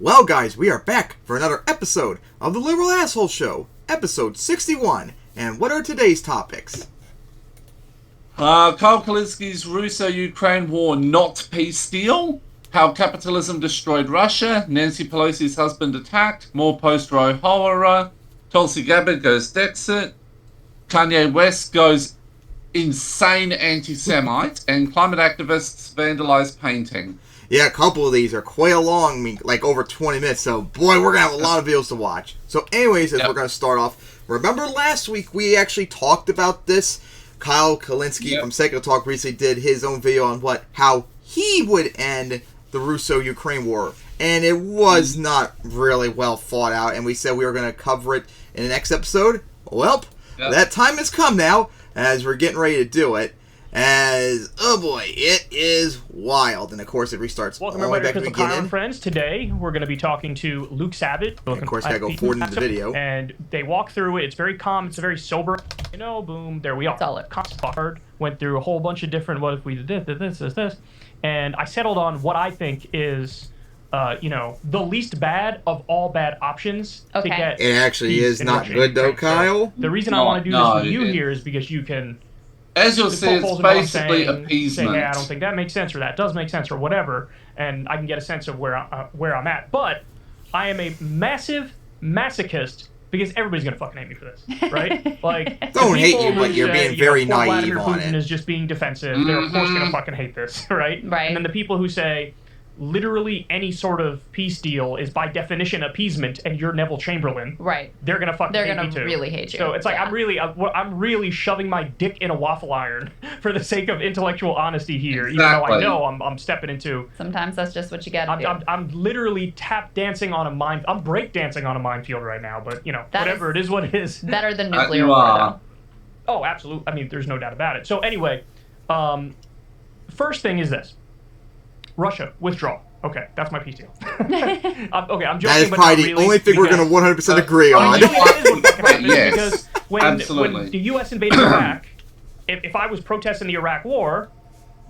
Well, guys, we are back for another episode of the Liberal Asshole Show, episode 61. And what are today's topics? Carl Kulinski's Russo-Ukraine war not peace deal, how capitalism destroyed Russia, Nancy Pelosi's husband attacked, more Post Roe horror, Tulsi Gabbard goes Dexit, Kanye West goes insane anti-Semite, and climate activists vandalize painting. Yeah, a couple of these are quite long, like over 20 minutes, so boy, we're going to have a lot of videos to watch. So anyways, we're going to start off, remember last week we actually talked about this? Kyle Kulinski from Secular Talk recently did his own video on how he would end the Russo-Ukraine war. And it was not really well thought out, and we said we were going to cover it in the next episode. Well, that time has come now, as we're getting ready to do it. As, oh boy, it is wild. And of course it restarts. Welcome everybody to Crystal Kyle and Friends. Today we're going to be talking to Luke Sabat. And of course I gotta go forward into the video. And they walk through it. It's very calm. It's very sober. You know, boom, there we are. Solid. Gabbard went through a whole bunch of different, what if we did this. And I settled on what I think is, the least bad of all bad options to get. It actually is not good though, Kyle. So the reason I want to do this with you here is because you can... As you'll see, it's basically appeasement. Say, hey, I don't think that makes sense, or that does make sense, or whatever, and I can get a sense of where I'm at. But I am a massive masochist because everybody's gonna fucking hate me for this, right? Like, don't hate you, but you're being very naive Vladimir on Putin it. Is just being defensive. They're of course gonna fucking hate this, right? Right. And then the people who say literally any sort of peace deal is by definition appeasement, and you're Neville Chamberlain. Right. They're gonna fucking hate me too. They're gonna really hate you. So it's like I'm really shoving my dick in a waffle iron for the sake of intellectual honesty here, even though I know I'm stepping into. Sometimes that's just what you gotta do. I'm literally tap dancing on a mine. I'm break dancing on a minefield right now, but whatever, it is what it is. Better than nuclear war, though. Oh, absolutely. I mean, there's no doubt about it. So anyway, first thing is this: Russia withdraw. Okay, that's my peace deal. I'm joking, that is but probably not the really, only thing we're going to 100% agree on. Yes, because when the U.S. invaded Iraq, if I was protesting the Iraq war,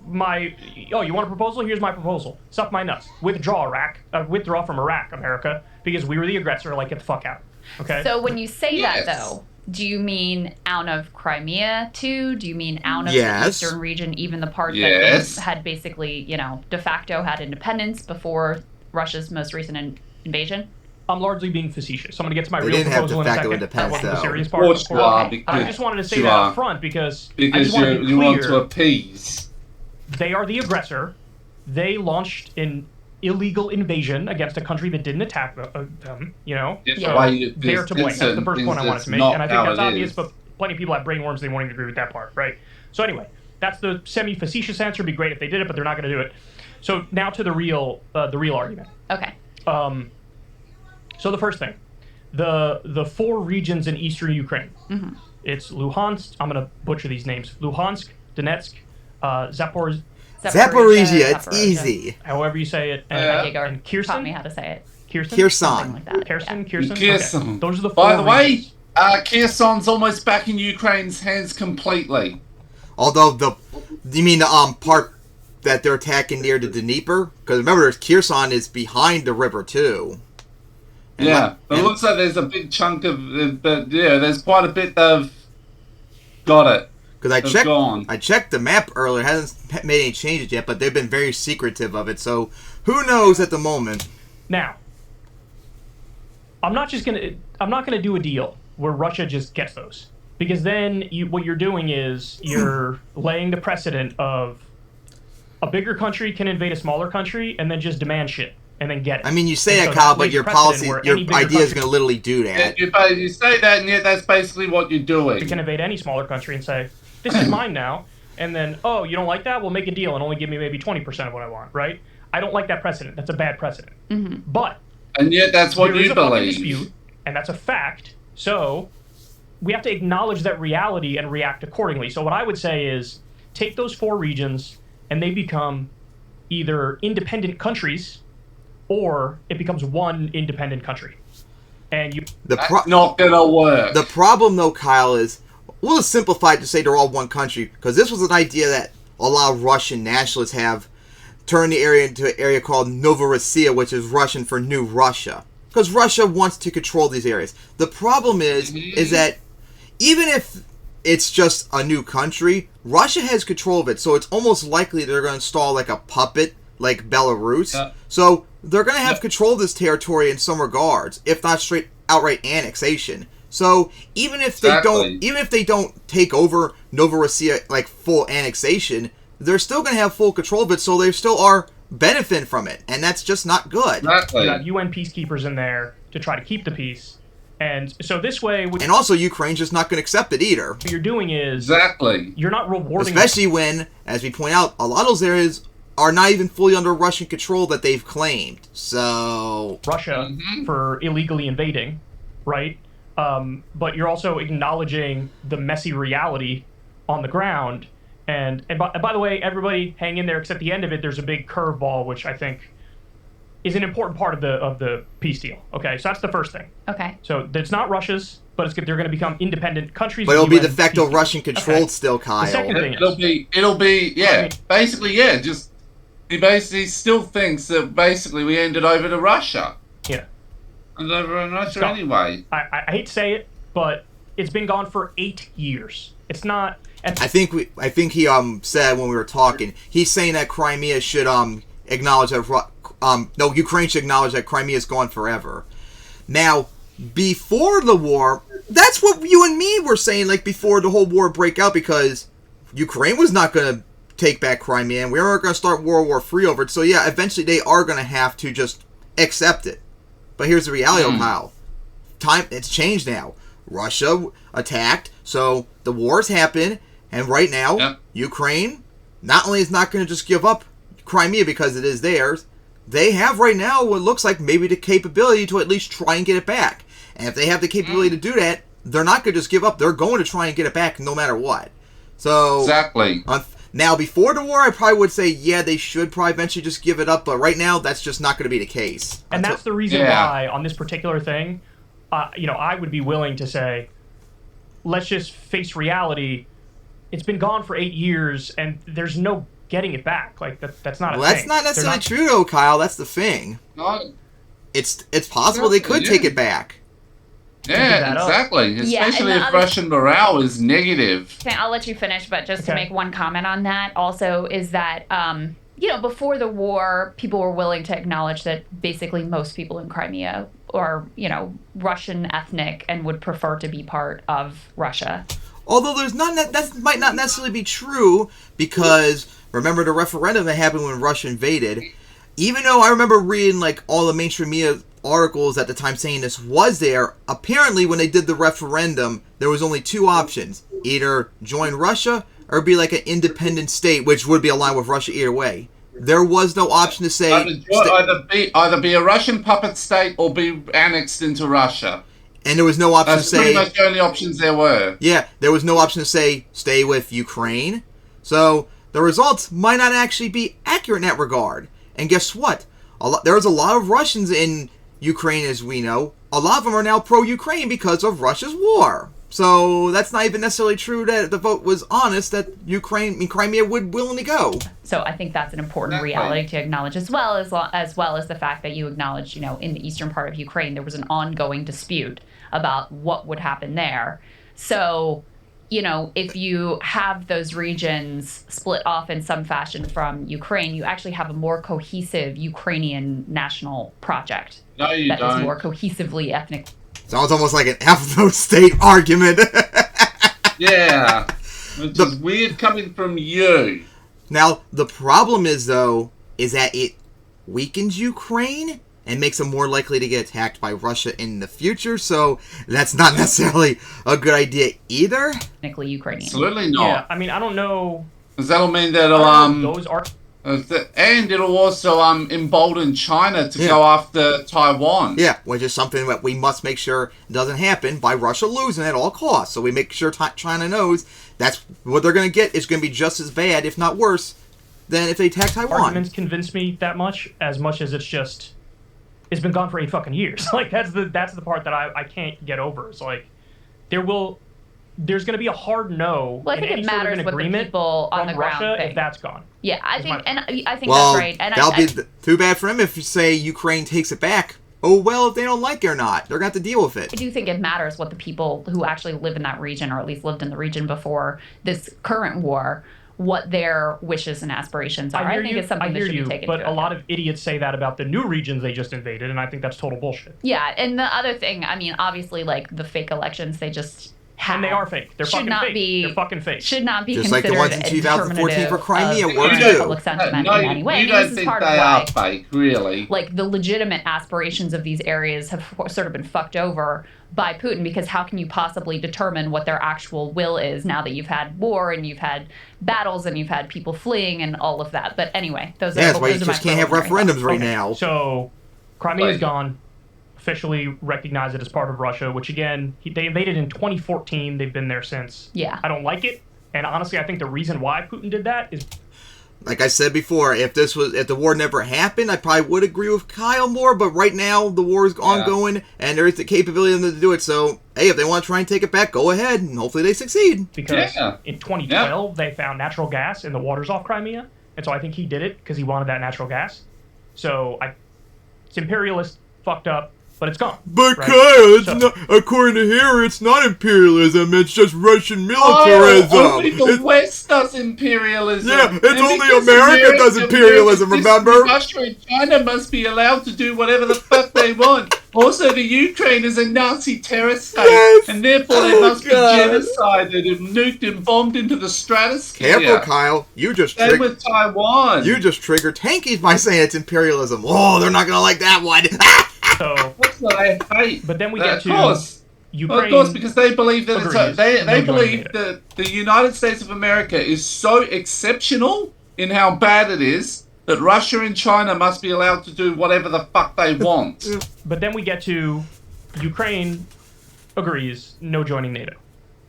you want a proposal? Here's my proposal. Suck my nuts. Withdraw from Iraq, America, because we were the aggressor. Like, get the fuck out. Okay. So when you say that, though, do you mean out of Crimea too? Do you mean out of the eastern region, even the part that had basically, de facto had independence before Russia's most recent invasion? I'm largely being facetious. I'm going to get to my real proposal in a second. That wasn't the serious part. I just wanted to say that up front because I just want to be clear. You want to appease. They are the aggressor. They launched an illegal invasion against a country that didn't attack them, So they're to blame. That's the first point I wanted to make, and I think that's obvious, but plenty of people have brainworms, they won't even agree with that part, right? So anyway, that's the semi-facetious answer. It'd be great if they did it, but they're not going to do it. So now to the real argument. Okay. So the first thing, the four regions in eastern Ukraine. Mm-hmm. It's Luhansk, I'm going to butcher these names, Luhansk, Donetsk, Zaporizhia, it's easy. However you say it. And Kherson? Taught me how to say it. Kherson? Like that. Kherson? Okay. Those are the four By the regions. way, Kherson's almost back in Ukraine's hands completely. Although you mean the part that they're attacking near the Dnieper? Because remember, Kherson is behind the river too. But it looks like there's a big chunk of, there's quite a bit of, got it. Because I checked the map earlier, it hasn't made any changes yet, but they've been very secretive of it, so who knows at the moment. Now, I'm not gonna do a deal where Russia just gets those. Because then what you're doing is you're laying the precedent of a bigger country can invade a smaller country and then just demand shit and then get it. I mean, you say that, Kyle, but your policy, your idea is going to literally do that. You say that, and yet that's basically what you're doing. You can invade any smaller country and say, this is mine now, and then, oh, you don't like that? We'll make a deal and only give me maybe 20% of what I want, right? I don't like that precedent. That's a bad precedent. Mm-hmm. But and yet that's what you believe. Dispute, and that's a fact. So we have to acknowledge that reality and react accordingly. So what I would say is take those four regions and they become either independent countries or it becomes one independent country. And that's not gonna work. The problem, though, Kyle, is we'll just simplify it to say they're all one country, because this was an idea that a lot of Russian nationalists have turn the area into an area called Novorossiya, which is Russian for New Russia. Because Russia wants to control these areas. The problem is that even if it's just a new country, Russia has control of it, so it's almost likely they're going to install like a puppet like Belarus. Yeah. So they're going to have control of this territory in some regards, if not straight outright annexation. So even if they don't take over Novorossiya like full annexation, they're still going to have full control of it, so they still are benefiting from it, and that's just not good. Exactly. You have UN peacekeepers in there to try to keep the peace, and so this way... And also, Ukraine's just not going to accept it either. What you're doing is... Exactly. You're not rewarding... Especially when, as we point out, a lot of those areas are not even fully under Russian control that they've claimed, so... Russia for illegally invading, right? But you're also acknowledging the messy reality on the ground. And by the way, everybody hang in there, because at the end of it, there's a big curveball, which I think is an important part of the peace deal. Okay, so that's the first thing. Okay. So it's not Russia's, but they're going to become independent countries. But it'll be de facto Russian controlled still, Kyle. The second thing it'll be basically just he basically still thinks that basically we ended over to Russia. Yeah. And over in Russia anyway. I hate to say it, but it's been gone for 8 years. It's not. I think he said when we were talking, he's saying that Crimea should acknowledge that Ukraine should acknowledge that Crimea is gone forever. Now, before the war, that's what you and me were saying, like before the whole war break out, because Ukraine was not going to take back Crimea, and we weren't going to start World War III over it. So yeah, eventually they are going to have to just accept it. But here's the reality, Kyle. It's changed now. Russia attacked, so the wars happened, and right now, Ukraine not only is not going to just give up Crimea because it is theirs, they have right now what looks like maybe the capability to at least try and get it back. And if they have the capability to do that, they're not going to just give up. They're going to try and get it back no matter what. So exactly. Now, before the war, I probably would say, yeah, they should probably eventually just give it up. But right now, that's just not going to be the case. And that's the reason why, on this particular thing, I would be willing to say, let's just face reality. It's been gone for 8 years, and there's no getting it back. Like that's not a thing. Well, that's not necessarily true, though, Kyle. That's the thing. It's possible they could take it back. Yeah, exactly. Especially if Russian morale is negative. I'll let you finish, but just to make one comment on that also is that, before the war, people were willing to acknowledge that basically most people in Crimea are, Russian ethnic and would prefer to be part of Russia. Although that might not necessarily be true, because remember the referendum that happened when Russia invaded. Even though I remember reading like all the mainstream media articles at the time saying this was there, apparently when they did the referendum, there was only two options: either join Russia or be like an independent state, which would be aligned with Russia either way. There was no option to say either be a Russian puppet state or be annexed into Russia. And there was no option to say... That's pretty much the only options there were. Yeah, there was no option to say, stay with Ukraine. So, the results might not actually be accurate in that regard. And guess what? There's a lot of Russians in Ukraine, as we know. A lot of them are now pro-Ukraine because of Russia's war. So, that's not even necessarily true that the vote was honest, that Crimea would willingly go. So, I think that's an important reality to acknowledge, as well as the fact that you acknowledge, in the eastern part of Ukraine, there was an ongoing dispute about what would happen there. So, if you have those regions split off in some fashion from Ukraine, you actually have a more cohesive Ukrainian national project. No, you don't. That is more cohesively ethnic. Sounds almost like an ethno state argument. Yeah. Which is weird coming from you. Now, the problem is that it weakens Ukraine and makes them more likely to get attacked by Russia in the future, so that's not necessarily a good idea either. Technically Ukrainian. Absolutely not. Yeah, I mean, I don't know. Because that'll mean that those are... and it'll also embolden China to go after Taiwan. Yeah, which is something that we must make sure doesn't happen by Russia losing at all costs. So we make sure China knows that's what they're going to get is going to be just as bad, if not worse, than if they attack Taiwan. Arguments convince me that much as it's just... It's been gone for 8 fucking years. Like, that's the part that I can't get over. It's like, there will there's going to be a hard no. Well, I think it matters what the people on the ground Russia think. If that's gone. Yeah, I think that's right. And that'll be too bad for him if you say Ukraine takes it back. Oh, well, if they don't like it or not, they're going to have to deal with it. I do think it matters what the people who actually live in that region, or at least lived in the region before this current war, what their wishes and aspirations are. I think it's something that should be taken into account. But a lot of idiots say that about the new regions they just invaded, and I think that's total bullshit. Yeah, and the other thing, I mean, obviously, like, the fake elections they just had. And they are fake. They're fucking fake. They're fucking fake. Should not be just considered like the ones in 2014 for Crimea were too. Public sentiment in any way. You don't think they are fake, really? Like, the legitimate aspirations of these areas have sort of been fucked over by Putin, because how can you possibly determine what their actual will is now that you've had war and you've had battles and you've had people fleeing and all of that? But anyway, those are that's why you just can't have referendums right now. So Crimea is gone. Officially recognize it as part of Russia, which again, they invaded in 2014. They've been there since. Yeah. I don't like it. And honestly, I think the reason why Putin did that is... Like I said before, if the war never happened, I probably would agree with Kyle more, but right now the war is ongoing and there is the capability of them to do it. So, hey, if they want to try and take it back, go ahead, and hopefully they succeed. Because in 2012, they found natural gas in the waters off Crimea, and so I think he did it because he wanted that natural gas. So, it's imperialist, fucked up, but it's gone. But right? Kyle, not, according to here, it's not imperialism. It's just Russian militarism. Only the West does imperialism. Yeah, it's only America does imperialism. Remember? Russia and China must be allowed to do whatever the fuck they want. Also, the Ukraine is a Nazi terrorist state, and therefore they must be genocided and nuked and bombed into the stratosphere. Careful, Kyle. You just same with Taiwan. You just triggered tankies by saying it's imperialism. Oh, they're not gonna like that one. So, what's what I hate? But then we get to Ukraine. Well, of course, because they believe that they believe that the United States of America is so exceptional in how bad it is that Russia and China must be allowed to do whatever the fuck they want. But then we get to Ukraine agrees, no joining NATO.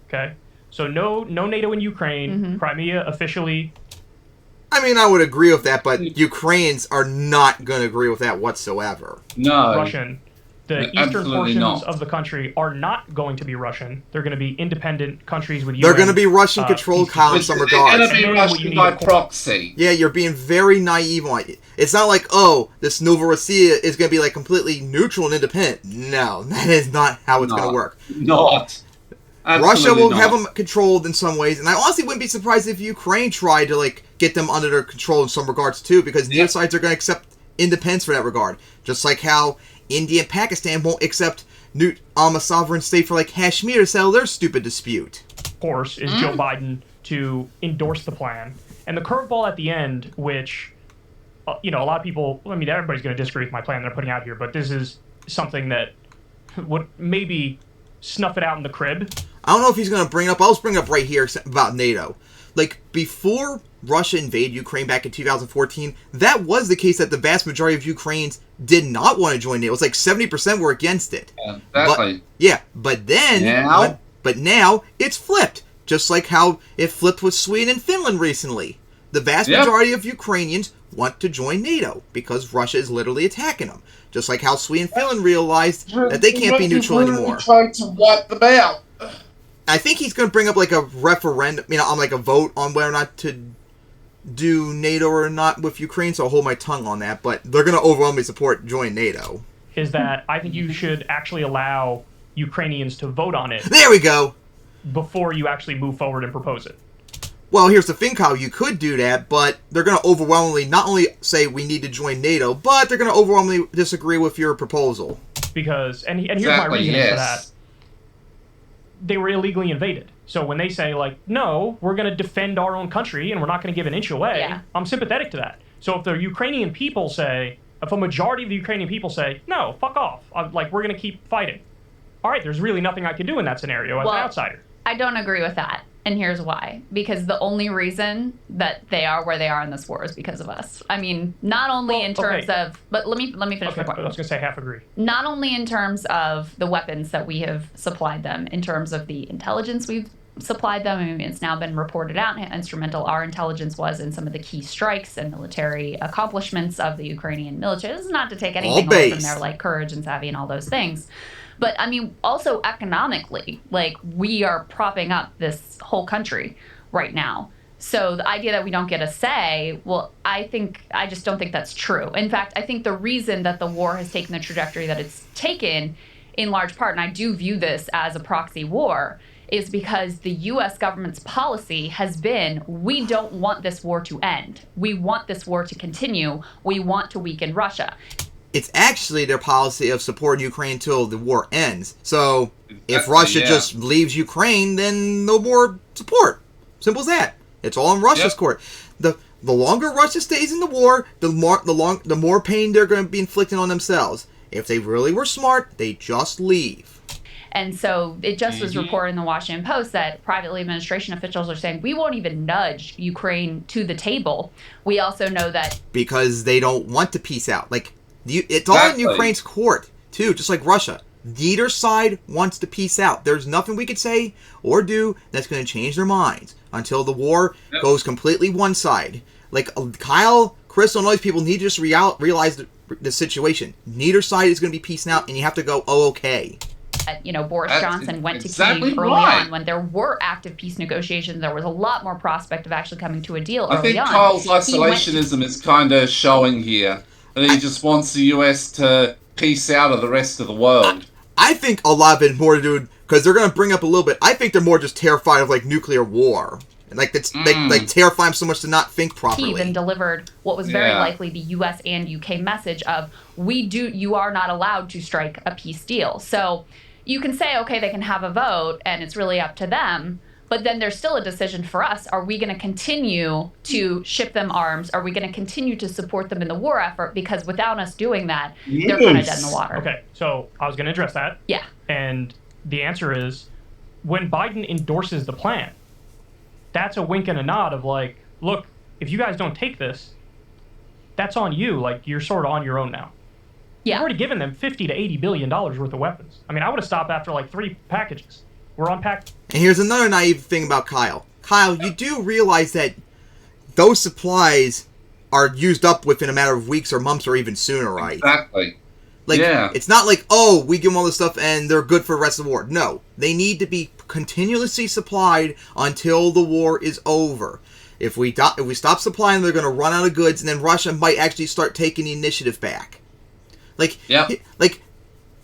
Okay, so no NATO in Ukraine. Mm-hmm. Crimea officially. I mean, I would agree with that, but Ukrainians are not going to agree with that whatsoever. No. Russian. The eastern portions of the country are not going to be Russian. They're going to be independent countries with UN. They're going to be Russian-controlled, Kyle, in some regards. They're going to be Russian by proxy. Yeah, you're being very naive on it. It's not like, oh, this Novorossiya is going to be like completely neutral and independent. No, that is not how it's going to work. Not. Russia will have them controlled in some ways, and I honestly wouldn't be surprised if Ukraine tried to like get them under their control in some regards too, because neither sides are going to accept independence for that regard. Just like how India and Pakistan won't accept a sovereign state for like Kashmir to settle their stupid dispute. Of course, is Joe Biden to endorse the plan, and the curveball at the end, which a lot of people. I mean, everybody's going to disagree with my plan they're putting out here, but this is something that would maybe snuff it out in the crib. I don't know if he's going to bring it up. I'll just bring it up right here about NATO. Like, before Russia invaded Ukraine back in 2014, that was the case that the vast majority of Ukrainians did not want to join NATO. It was like 70% were against it. Exactly. But then... But now, it's flipped. Just like how it flipped with Sweden and Finland recently. The vast majority of Ukrainians want to join NATO because Russia is literally attacking them. Just like how Sweden and Finland realized that they can't be neutral anymore. Trying to wipe them out. I think he's going to bring up like a referendum, on like a vote on whether or not to do NATO or not with Ukraine, so I'll hold my tongue on that, but they're going to overwhelmingly support join NATO. Is that I think you should actually allow Ukrainians to vote on it. There we go! Before you actually move forward and propose it. Well, here's the thing, Kyle. You could do that, but they're going to overwhelmingly not only say we need to join NATO, but they're going to overwhelmingly disagree with your proposal. Because, and here's my reasoning for that. They were illegally invaded. So when they say, like, no, we're going to defend our own country and we're not going to give an inch away, I'm sympathetic to that. So if the Ukrainian people say, if a majority of the Ukrainian people say, no, fuck off, like, we're going to keep fighting. All right, there's really nothing I can do in that scenario as an outsider. I don't agree with that. And here's why. Because the only reason that they are where they are in this war is because of us. I mean, not only in terms of... But let me finish my point. I was going to say half agree. Not only in terms of the weapons that we have supplied them, in terms of the intelligence we've supplied them. I mean, it's now been reported out how instrumental our intelligence was in some of the key strikes and military accomplishments of the Ukrainian military. This is not to take anything away from their like courage and savvy and all those things. But I mean, also economically, like we are propping up this whole country right now. So the idea that we don't get a say, well, I just don't think that's true. In fact, I think the reason that the war has taken the trajectory that it's taken, in large part, and I do view this as a proxy war, is because the U.S. government's policy has been, we don't want this war to end. We want this war to continue. We want to weaken Russia. It's actually their policy of supporting Ukraine until the war ends. So if Russia just leaves Ukraine, then no more support. Simple as that. It's all in Russia's court. The longer Russia stays in the war, the more pain they're going to be inflicting on themselves. If they really were smart, they just leave. And so it just was reported in the Washington Post that privately administration officials are saying, we won't even nudge Ukraine to the table. We also know that... because they don't want to peace out. Like, it's all in Ukraine's court, too, just like Russia. Neither side wants to peace out. There's nothing we could say or do that's going to change their minds until the war goes completely one side. Like, Kyle, Crystal, and all these people need to just realize the situation. Neither side is going to be peacing out, and you have to go, oh, okay. Boris Johnson went to Kyiv early on when there were active peace negotiations. There was a lot more prospect of actually coming to a deal early on. I think Kyle's isolationism is kind of showing here. And he just wants the US to peace out of the rest of the world. I think a lot of it more to do because they're going to bring up a little bit. I think they're more just terrified of like nuclear war. Like that's like terrify them so much to not think properly. He even delivered what was very likely the U.S. and U.K. message of you are not allowed to strike a peace deal. So you can say, okay, they can have a vote and it's really up to them. But then there's still a decision for us. Are we going to continue to ship them arms? Are we going to continue to support them in the war effort? Because without us doing that, they're kind of dead in the water. Okay, so I was going to address that. Yeah. And the answer is, when Biden endorses the plan, that's a wink and a nod of like, look, if you guys don't take this, that's on you. Like, you're sort of on your own now. Yeah. You've already given them $50 to $80 billion worth of weapons. I mean, I would have stopped after like 3 packages. We're on pack. And here's another naive thing about Kyle. Kyle, you do realize that those supplies are used up within a matter of weeks or months or even sooner, right? Exactly. Like, it's not like, oh, we give them all this stuff and they're good for the rest of the war. No, they need to be continuously supplied until the war is over. If we stop supplying, they're going to run out of goods, and then Russia might actually start taking the initiative back. Like,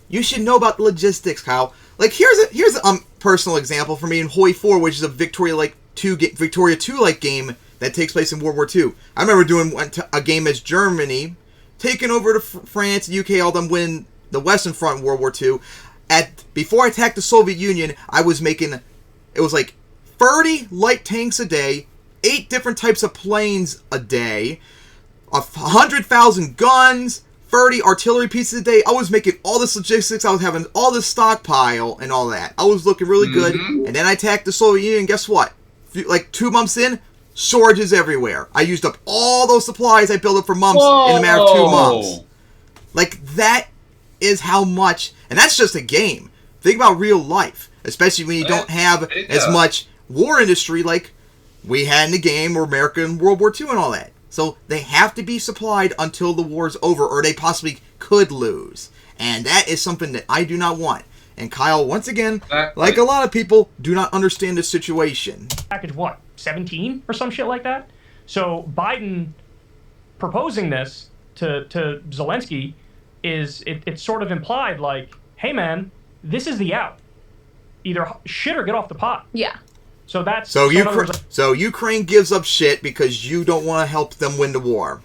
you should know about the logistics, Kyle. Like, here's a personal example for me in Hoi 4, which is a Victoria 2-like game that takes place in World War II. I remember doing a game as Germany, taking over to France and UK, all them win the Western Front in World War II. Before I attacked the Soviet Union, I was making, it was like 30 light tanks a day, 8 different types of planes a day, 100,000 guns, 30 artillery pieces a day. I was making all this logistics. I was having all this stockpile and all that. I was looking really good. And then I attacked the Soviet Union. Guess what? Like 2 months in, shortages everywhere. I used up all those supplies I built up for months in a matter of 2 months. Like, that is how much. And that's just a game. Think about real life. Especially when you don't have as much war industry like we had in the game or America in World War II and all that. So they have to be supplied until the war's over, or they possibly could lose. And that is something that I do not want. And Kyle, once again, like a lot of people, do not understand the situation. Package what? 17 or some shit like that? So Biden proposing this to Zelensky it's sort of implied like, hey man, this is the out. Either shit or get off the pot. Yeah. So that's so Ukraine gives up shit because you don't want to help them win the war.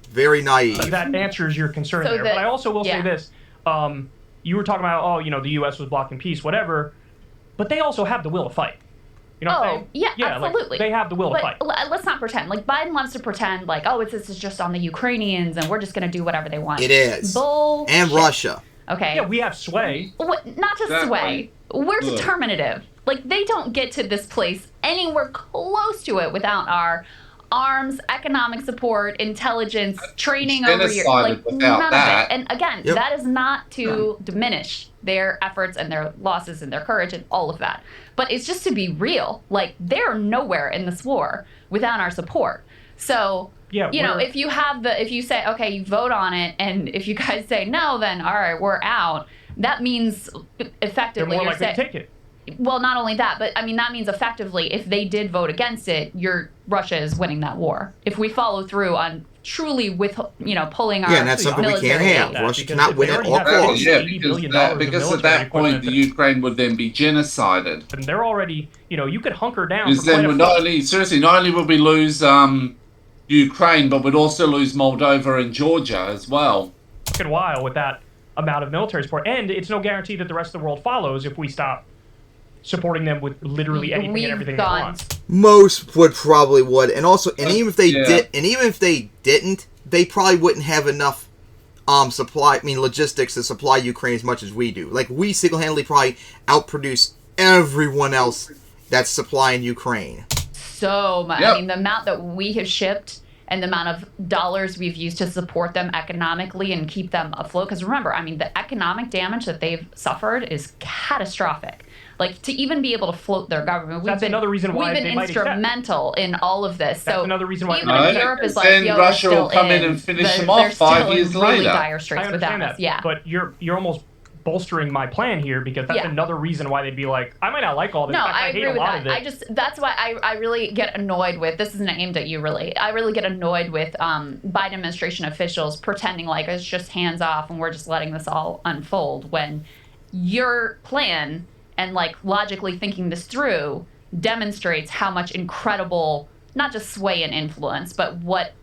Very naive. That answers your concern there. But I also will say this: you were talking about the U.S. was blocking peace, whatever, but they also have the will to fight. You know what I'm saying? Yeah, absolutely. Like, they have the will to fight. Let's not pretend. Like, Biden wants to pretend like, this is just on the Ukrainians and we're just going to do whatever they want. It is. Bullshit. And Russia. Okay. Yeah, we have sway. Not just sway. We're determinative. Like, they don't get to this place anywhere close to it without our arms, economic support, intelligence, training over years. Like, none of it. And again, that is not to diminish their efforts and their losses and their courage and all of that. But it's just to be real. Like, they're nowhere in this war without our support. So, you know, if you say, okay, you vote on it, and if you guys say no, then all right, we're out. That means effectively they're more likely to take it. Well, not only that, but I mean, that means effectively, if they did vote against it, Russia is winning that war. If we follow through on truly pulling our and that's something we can't have. Russia cannot win at all costs. Because at that point, the Ukraine would then be genocided. And they're already, you could hunker down. Because then not only would we lose Ukraine, but we'd also lose Moldova and Georgia as well. A while with that amount of military support, and it's no guarantee that the rest of the world follows if we stop supporting them with literally anything and everything they want. Most would, and also, even if they didn't, they probably wouldn't have enough logistics to supply Ukraine as much as we do. Like, we single-handedly probably outproduce everyone else that's supplying Ukraine. So much. I mean, the amount that we have shipped and the amount of dollars we've used to support them economically and keep them afloat. Because remember, I mean, the economic damage that they've suffered is catastrophic. Like, to even be able to float their government, we've been instrumental in all of this. That's another reason why even if Europe is like, yo, Russia will come in and finish them off 5 years later. Really dire straits without us. Yeah. But you're almost bolstering my plan here, because that's another reason why they'd be like, I might not like all this. No, I agree with that. That's why I really get annoyed with, this isn't aimed at you really, I really get annoyed with Biden administration officials pretending like it's just hands off and we're just letting this all unfold, when your plan and like logically thinking this through demonstrates how much incredible, not just sway and influence, but what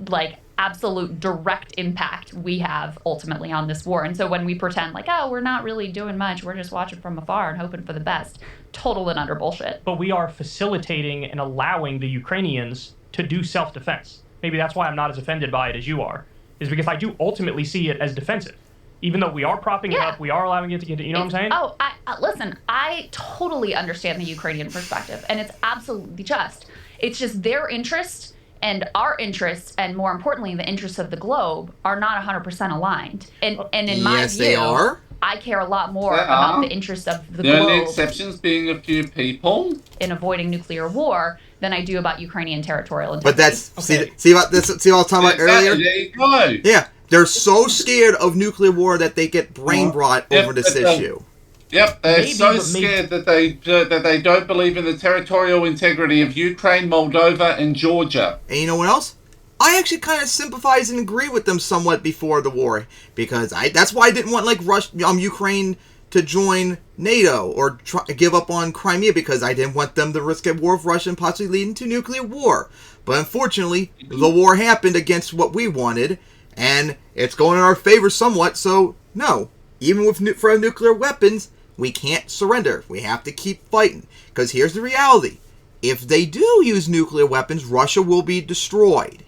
like absolute direct impact we have ultimately on this war. And so when we pretend like, oh, we're not really doing much, we're just watching from afar and hoping for the best, total and utter bullshit. But we are facilitating and allowing the Ukrainians to do self-defense. Maybe that's why I'm not as offended by it as you are, is because I do ultimately see it as defensive. Even though we are propping it up, we are allowing it to get, you know what I'm saying? Oh, listen, I totally understand the Ukrainian perspective, and it's absolutely just. It's just their interest and our interests, and more importantly, the interests of the globe, are not 100% aligned. And in my view, they are. I care a lot more about the interests of the globe. The only exceptions being a few people in avoiding nuclear war than I do about Ukrainian territorial integrity. But that's see what I was talking about earlier. There you go. Yeah, they're so scared of nuclear war that they get brain rot over this issue. Yep, they're scared that they don't believe in the territorial integrity of Ukraine, Moldova, and Georgia. And you know what else? I actually kind of sympathize and agree with them somewhat before the war, because that's why I didn't want Ukraine to join NATO or give up on Crimea, because I didn't want them to risk a war with Russia and possibly leading to nuclear war. But unfortunately, the war happened against what we wanted, and it's going in our favor somewhat. So no, even for nuclear weapons, we can't surrender. We have to keep fighting. Because here's the reality. If they do use nuclear weapons, Russia will be destroyed.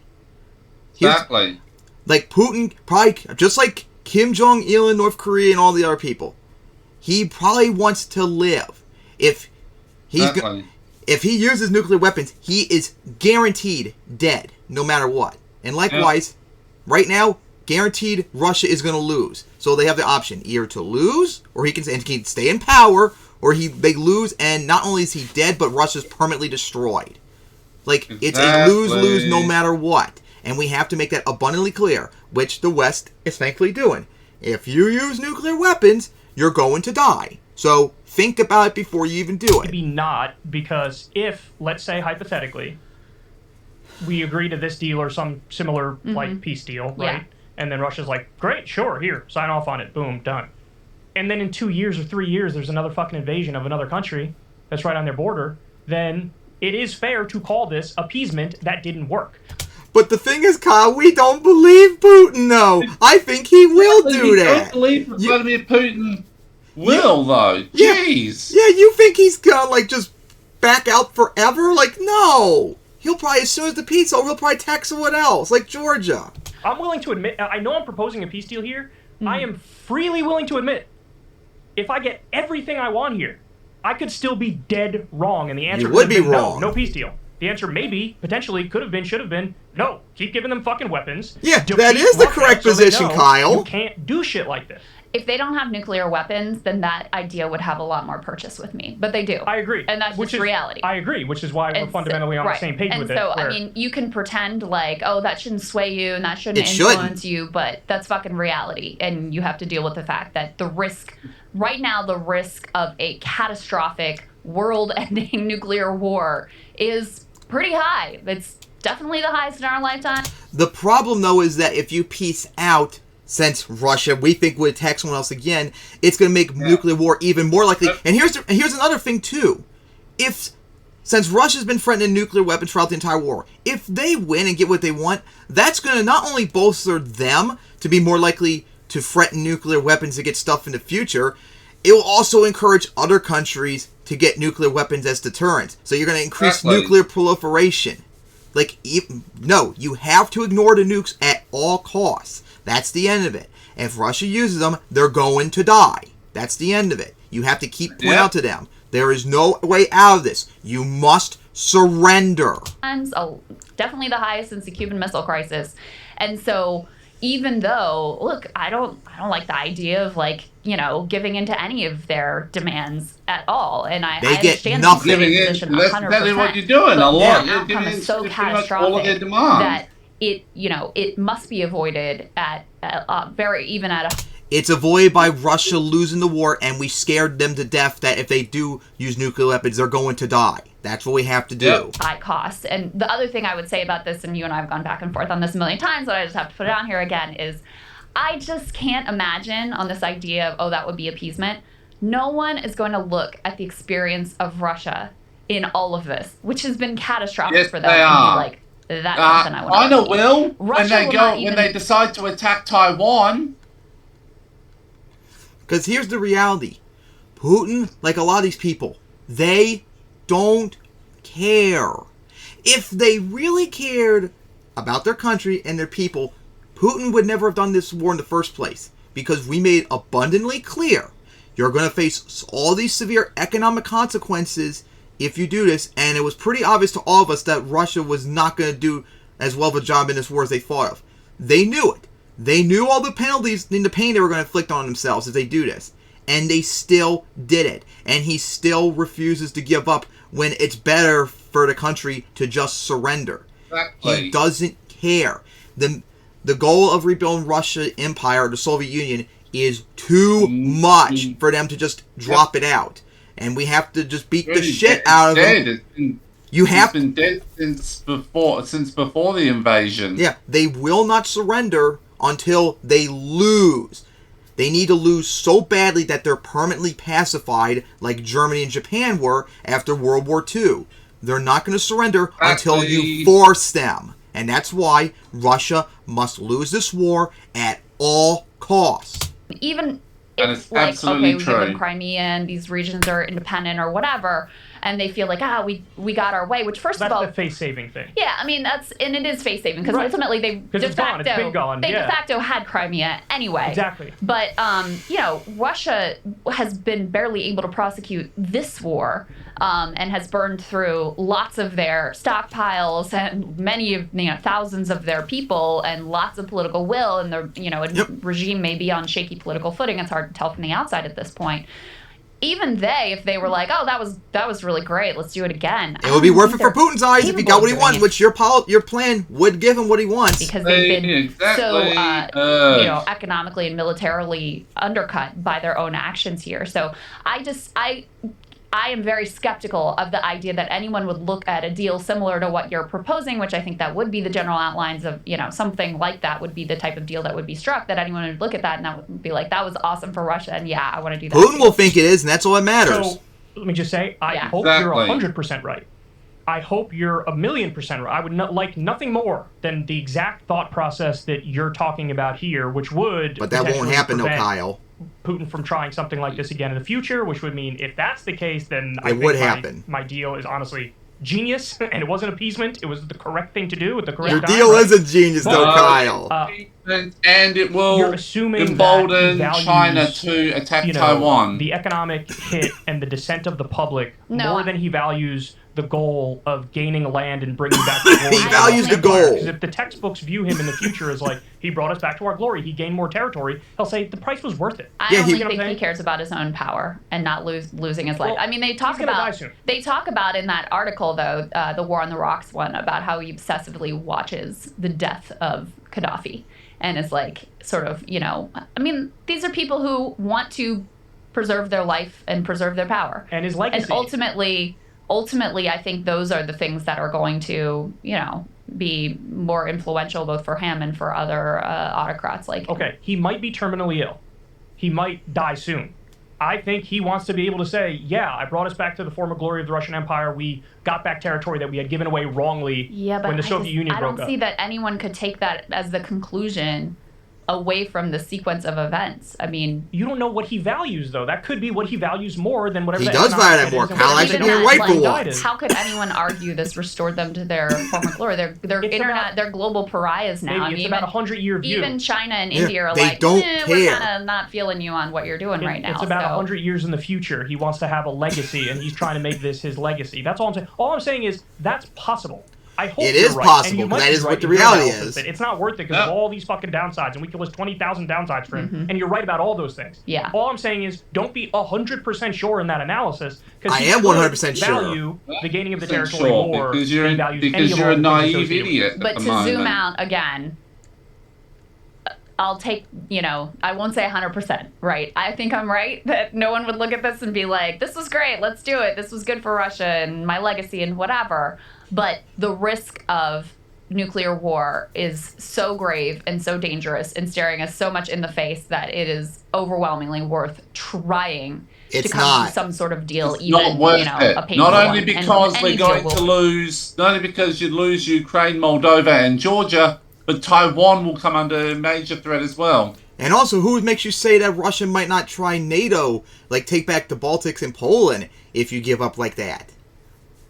Exactly. Like Putin, probably, just like Kim Jong-il in North Korea and all the other people, he probably wants to live. If he uses nuclear weapons, he is guaranteed dead, no matter what. And likewise, right now, guaranteed Russia is going to lose. So they have the option either to lose, or he can stay in power, or they lose, and not only is he dead, but Russia's permanently destroyed. Like, it's a lose-lose no matter what. And we have to make that abundantly clear, which the West is thankfully doing. If you use nuclear weapons, you're going to die. So think about it before you even do it. Maybe not, because if, let's say hypothetically, we agree to this deal or some similar like peace deal, right? Yeah. And then Russia's like, great, sure, here, sign off on it, boom, done. And then in 2 years or 3 years, there's another fucking invasion of another country that's right on their border, then it is fair to call this appeasement that didn't work. But the thing is, Kyle, we don't believe Putin, though. I think he will do that. I don't believe Vladimir Putin will, though. Jeez. Yeah, you think he's gonna, just back out forever? No. He'll probably, as soon as the peace over, he'll probably attack someone else, like Georgia. I'm willing to admit, I know I'm proposing a peace deal here. I am freely willing to admit, if I get everything I want here, I could still be dead wrong, and the answer would be wrong. No peace deal. The answer maybe, potentially, could have been, should have been, no, keep giving them fucking weapons. Yeah, that is the correct position, Kyle. You can't do shit like this. If they don't have nuclear weapons, then that idea would have a lot more purchase with me. But they do. I agree. And that's just reality. I agree, which is why we're fundamentally on the same page with it. And so, I mean, you can pretend like, oh, that shouldn't sway you and that shouldn't influence you, but that's fucking reality. And you have to deal with the fact that the risk, right now, the risk of a catastrophic, world-ending nuclear war is pretty high. It's definitely the highest in our lifetime. The problem, though, is that if you piece out, since Russia, we think, would attack someone else again, it's going to make nuclear war even more likely. And here's another thing, too. Since Russia's been threatening nuclear weapons throughout the entire war, if they win and get what they want, that's going to not only bolster them to be more likely to threaten nuclear weapons to get stuff in the future, it will also encourage other countries to get nuclear weapons as deterrents. So you're going to increase nuclear proliferation. No, you have to ignore the nukes at all costs. That's the end of it. If Russia uses them, they're going to die. That's the end of it. You have to keep pointing out to them. There is no way out of this. You must surrender. Definitely the highest since the Cuban Missile Crisis. And so even though, look, I don't like the idea of giving into any of their demands at all. And I understand nothing. Position 100%. That's exactly what you're doing. A lot. The outcome is so catastrophic that it must be avoided at It's avoided by Russia losing the war, and we scared them to death that if they do use nuclear weapons, they're going to die. That's what we have to do. High cost. And the other thing I would say about this, and you and I have gone back and forth on this a million times, but I just have to put it on here again, is I just can't imagine on this idea of, that would be appeasement. No one is going to look at the experience of Russia in all of this, which has been catastrophic for them. They are. And be like, that's something I want to China will when they decide to attack Taiwan. Because here's the reality. Putin, like a lot of these people, they don't care. If they really cared about their country and their people, Putin would never have done this war in the first place. Because we made abundantly clear, you're going to face all these severe economic consequences if you do this, and it was pretty obvious to all of us that Russia was not going to do as well of a job in this war as they thought of. They knew it. They knew all the penalties and the pain they were going to inflict on themselves if they do this. And they still did it. And he still refuses to give up when it's better for the country to just surrender. Exactly. He doesn't care. The goal of rebuilding Russia Empire, the Soviet Union, is too much for them to just drop it out. And we have to just beat the shit out of them. It's been dead since before the invasion. Yeah, they will not surrender until they lose. They need to lose so badly that they're permanently pacified, like Germany and Japan were after World War II. They're not going to surrender until you force them. And that's why Russia must lose this war at all costs. Even if, we give them Crimea and these regions are independent or whatever, and they feel like, we got our way, which first of all... That's the face-saving thing. Yeah, I mean, it is face-saving, because ultimately they de facto had Crimea anyway. Exactly. But, Russia has been barely able to prosecute this war, and has burned through lots of their stockpiles and many of, thousands of their people and lots of political will, and the, regime may be on shaky political footing. It's hard to tell from the outside at this point. Even if they were like, that was really great, let's do it again. It would be worth it for Putin's eyes if he got what he wants, which your plan would give him what he wants. Because they've been so, economically and militarily undercut by their own actions here. So I am very skeptical of the idea that anyone would look at a deal similar to what you're proposing, which I think that would be the general outlines of, something like that would be the type of deal that would be struck, that anyone would look at that and that would be like, that was awesome for Russia, and I want to do that. Putin will think it is, and that's all that matters. So, let me just say, I hope you're 100% right. I hope you're 1,000,000% right. I would like nothing more than the exact thought process that you're talking about here, which would... But that won't happen, though, Kyle. Putin from trying something like this again in the future, which would mean if that's the case, then I think my deal is honestly genius, and it wasn't appeasement. It was the correct thing to do at the correct Your time. Your deal is a genius, though, Kyle. And it will embolden China to attack Taiwan. The economic hit and the dissent of the public more than he values the goal of gaining land and bringing back the glory. He values the goal. Because if the textbooks view him in the future as like, he brought us back to our glory, he gained more territory, he'll say the price was worth it. I don't think he cares about his own power and not losing his life. Well, I mean, they talk about in that article, though, the War on the Rocks one, about how he obsessively watches the death of Gaddafi and is like, sort of, I mean, these are people who want to preserve their life and preserve their power. And his legacy. And ultimately, I think those are the things that are going to, be more influential both for him and for other autocrats like him. Okay, he might be terminally ill. He might die soon. I think he wants to be able to say, yeah, I brought us back to the former glory of the Russian Empire. We got back territory that we had given away wrongly when the Soviet Union broke up. I don't see that anyone could take that as the conclusion away from the sequence of events. I mean, you don't know what he values, though. That could be what he values more than whatever. He does value that more. Kyle, I should be right for once. How could anyone argue this restored them to their former glory? They're global pariahs now. It's about 100-year view. Even China and India are like, we're kind of not feeling you on what you're doing right now. It's about 100 years in the future. He wants to have a legacy, and he's trying to make this his legacy. That's all I'm saying. All I'm saying is that's possible. I hope it is right. possible, but that is what the reality is. It's not worth it because of all these fucking downsides, and we could list 20,000 downsides for him, and you're right about all those things. Yeah. All I'm saying is don't be 100% sure in that analysis, because I am 100% sure. Value the gaining of the territory more because you're a naive idiot. But to zoom out again, I'll take, I won't say 100%, right? I think I'm right that no one would look at this and be like, this was great, let's do it. This was good for Russia and my legacy and whatever. But the risk of nuclear war is so grave and so dangerous and staring us so much in the face that it is overwhelmingly worth trying to come to some sort of deal, it's even, not worth it. A painful not only one. because we're going to lose, not only because you lose Ukraine, Moldova, and Georgia, but Taiwan will come under major threat as well. And also, who makes you say that Russia might not try NATO, like take back the Baltics and Poland, if you give up like that?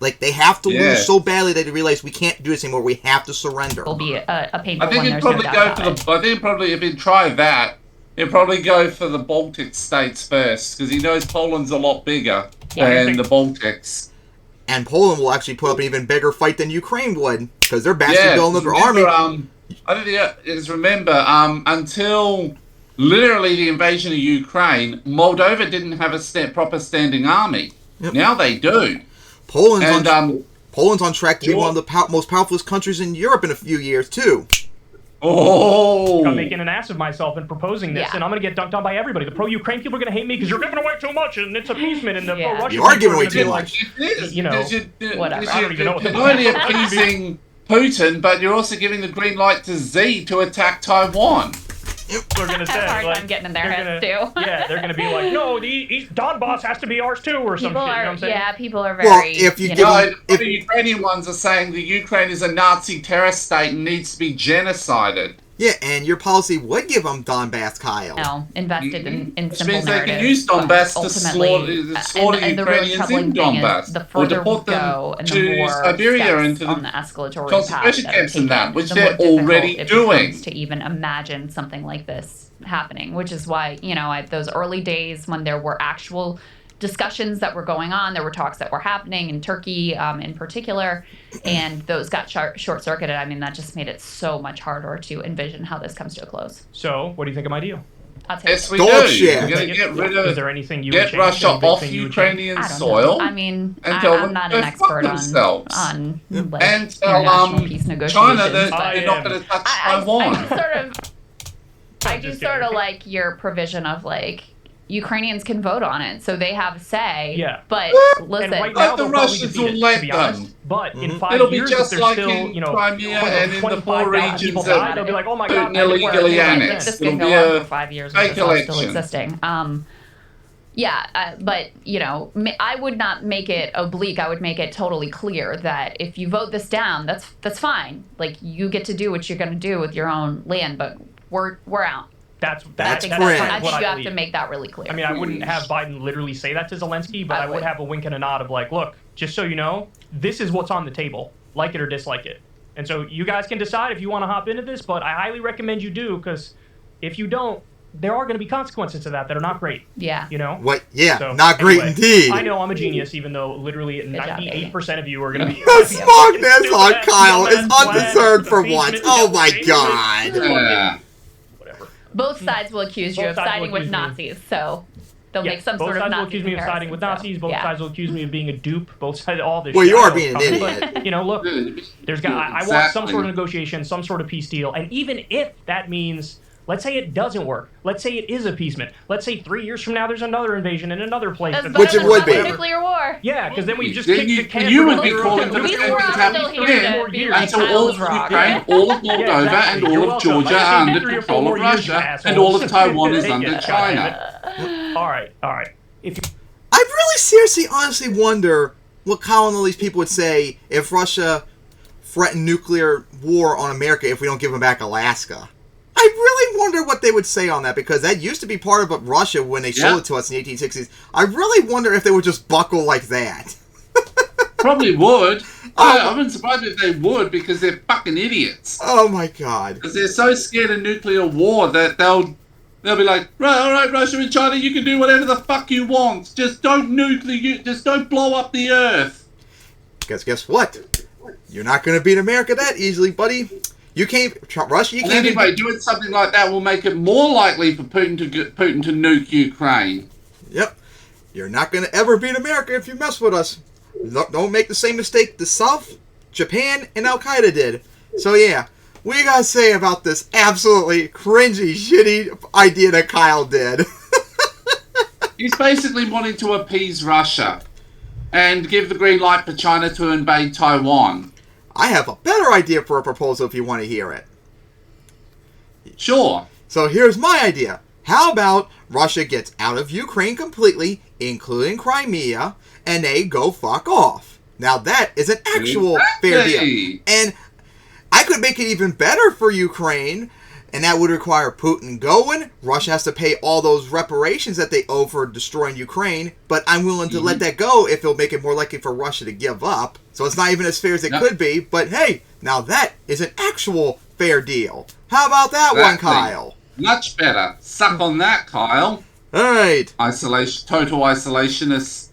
Like, they have to lose so badly that they realize we can't do this anymore. We have to surrender. It'll be a painful one. I think it'd probably go for the. I think probably if you try that, it'd probably go for the Baltic states first, because he knows Poland's a lot bigger than the Baltics. And Poland will actually put up an even bigger fight than Ukraine would, because they're basically building up their army. I don't think remember until literally the invasion of Ukraine, Moldova didn't have a proper standing army. Yep. Now they do. Poland's on track to be one of the most powerful countries in Europe in a few years, too. Oh! I'm making an ass of myself in proposing this, and I'm going to get dunked on by everybody. The pro-Ukraine people are going to hate me because you're giving away too much, and it's appeasement, and the pro-Russian you are giving away too much. Whatever. I don't even know what you're only appeasing Putin, but you're also giving the green light to Z to attack Taiwan. They're going to say, I'm getting in their heads, too. Yeah, they're going to be like, no, the Donbass has to be ours, too, or some shit. You know what I'm saying? Yeah, people are very... Well, if the Ukrainian ones are saying the Ukraine is a Nazi terrorist state and needs to be genocided. Yeah, and your policy would give them Donbass, Kyle. No, invested in simple which means narrative. They can use Donbass to slaughter Ukrainians in Donbass. The further we go and the more Siberia into on the escalatory concentration path camps and that, which the they're already doing. To even imagine something like this happening, which is why, those early days when there were actual discussions that were going on, there were talks that were happening in Turkey in particular, and those got short-circuited. I mean, that just made it so much harder to envision how this comes to a close. So, what do you think of my deal? I'll take yes, it. we do. We're going to get rid of. Is there anything you get Russia off Ukrainian soil? I mean, I'm not an expert on and international peace negotiations. China that they're not going to touch Taiwan. I do sort of like your provision of like Ukrainians can vote on it, so they have a say. Yeah. But listen, right now, the Russians will let them. But in 5 It'll years, be just if like still, in Crimea and in the four regions that they'll be like, oh my God, illegally annexed. This can go on for 5 years and it's still existing. But I would not make it oblique. I would make it totally clear that if you vote this down, that's fine. Like, you get to do what you're going to do with your own land, but we're out. That's correct. I think you have to make that really clear. I mean, I wouldn't have Biden literally say that to Zelensky, but I would have a wink and a nod of like, look, just so you know, this is what's on the table, like it or dislike it. And so you guys can decide if you want to hop into this, but I highly recommend you do, because if you don't, there are going to be consequences to that are not great. Yeah. You know? What? Yeah, so, not great indeed. I know I'm a genius, even though literally 98% of you are going to be... The smugness on Kyle is undeserved for once. Oh my god. Whatever. Both sides will accuse you of siding with Nazis, so... They'll make some sort of Nazi Both sides will accuse me of siding with Nazis. Both sides will accuse me of being a dupe. Both sides, all this. Well, you are being an idiot. But, you know, look, I want some sort of negotiation, some sort of peace deal, and even if that means, let's say it doesn't work, let's say it is appeasement, let's say 3 years from now there's another invasion in another place. Which it would be. Nuclear war. Yeah, because then we just kick the can. You would be calling for the same thing to happen again until all of Ukraine, all of Moldova, and all of Georgia are under control of Russia, and all of Taiwan is under China. All right. I really seriously, honestly wonder what Kyle and all these people would say if Russia threatened nuclear war on America if we don't give them back Alaska. I really wonder what they would say on that, because that used to be part of Russia when they sold it to us in the 1860s. I really wonder if they would just buckle like that. Probably would. I wouldn't surprise me if they would, because they're fucking idiots. Oh my god. Because they're so scared of nuclear war that they'll be like, right, all right, Russia and China, you can do whatever the fuck you want. Just don't just don't blow up the Earth. Guess what? You're not going to beat America that easily, buddy. You can't, Russia. You can't. Anyway, doing something like that will make it more likely for Putin to nuke Ukraine. Yep. You're not going to ever beat America if you mess with us. Don't make the same mistake the South, Japan, and Al Qaeda did. So yeah. What do you guys say about this absolutely cringy, shitty idea that Kyle did? He's basically wanting to appease Russia and give the green light for China to invade Taiwan. I have a better idea for a proposal if you want to hear it. Sure. So here's my idea. How about Russia gets out of Ukraine completely, including Crimea, and they go fuck off? Now that is an actual fair deal. And I could make it even better for Ukraine, and that would require Putin going. Russia has to pay all those reparations that they owe for destroying Ukraine, but I'm willing to let that go if it'll make it more likely for Russia to give up. So it's not even as fair as it could be, but hey, now that is an actual fair deal. How about that one, Kyle? Much better. Suck on that, Kyle. Alright. Total isolationists.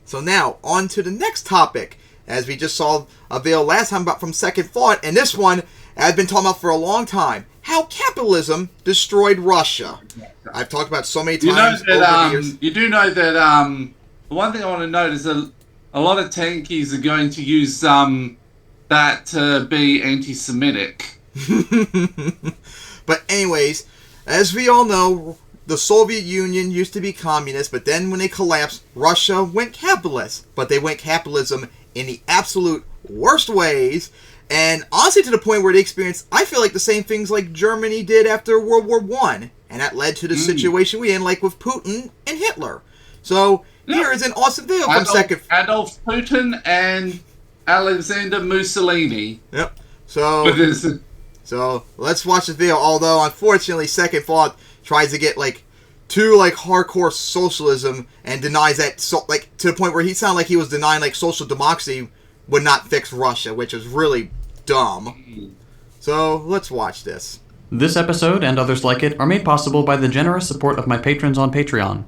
So now, on to the next topic. As we just saw a video last time about from Second Thought, and this one I've been talking about for a long time. How capitalism destroyed Russia. I've talked about so many times over the years. You do know that one thing I want to note is a lot of tankies are going to use that to be anti-Semitic. But anyways, as we all know, the Soviet Union used to be communist, but then when they collapsed, Russia went capitalist. But they went capitalism in the absolute worst ways, and honestly to the point where they experienced, I feel like, the same things like Germany did after World War I, and that led to the situation we're in, like with Putin and Hitler. So here is an awesome video from Adolf Putin and Alexander Mussolini. Yep. So let's watch the video, although unfortunately Second Thought tries to get too hardcore socialism and denies that to the point where he sounded like he was denying social democracy would not fix Russia, which is really dumb. So let's watch this. This episode and others like it are made possible by the generous support of my patrons on Patreon.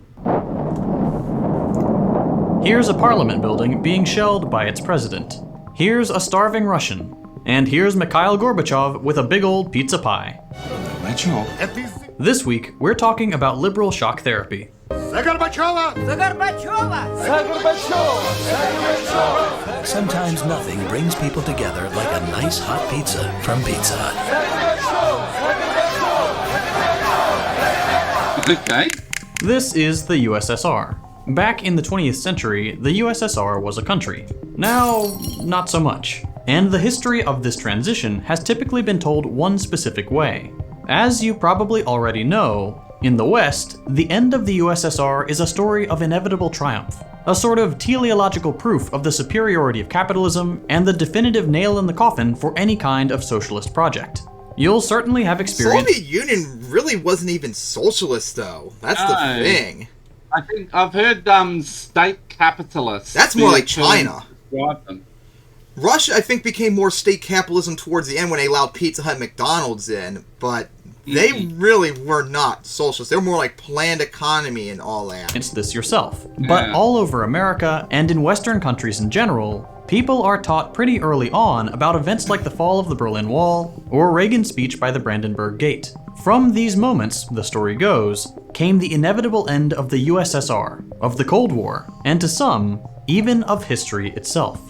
Here's a parliament building being shelled by its president. Here's a starving Russian. And here's Mikhail Gorbachev with a big old pizza pie. This week, we're talking about liberal shock therapy. Sometimes nothing brings people together like a nice hot pizza from Pizza Hut. Okay. This is the USSR. Back in the 20th century, the USSR was a country. Now, not so much. And the history of this transition has typically been told one specific way. As you probably already know, in the West, the end of the USSR is a story of inevitable triumph, a sort of teleological proof of the superiority of capitalism and the definitive nail in the coffin for any kind of socialist project. You'll certainly have experience. The Soviet Union really wasn't even socialist, though. That's the thing. I think I've heard state capitalists. That's more like China. Russia, I think, became more state capitalism towards the end when they allowed Pizza Hut and McDonald's in, but They really were not socialists. They were more like planned economy and all that. It's this yourself. But all over America, and in Western countries in general, people are taught pretty early on about events like the fall of the Berlin Wall, or Reagan's speech by the Brandenburg Gate. From these moments, the story goes, came the inevitable end of the USSR, of the Cold War, and to some, even of history itself.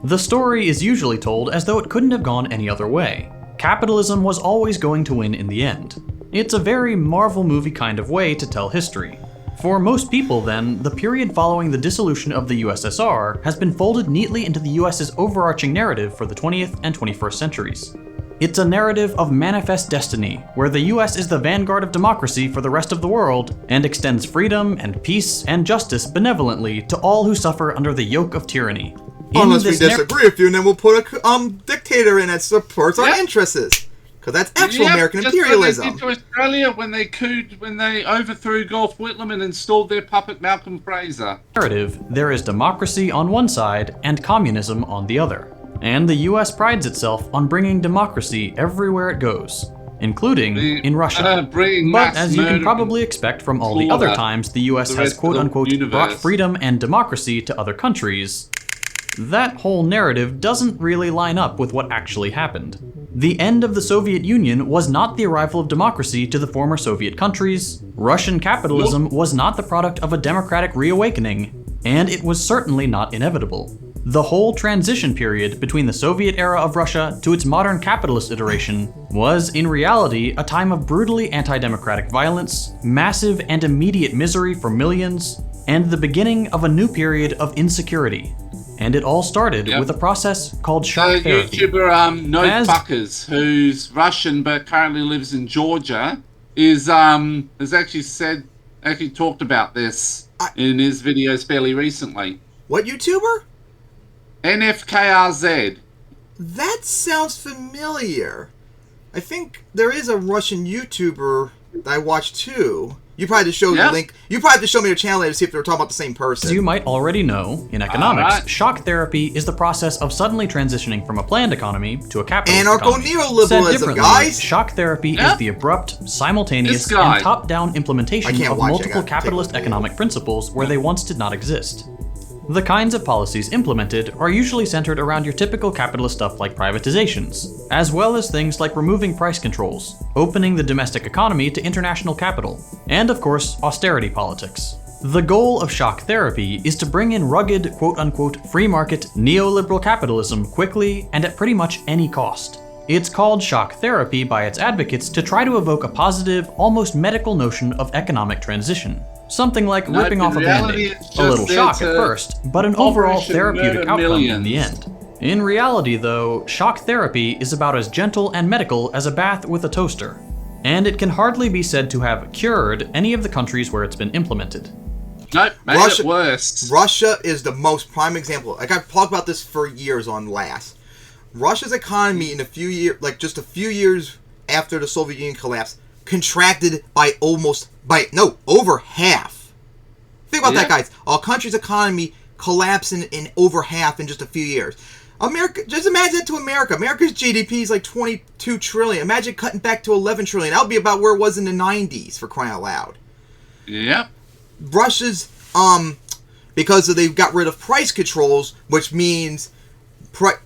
The story is usually told as though it couldn't have gone any other way. Capitalism was always going to win in the end. It's a very Marvel movie kind of way to tell history. For most people, then, the period following the dissolution of the USSR has been folded neatly into the US's overarching narrative for the 20th and 21st centuries. It's a narrative of manifest destiny, where the US is the vanguard of democracy for the rest of the world, and extends freedom and peace and justice benevolently to all who suffer under the yoke of tyranny. Unless we disagree with you, and then we'll put a dictator in that supports our interests. Because that's actual American imperialism. Just like they did to Australia when they overthrew Gough Whitlam and installed their puppet Malcolm Fraser. Narrative, there is democracy on one side and communism on the other. And the US prides itself on bringing democracy everywhere it goes, including in Russia. But as you can probably expect from all the other times the US has quote-unquote brought freedom and democracy to other countries, that whole narrative doesn't really line up with what actually happened. The end of the Soviet Union was not the arrival of democracy to the former Soviet countries, Russian capitalism was not the product of a democratic reawakening, and it was certainly not inevitable. The whole transition period between the Soviet era of Russia to its modern capitalist iteration was, in reality, a time of brutally anti-democratic violence, massive and immediate misery for millions, and the beginning of a new period of insecurity. And it all started with a process called shock therapy. YouTuber Notefuckers, who's Russian but currently lives in Georgia, has actually talked about this in his videos fairly recently. What YouTuber? NFKRZ. That sounds familiar. I think there is a Russian YouTuber that I watch too. You probably have to show the link. You probably have to show me your channel later to see if they're talking about the same person. As you might already know, in economics, shock therapy is the process of suddenly transitioning from a planned economy to a capitalist economy. Anarcho-neoliberalism, guys! Shock therapy is the abrupt, simultaneous, and top-down implementation of multiple capitalist economic principles where they once did not exist. The kinds of policies implemented are usually centered around your typical capitalist stuff like privatizations, as well as things like removing price controls, opening the domestic economy to international capital, and of course, austerity politics. The goal of shock therapy is to bring in rugged, quote-unquote, free market, neoliberal capitalism quickly and at pretty much any cost. It's called shock therapy by its advocates to try to evoke a positive, almost medical notion of economic transition. Something like ripping off a band-aid. A little shock at first, but an overall therapeutic outcome in the end. In reality, though, shock therapy is about as gentle and medical as a bath with a toaster. And it can hardly be said to have cured any of the countries where it's been implemented. Nope, made it worse. Russia is the most prime example. Like, I've talked about this for years on Last. Russia's economy in a few years, just a few years after the Soviet Union collapsed, contracted by over half. Think about that, guys. A country's economy collapsing in over half in just a few years. America, just imagine that to America. America's GDP is like 22 trillion. Imagine cutting back to 11 trillion. That would be about where it was in the 90s, for crying out loud. Yep. Russia's, because they've got rid of price controls, which means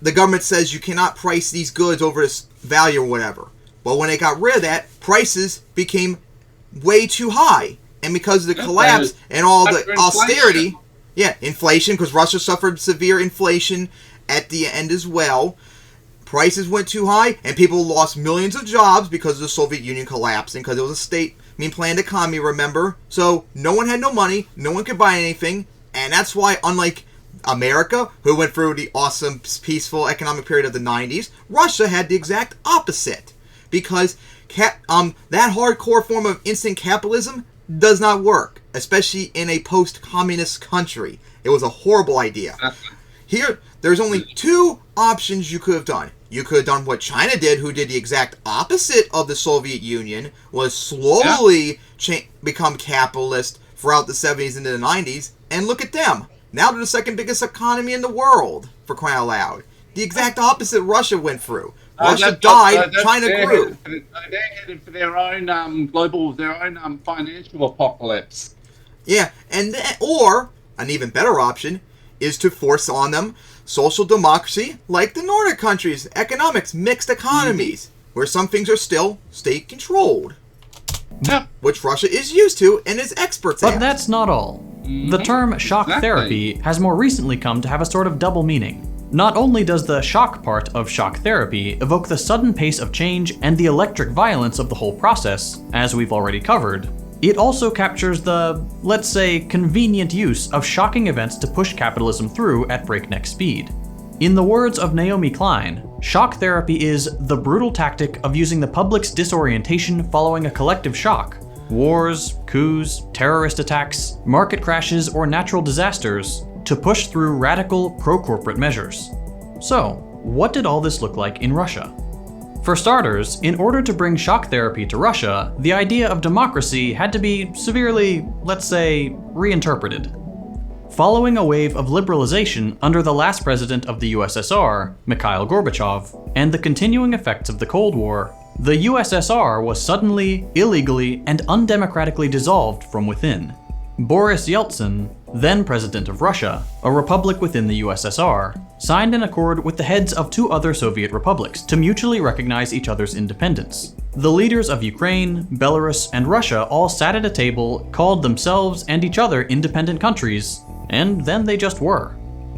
the government says you cannot price these goods over this value or whatever. But when they got rid of that, prices became way too high. And because of the collapse and all the austerity, inflation, because Russia suffered severe inflation at the end as well, prices went too high, and people lost millions of jobs because of the Soviet Union collapsing, because it was a planned economy, remember? So no one had no money, no one could buy anything, and that's why, unlike America, who went through the awesome, peaceful economic period of the 90s, Russia had the exact opposite. Because that hardcore form of instant capitalism does not work, especially in a post-communist country. It was a horrible idea. Here, there's only two options you could have done. You could have done what China did, who did the exact opposite of the Soviet Union, was slowly become capitalist throughout the 70s into the 90s, and look at them. Now they're the second biggest economy in the world, for crying out loud. The exact opposite Russia went through. Russia died, China grew. They're headed for their own financial apocalypse. Yeah, and or an even better option is to force on them social democracy like the Nordic countries, economics, mixed economies, where some things are still state-controlled. Yep. Which Russia is used to and is experts at. But that's not all. The term shock therapy has more recently come to have a sort of double meaning. Not only does the shock part of shock therapy evoke the sudden pace of change and the electric violence of the whole process, as we've already covered, it also captures the, let's say, convenient use of shocking events to push capitalism through at breakneck speed. In the words of Naomi Klein, shock therapy is the brutal tactic of using the public's disorientation following a collective shock. Wars, coups, terrorist attacks, market crashes, or natural disasters to push through radical pro-corporate measures. So, what did all this look like in Russia? For starters, in order to bring shock therapy to Russia, the idea of democracy had to be severely, let's say, reinterpreted. Following a wave of liberalization under the last president of the USSR, Mikhail Gorbachev, and the continuing effects of the Cold War, the USSR was suddenly, illegally, and undemocratically dissolved from within. Boris Yeltsin, then president of Russia, a republic within the USSR, signed an accord with the heads of two other Soviet republics to mutually recognize each other's independence. The leaders of Ukraine, Belarus, and Russia all sat at a table, called themselves and each other independent countries, and then they just were.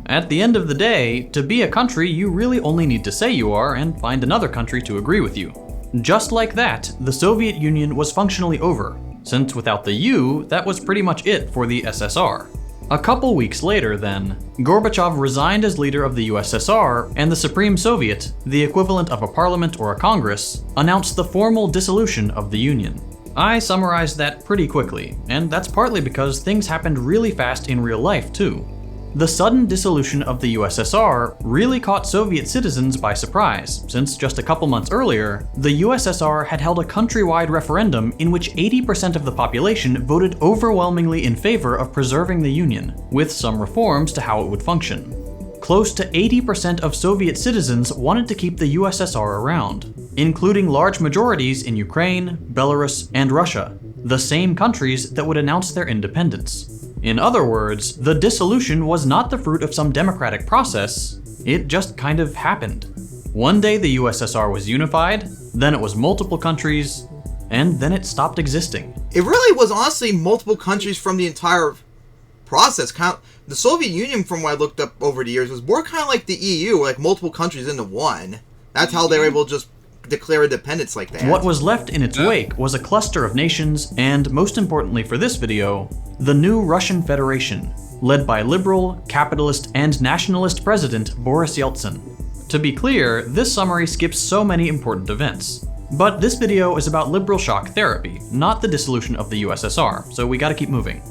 At the end of the day, to be a country, you really only need to say you are and find another country to agree with you. Just like that, the Soviet Union was functionally over, since without the U, that was pretty much it for the SSR. A couple weeks later, then, Gorbachev resigned as leader of the USSR, and the Supreme Soviet, the equivalent of a parliament or a congress, announced the formal dissolution of the Union. I summarized that pretty quickly, and that's partly because things happened really fast in real life, too. The sudden dissolution of the USSR really caught Soviet citizens by surprise, since just a couple months earlier, the USSR had held a countrywide referendum in which 80% of the population voted overwhelmingly in favor of preserving the Union, with some reforms to how it would function. Close to 80% of Soviet citizens wanted to keep the USSR around, including large majorities in Ukraine, Belarus, and Russia, the same countries that would announce their independence. In other words, the dissolution was not the fruit of some democratic process, it just kind of happened. One day the USSR was unified, then it was multiple countries, and then it stopped existing. It really was honestly multiple countries from the entire process. The Soviet Union, from what I looked up over the years, was more kind of like the EU, like multiple countries into one. That's how they were able to just declare independence like that. What was left in its wake was a cluster of nations, and most importantly for this video, the new Russian Federation, led by liberal, capitalist, and nationalist president Boris Yeltsin. To be clear, this summary skips so many important events. But this video is about liberal shock therapy, not the dissolution of the USSR, so we gotta keep moving.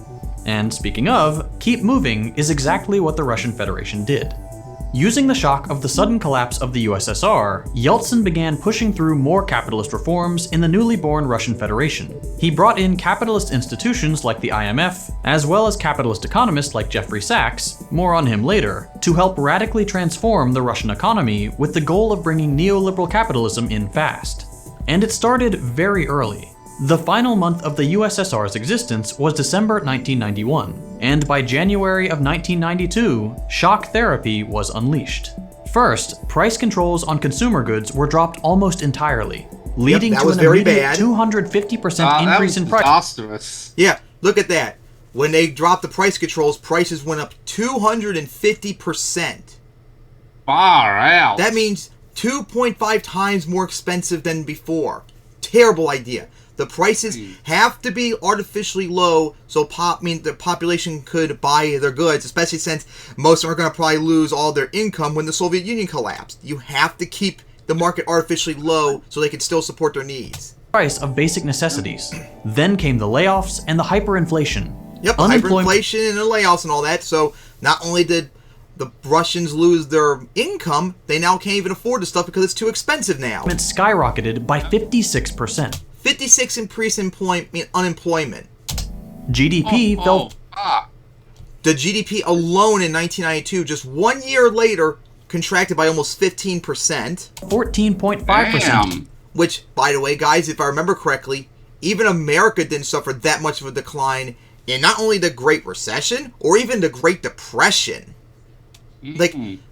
And speaking of, keep moving is exactly what the Russian Federation did. Using the shock of the sudden collapse of the USSR, Yeltsin began pushing through more capitalist reforms in the newly born Russian Federation. He brought in capitalist institutions like the IMF, as well as capitalist economists like Jeffrey Sachs, more on him later, to help radically transform the Russian economy with the goal of bringing neoliberal capitalism in fast. And it started very early. The final month of the USSR's existence was December 1991, and by January of 1992, shock therapy was unleashed. First, price controls on consumer goods were dropped almost entirely, leading to an immediate 250% increase in price. Disastrous. Yeah, look at that. When they dropped the price controls, prices went up 250%. Far out. That means 2.5 times more expensive than before. Terrible idea. The prices have to be artificially low so the population could buy their goods, especially since most of them are going to probably lose all their income when the Soviet Union collapsed. You have to keep the market artificially low so they can still support their needs. Price of basic necessities. Then came the layoffs and the hyperinflation. Yep, hyperinflation and the layoffs and all that. So not only did the Russians lose their income, they now can't even afford the stuff because it's too expensive now. It skyrocketed by 56%. 56 increase in unemployment. GDP fell. The GDP alone in 1992, just 1 year later, contracted by almost 15%. 14.5%. Which, by the way, guys, if I remember correctly, even America didn't suffer that much of a decline in not only the Great Recession, or even the Great Depression.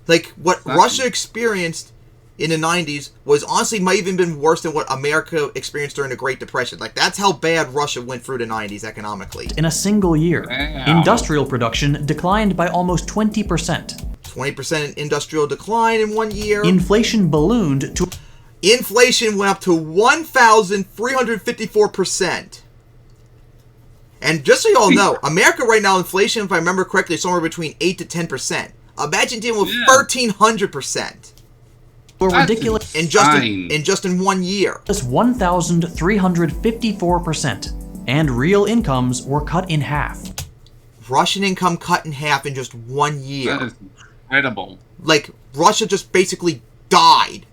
Like what Russia experienced in the 90s was honestly might even been worse than what America experienced during the Great Depression. Like, that's how bad Russia went through the 90s economically. In a single year, industrial production declined by almost 20%. 20% industrial decline in 1 year. Inflation ballooned to... Inflation went up to 1,354%. And just so you all know, America right now, inflation, if I remember correctly, is somewhere between 8 to 10%. Imagine dealing with 1,300%. Ridiculous. In just in 1 year. That's 1,354%. And real incomes were cut in half. Russian income cut in half in just 1 year. That is incredible. Like, Russia just basically died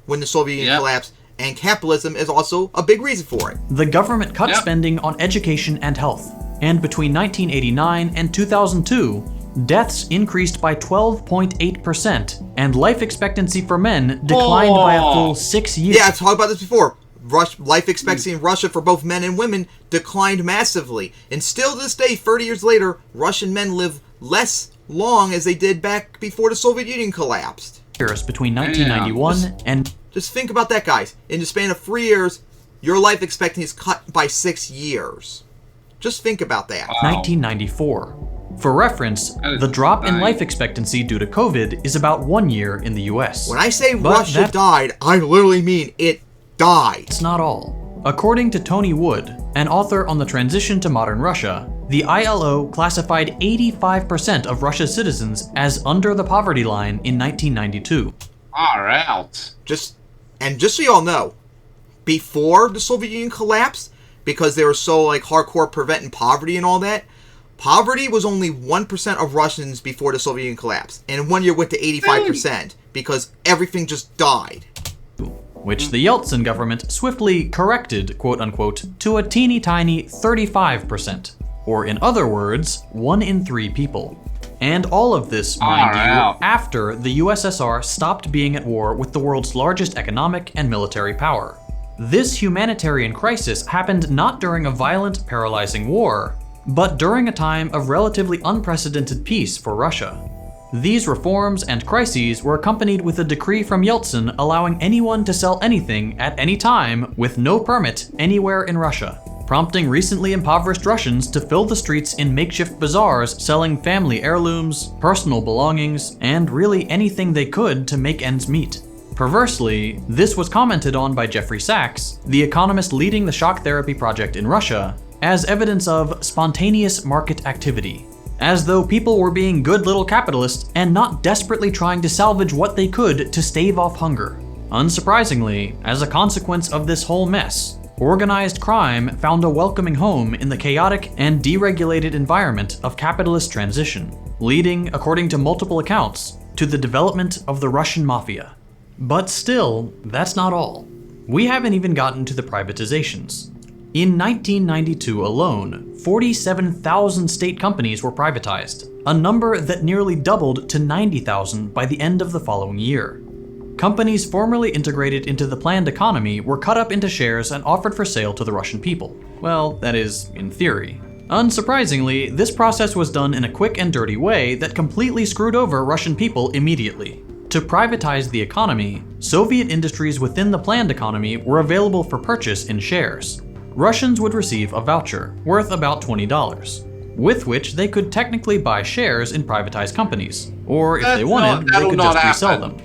when the Soviet Union collapsed. And capitalism is also a big reason for it. The government cut spending on education and health. And between 1989 and 2002, deaths increased by 12.8%, and life expectancy for men declined by a full 6 years. Yeah, I've talked about this before. Life expectancy in Russia for both men and women declined massively. And still to this day, 30 years later, Russian men live less long as they did back before the Soviet Union collapsed. Between 1991 and... Just think about that, guys. In the span of 3 years, your life expectancy is cut by 6 years. Just think about that. 1994. For reference, the drop in life expectancy due to COVID is about 1 year in the US. When I say Russia died, I literally mean it died. It's not all. According to Tony Wood, an author on the transition to modern Russia, the ILO classified 85% of Russia's citizens as under the poverty line in 1992. Far out. Just so you all know, before the Soviet Union collapsed, because they were so hardcore preventing poverty and all that, poverty was only 1% of Russians before the Soviet Union collapsed. And in 1 year went to 85% because everything just died. Which the Yeltsin government swiftly corrected, quote-unquote, to a teeny tiny 35%. Or in other words, 1 in 3 people. And all of this, mind you, after the USSR stopped being at war with the world's largest economic and military power. This humanitarian crisis happened not during a violent, paralyzing war, but during a time of relatively unprecedented peace for Russia. These reforms and crises were accompanied with a decree from Yeltsin allowing anyone to sell anything at any time with no permit anywhere in Russia, prompting recently impoverished Russians to fill the streets in makeshift bazaars selling family heirlooms, personal belongings, and really anything they could to make ends meet. Perversely, this was commented on by Jeffrey Sachs, the economist leading the shock therapy project in Russia, as evidence of spontaneous market activity, as though people were being good little capitalists and not desperately trying to salvage what they could to stave off hunger. Unsurprisingly, as a consequence of this whole mess, organized crime found a welcoming home in the chaotic and deregulated environment of capitalist transition, leading, according to multiple accounts, to the development of the Russian mafia. But still, that's not all. We haven't even gotten to the privatizations. In 1992 alone, 47,000 state companies were privatized, a number that nearly doubled to 90,000 by the end of the following year. Companies formerly integrated into the planned economy were cut up into shares and offered for sale to the Russian people. Well, that is, in theory. Unsurprisingly, this process was done in a quick and dirty way that completely screwed over Russian people immediately. To privatize the economy, Soviet industries within the planned economy were available for purchase in shares. Russians would receive a voucher, worth about $20, with which they could technically buy shares in privatized companies, or if they wanted, they could just resell them.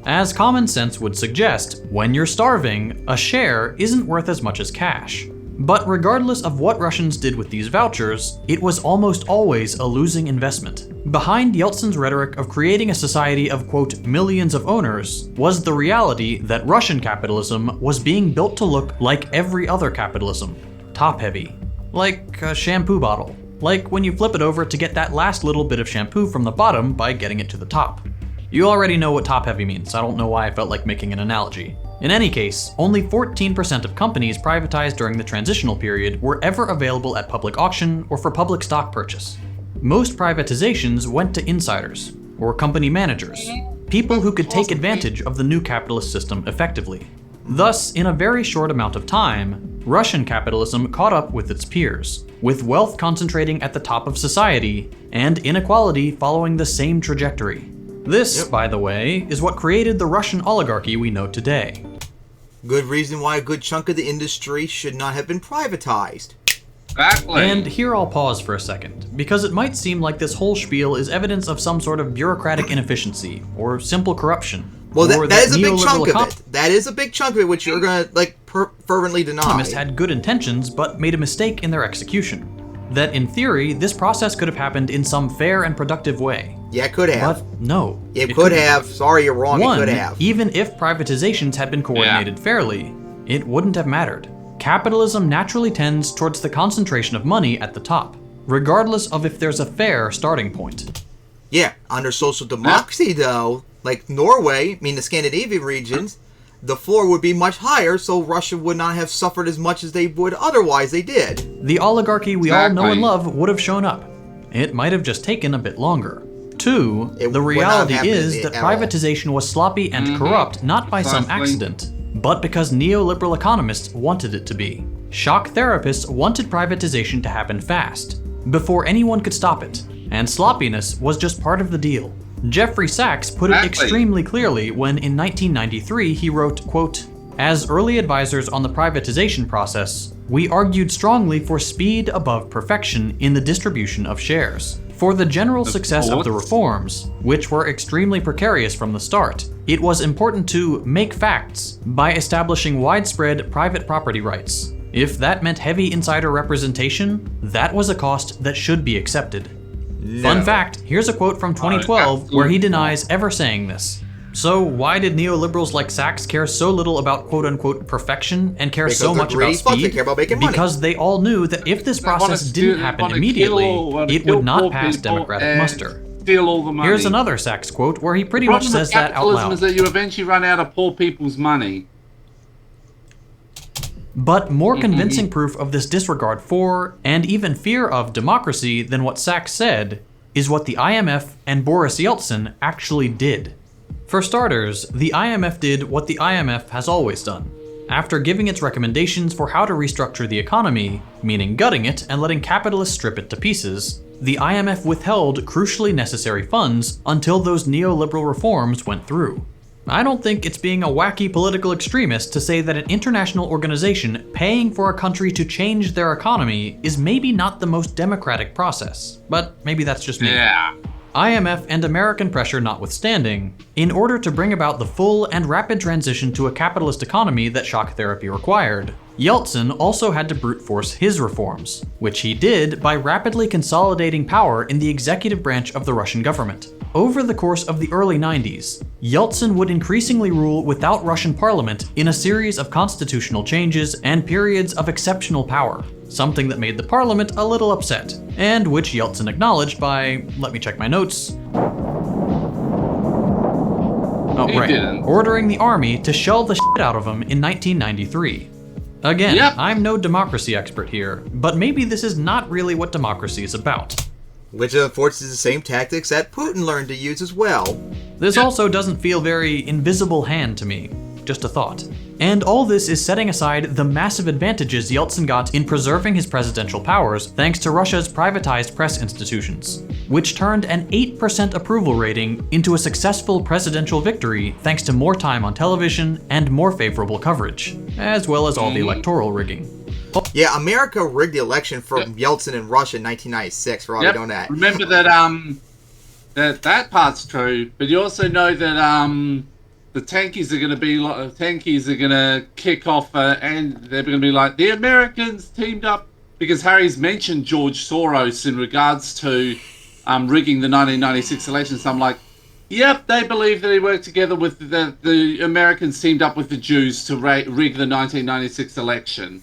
As common sense would suggest, when you're starving, a share isn't worth as much as cash. But regardless of what Russians did with these vouchers, it was almost always a losing investment. Behind Yeltsin's rhetoric of creating a society of, quote, millions of owners, was the reality that Russian capitalism was being built to look like every other capitalism. Top-heavy. Like a shampoo bottle. Like when you flip it over to get that last little bit of shampoo from the bottom by getting it to the top. You already know what top-heavy means, I don't know why I felt like making an analogy. In any case, only 14% of companies privatized during the transitional period were ever available at public auction or for public stock purchase. Most privatizations went to insiders, or company managers, people who could take advantage of the new capitalist system effectively. Thus, in a very short amount of time, Russian capitalism caught up with its peers, with wealth concentrating at the top of society, and inequality following the same trajectory. This, by the way, is what created the Russian oligarchy we know today. Good reason why a good chunk of the industry should not have been privatized. Exactly. And here I'll pause for a second, because it might seem like this whole spiel is evidence of some sort of bureaucratic inefficiency, or simple corruption. Well, that is a big chunk of it. That is a big chunk of it, which you're gonna, fervently deny. Economists had good intentions, but made a mistake in their execution. That, in theory, this process could have happened in some fair and productive way. Yeah, it could have. But no. It could have. Sorry, you're wrong. One, it could have. Even if privatizations had been coordinated fairly, it wouldn't have mattered. Capitalism naturally tends towards the concentration of money at the top, regardless of if there's a fair starting point. Yeah, under social democracy, though, like Norway, the Scandinavian regions, the floor would be much higher, so Russia would not have suffered as much as they would otherwise they did. The oligarchy we all know and love would have shown up. It might have just taken a bit longer. Two, the reality is that privatization was sloppy and corrupt not by some accident, but because neoliberal economists wanted it to be. Shock therapists wanted privatization to happen fast, before anyone could stop it, and sloppiness was just part of the deal. Jeffrey Sachs put it extremely clearly when in 1993 he wrote, quote, "As early advisors on the privatization process, we argued strongly for speed above perfection in the distribution of shares. For the general success of the reforms, which were extremely precarious from the start, it was important to make facts by establishing widespread private property rights. If that meant heavy insider representation, that was a cost that should be accepted." No. Fun fact, here's a quote from 2012 where he denies ever saying this. So why did neoliberals like Sachs care so little about quote-unquote perfection and care so much about speed? They care about making money. Because they all knew that if this process didn't happen immediately, it would not pass democratic muster. Steal all the money. Here's another Sachs quote where he pretty much says that out loud. The problem with capitalism is that you eventually run out of poor people's money. But more convincing proof of this disregard for, and even fear of, democracy than what Sachs said, is what the IMF and Boris Yeltsin actually did. For starters, the IMF did what the IMF has always done. After giving its recommendations for how to restructure the economy, meaning gutting it and letting capitalists strip it to pieces, the IMF withheld crucially necessary funds until those neoliberal reforms went through. I don't think it's being a wacky political extremist to say that an international organization paying for a country to change their economy is maybe not the most democratic process, but maybe that's just me. Yeah. IMF and American pressure notwithstanding, in order to bring about the full and rapid transition to a capitalist economy that shock therapy required, Yeltsin also had to brute force his reforms, which he did by rapidly consolidating power in the executive branch of the Russian government. Over the course of the early 90s, Yeltsin would increasingly rule without Russian parliament in a series of constitutional changes and periods of exceptional power, something that made the parliament a little upset, and which Yeltsin acknowledged by, let me check my notes. Ordering the army to shell the shit out of him in 1993. Again, I'm no democracy expert here, but maybe this is not really what democracy is about. Which, unfortunately, is the same tactics that Putin learned to use as well. This also doesn't feel very invisible hand to me. Just a thought. And all this is setting aside the massive advantages Yeltsin got in preserving his presidential powers thanks to Russia's privatized press institutions, which turned an 8% approval rating into a successful presidential victory thanks to more time on television and more favorable coverage, as well as all the electoral rigging. Yeah, America rigged the election for Yeltsin in Russia in 1996, for all you know that. Remember that that part's true, but you also know that the tankies are going to kick off and they're going to be like, the Americans teamed up, because Harry's mentioned George Soros in regards to rigging the 1996 election. So I'm like, yep, they believe that he worked together with the Americans teamed up with the Jews to rig the 1996 election.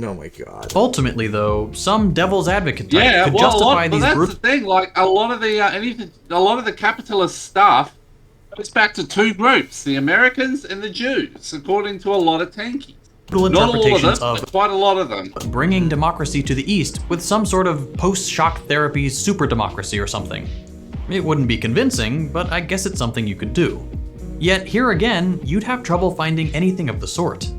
Oh my god. Ultimately, though, some devil's advocate type could justify these groups. That's the thing. Like a lot of the capitalist stuff goes back to two groups: the Americans and the Jews, according to a lot of tankies. Not all of them, but quite a lot of them. Bringing democracy to the East with some sort of post-shock therapy super democracy or something. It wouldn't be convincing, but I guess it's something you could do. Yet here again, you'd have trouble finding anything of the sort.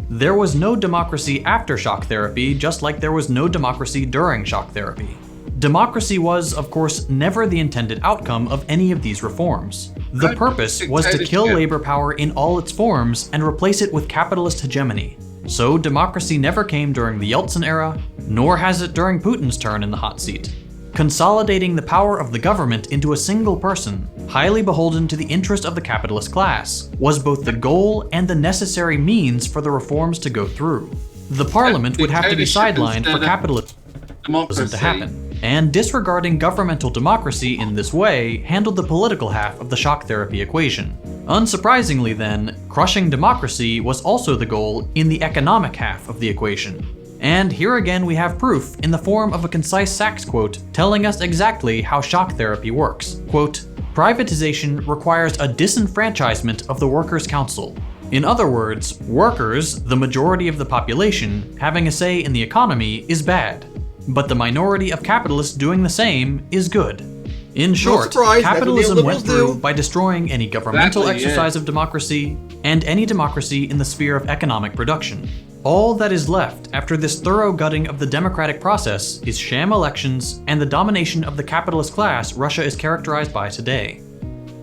There was no democracy after shock therapy, just like there was no democracy during shock therapy. Democracy was, of course, never the intended outcome of any of these reforms. The purpose was to kill labor power in all its forms and replace it with capitalist hegemony. So democracy never came during the Yeltsin era, nor has it during Putin's turn in the hot seat. Consolidating the power of the government into a single person, highly beholden to the interest of the capitalist class, was both the goal and the necessary means for the reforms to go through. The parliament would have to be sidelined for capitalism to happen. And disregarding governmental democracy in this way handled the political half of the shock therapy equation. Unsurprisingly then, crushing democracy was also the goal in the economic half of the equation. And here again we have proof in the form of a concise Sachs quote telling us exactly how shock therapy works. Quote, "Privatization requires a disenfranchisement of the workers' council." In other words, workers, the majority of the population, having a say in the economy is bad. But the minority of capitalists doing the same is good. In short, capitalism went through by destroying any governmental exercise of democracy and any democracy in the sphere of economic production. All that is left after this thorough gutting of the democratic process is sham elections and the domination of the capitalist class Russia is characterized by today.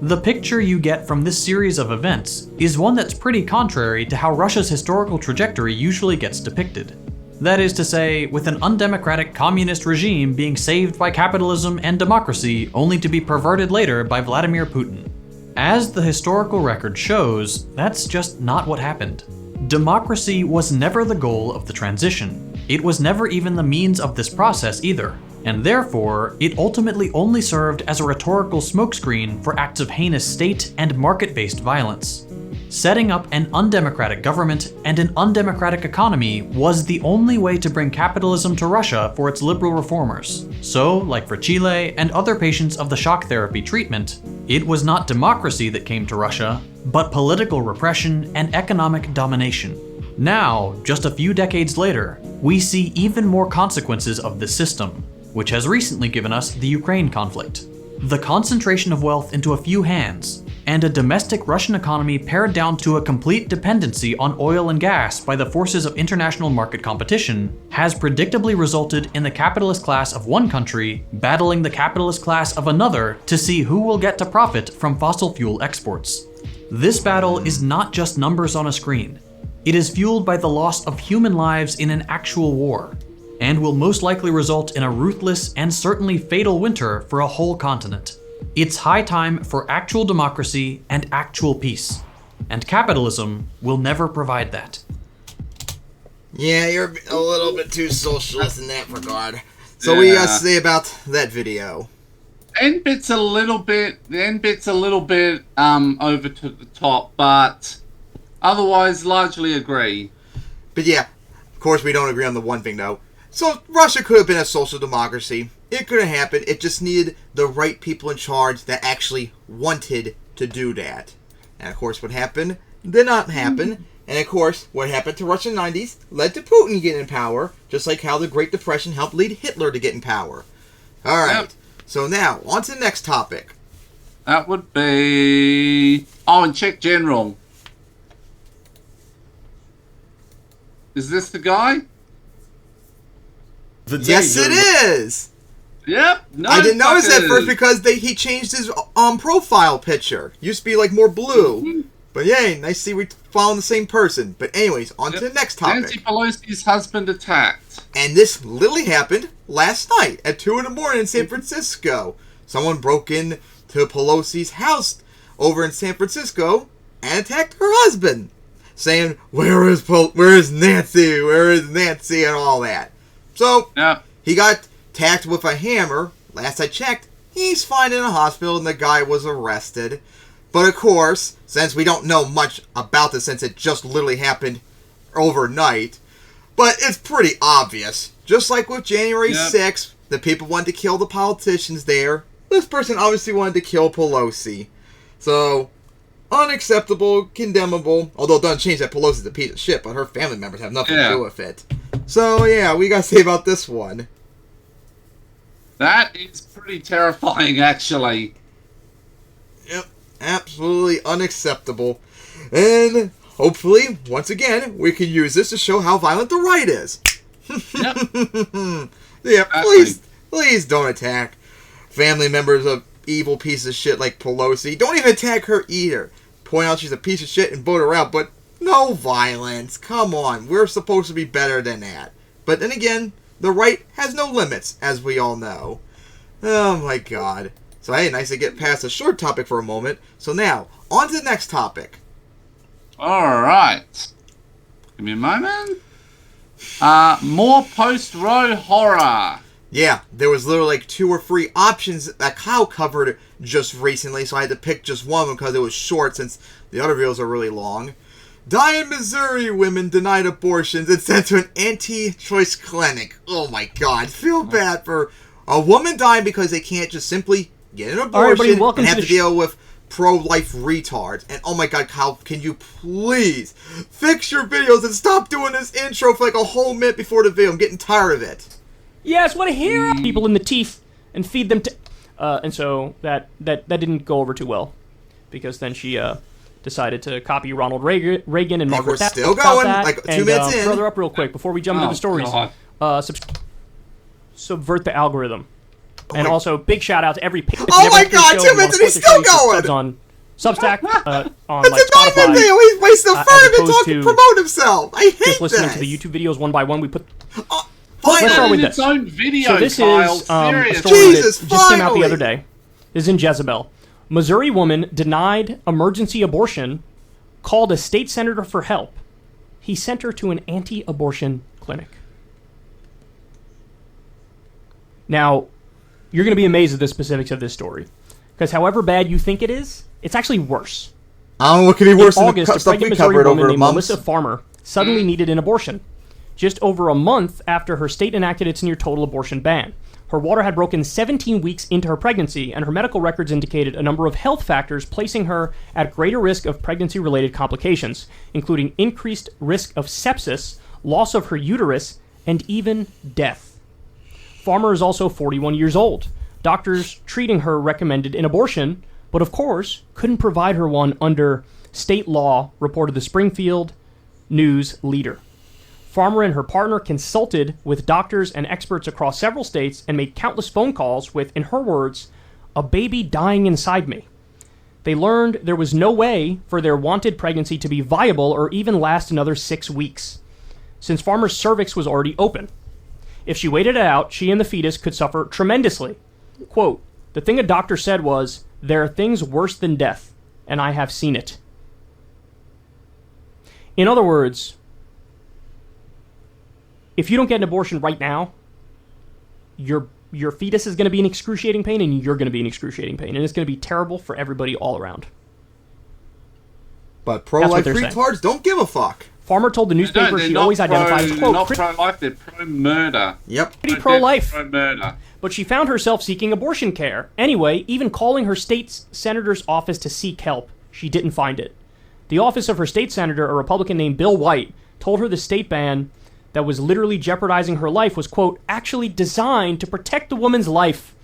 The picture you get from this series of events is one that's pretty contrary to how Russia's historical trajectory usually gets depicted. That is to say, with an undemocratic communist regime being saved by capitalism and democracy only to be perverted later by Vladimir Putin. As the historical record shows, that's just not what happened. Democracy was never the goal of the transition. It was never even the means of this process either, and therefore, it ultimately only served as a rhetorical smokescreen for acts of heinous state and market-based violence. Setting up an undemocratic government and an undemocratic economy was the only way to bring capitalism to Russia for its liberal reformers. So, like for Chile and other patients of the shock therapy treatment, it was not democracy that came to Russia, but political repression and economic domination. Now, just a few decades later, we see even more consequences of this system, which has recently given us the Ukraine conflict. The concentration of wealth into a few hands, and a domestic Russian economy pared down to a complete dependency on oil and gas by the forces of international market competition, has predictably resulted in the capitalist class of one country battling the capitalist class of another to see who will get to profit from fossil fuel exports. This battle is not just numbers on a screen. It is fueled by the loss of human lives in an actual war, and will most likely result in a ruthless and certainly fatal winter for a whole continent. It's high time for actual democracy and actual peace, and capitalism will never provide that. Yeah, you're a little bit too socialist in that regard. So what do you guys say about that video? The end bit's a little bit over to the top, but otherwise largely agree. But yeah, of course we don't agree on the one thing though. So Russia could have been a social democracy. It could have happened. It just needed the right people in charge that actually wanted to do that. And of course what happened did not happen. And of course what happened to Russia in the 90s led to Putin getting in power, just like how the Great Depression helped lead Hitler to get in power. Alright, yep. So now, on to the next topic. That would be... Oh, and Czech General. Is this the guy? Yes, it is! Yep. No, I didn't notice that first because he changed his profile picture. Used to be like more blue. Mm-hmm. But yay, nice to see we're following the same person. But anyways, on to the next topic. Nancy Pelosi's husband attacked. And this literally happened last night at 2 a.m. in San Francisco. Someone broke in to Pelosi's house over in San Francisco and attacked her husband, saying, Where is Nancy? Where is Nancy? And all that. So, he got attacked with a hammer. Last I checked, he's fine in a hospital and the guy was arrested. But of course, since we don't know much about this since it just literally happened overnight, but it's pretty obvious. Just like with January 6th, the people wanted to kill the politicians there. This person obviously wanted to kill Pelosi. So, unacceptable, condemnable. Although it doesn't change that Pelosi's a piece of shit, but her family members have nothing to do with it. So, yeah, what do you guys say about this one? That is pretty terrifying, actually. Yep, absolutely unacceptable. And hopefully, once again, we can use this to show how violent the right is. Yep. Yeah, please don't attack family members of evil pieces of shit like Pelosi. Don't even attack her either. Point out she's a piece of shit and vote her out, but no violence. Come on, we're supposed to be better than that. But then again, the right has no limits, as we all know. Oh my god. So hey, nice to get past a short topic for a moment. So now, on to the next topic. Alright. Give me a moment. More Post Roe horror. Yeah, there was literally like 2 or 3 options that Kyle covered just recently, so I had to pick just one of them because it was short since the other videos are really long. Dying Missouri women denied abortions and sent to an anti-choice clinic. Oh my god, feel bad for a woman dying because they can't just simply get an abortion and have to deal with pro-life retards. And oh my god, Kyle, can you please fix your videos and stop doing this intro for like a whole minute before the video? I'm getting tired of it. Yes, what a hero! People in the teeth and feed them to... and so that didn't go over too well. Because then she decided to copy Ronald Reagan and Margaret Thatcher. We're still going, like 2 minutes in. Further up real quick, before we jump into the stories. Subvert the algorithm. And also, big shout out to every... Oh my god, 2 minutes and he's still going! On Substack, on like Spotify. It's a 9-minute video, he's wasting the time to talk and promote himself! I hate just listening to the YouTube videos one by one, we put... Let's start with this. Own video, so this Kyle, is a story Jesus, that just came out the other day. This is in Jezebel. Missouri woman denied emergency abortion, called a state senator for help. He sent her to an anti-abortion clinic. Now, you're going to be amazed at the specifics of this story. Because however bad you think it is, it's actually worse. I don't know what could be worse than August, the stuff we Missouri covered woman over named months. Melissa Farmer suddenly needed an abortion. Just over a month after her state enacted its near-total abortion ban. Her water had broken 17 weeks into her pregnancy, and her medical records indicated a number of health factors placing her at greater risk of pregnancy-related complications, including increased risk of sepsis, loss of her uterus, and even death. Farmer is also 41 years old. Doctors treating her recommended an abortion, but of course couldn't provide her one under state law, reported the Springfield News Leader. Farmer and her partner consulted with doctors and experts across several states and made countless phone calls with, in her words, a baby dying inside me. They learned there was no way for their wanted pregnancy to be viable or even last another 6 weeks, since Farmer's cervix was already open. If she waited it out, she and the fetus could suffer tremendously. Quote, the thing a doctor said was, there are things worse than death, and I have seen it. In other words, if you don't get an abortion right now, your fetus is going to be in excruciating pain, and you're going to be in excruciating pain, and it's going to be terrible for everybody all around. But pro-life retards don't give a fuck. Farmer told the newspaper she always identified as, quote, not pro-life, they're pro-murder. Yep. Pretty pro-life. Pro-murder. But she found herself seeking abortion care. Anyway, even calling her state senator's office to seek help, she didn't find it. The office of her state senator, a Republican named Bill White, told her the state ban that was literally jeopardizing her life was, quote, actually designed to protect the woman's life.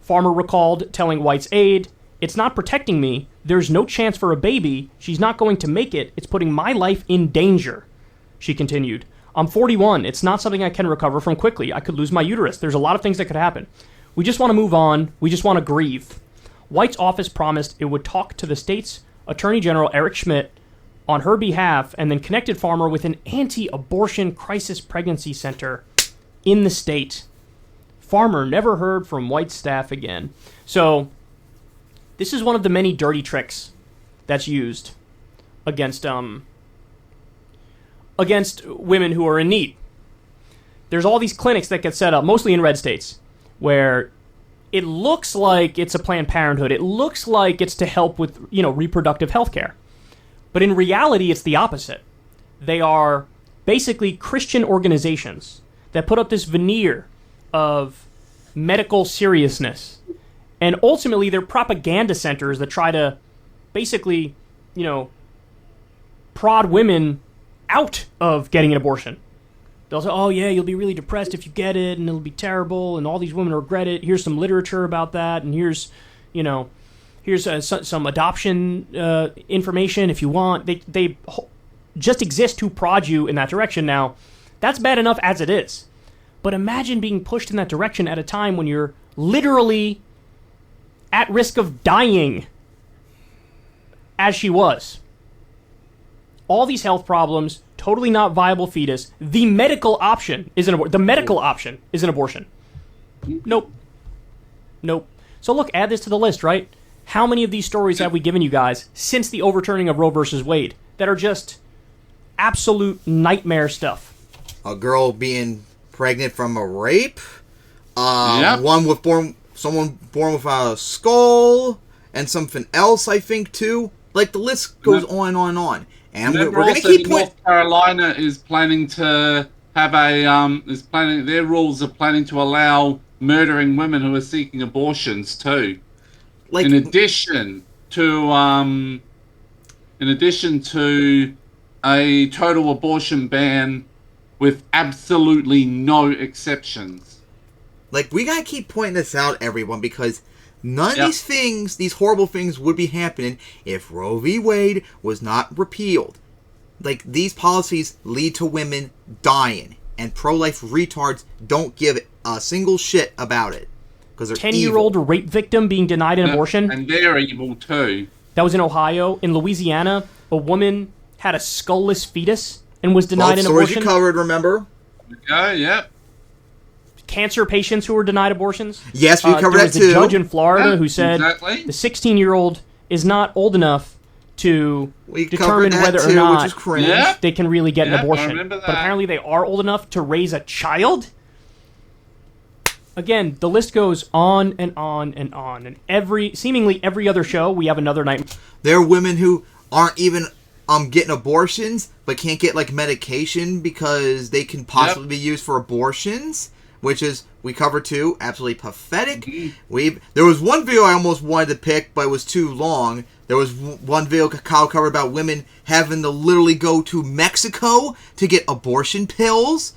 Farmer recalled telling White's aide, it's not protecting me. There's no chance for a baby. She's not going to make it. It's putting my life in danger. She continued, I'm 41. It's not something I can recover from quickly. I could lose my uterus. There's a lot of things that could happen. We just want to move on. We just want to grieve. White's office promised it would talk to the state's Attorney General Eric Schmidt on her behalf, and then connected Farmer with an anti-abortion crisis pregnancy center in the state. Farmer never heard from White's staff again. So, this is one of the many dirty tricks that's used against women who are in need. There's all these clinics that get set up, mostly in red states, where it looks like it's a Planned Parenthood. It looks like it's to help with, reproductive health care. But in reality, it's the opposite. They are basically Christian organizations that put up this veneer of medical seriousness. And ultimately, they're propaganda centers that try to basically, prod women out of getting an abortion. They'll say, oh, yeah, you'll be really depressed if you get it, and it'll be terrible, and all these women regret it. Here's some literature about that, and here's some adoption information if you want. They just exist to prod you in that direction. Now, that's bad enough as it is. But imagine being pushed in that direction at a time when you're literally at risk of dying, as she was. All these health problems, totally not viable fetus. The medical option is an abortion. Nope. So look, add this to the list, right? How many of these stories have we given you guys since the overturning of Roe versus Wade that are just absolute nightmare stuff? A girl being pregnant from a rape. Someone born with a skull, and something else, I think, too. Like, the list goes on and on and on. And we're going to keep North Carolina is planning to have their rules are planning to allow murdering women who are seeking abortions too. Like, in addition to a total abortion ban with absolutely no exceptions. Like, we gotta keep pointing this out, everyone, because none of these horrible things would be happening if Roe v. Wade was not repealed. Like, these policies lead to women dying, and pro-life retards don't give a single shit about it. Because they're 10-year-old rape victim being denied an abortion. And they're evil, too. That was in Ohio. In Louisiana, a woman had a skullless fetus and was denied an abortion. Stories you covered, remember? Okay, yep. Cancer patients who were denied abortions. Yes, we covered that too. There was a judge in Florida who said the 16-year-old is not old enough to determine whether or not they can really get an abortion. But apparently they are old enough to raise a child. Again, the list goes on and on and on. And seemingly every other show, we have another night. There are women who aren't even getting abortions, but can't get like medication because they can possibly be used for abortions. Which is, we covered too, absolutely pathetic. Mm-hmm. There was one video I almost wanted to pick, but it was too long. There was one video Kyle covered about women having to literally go to Mexico to get abortion pills,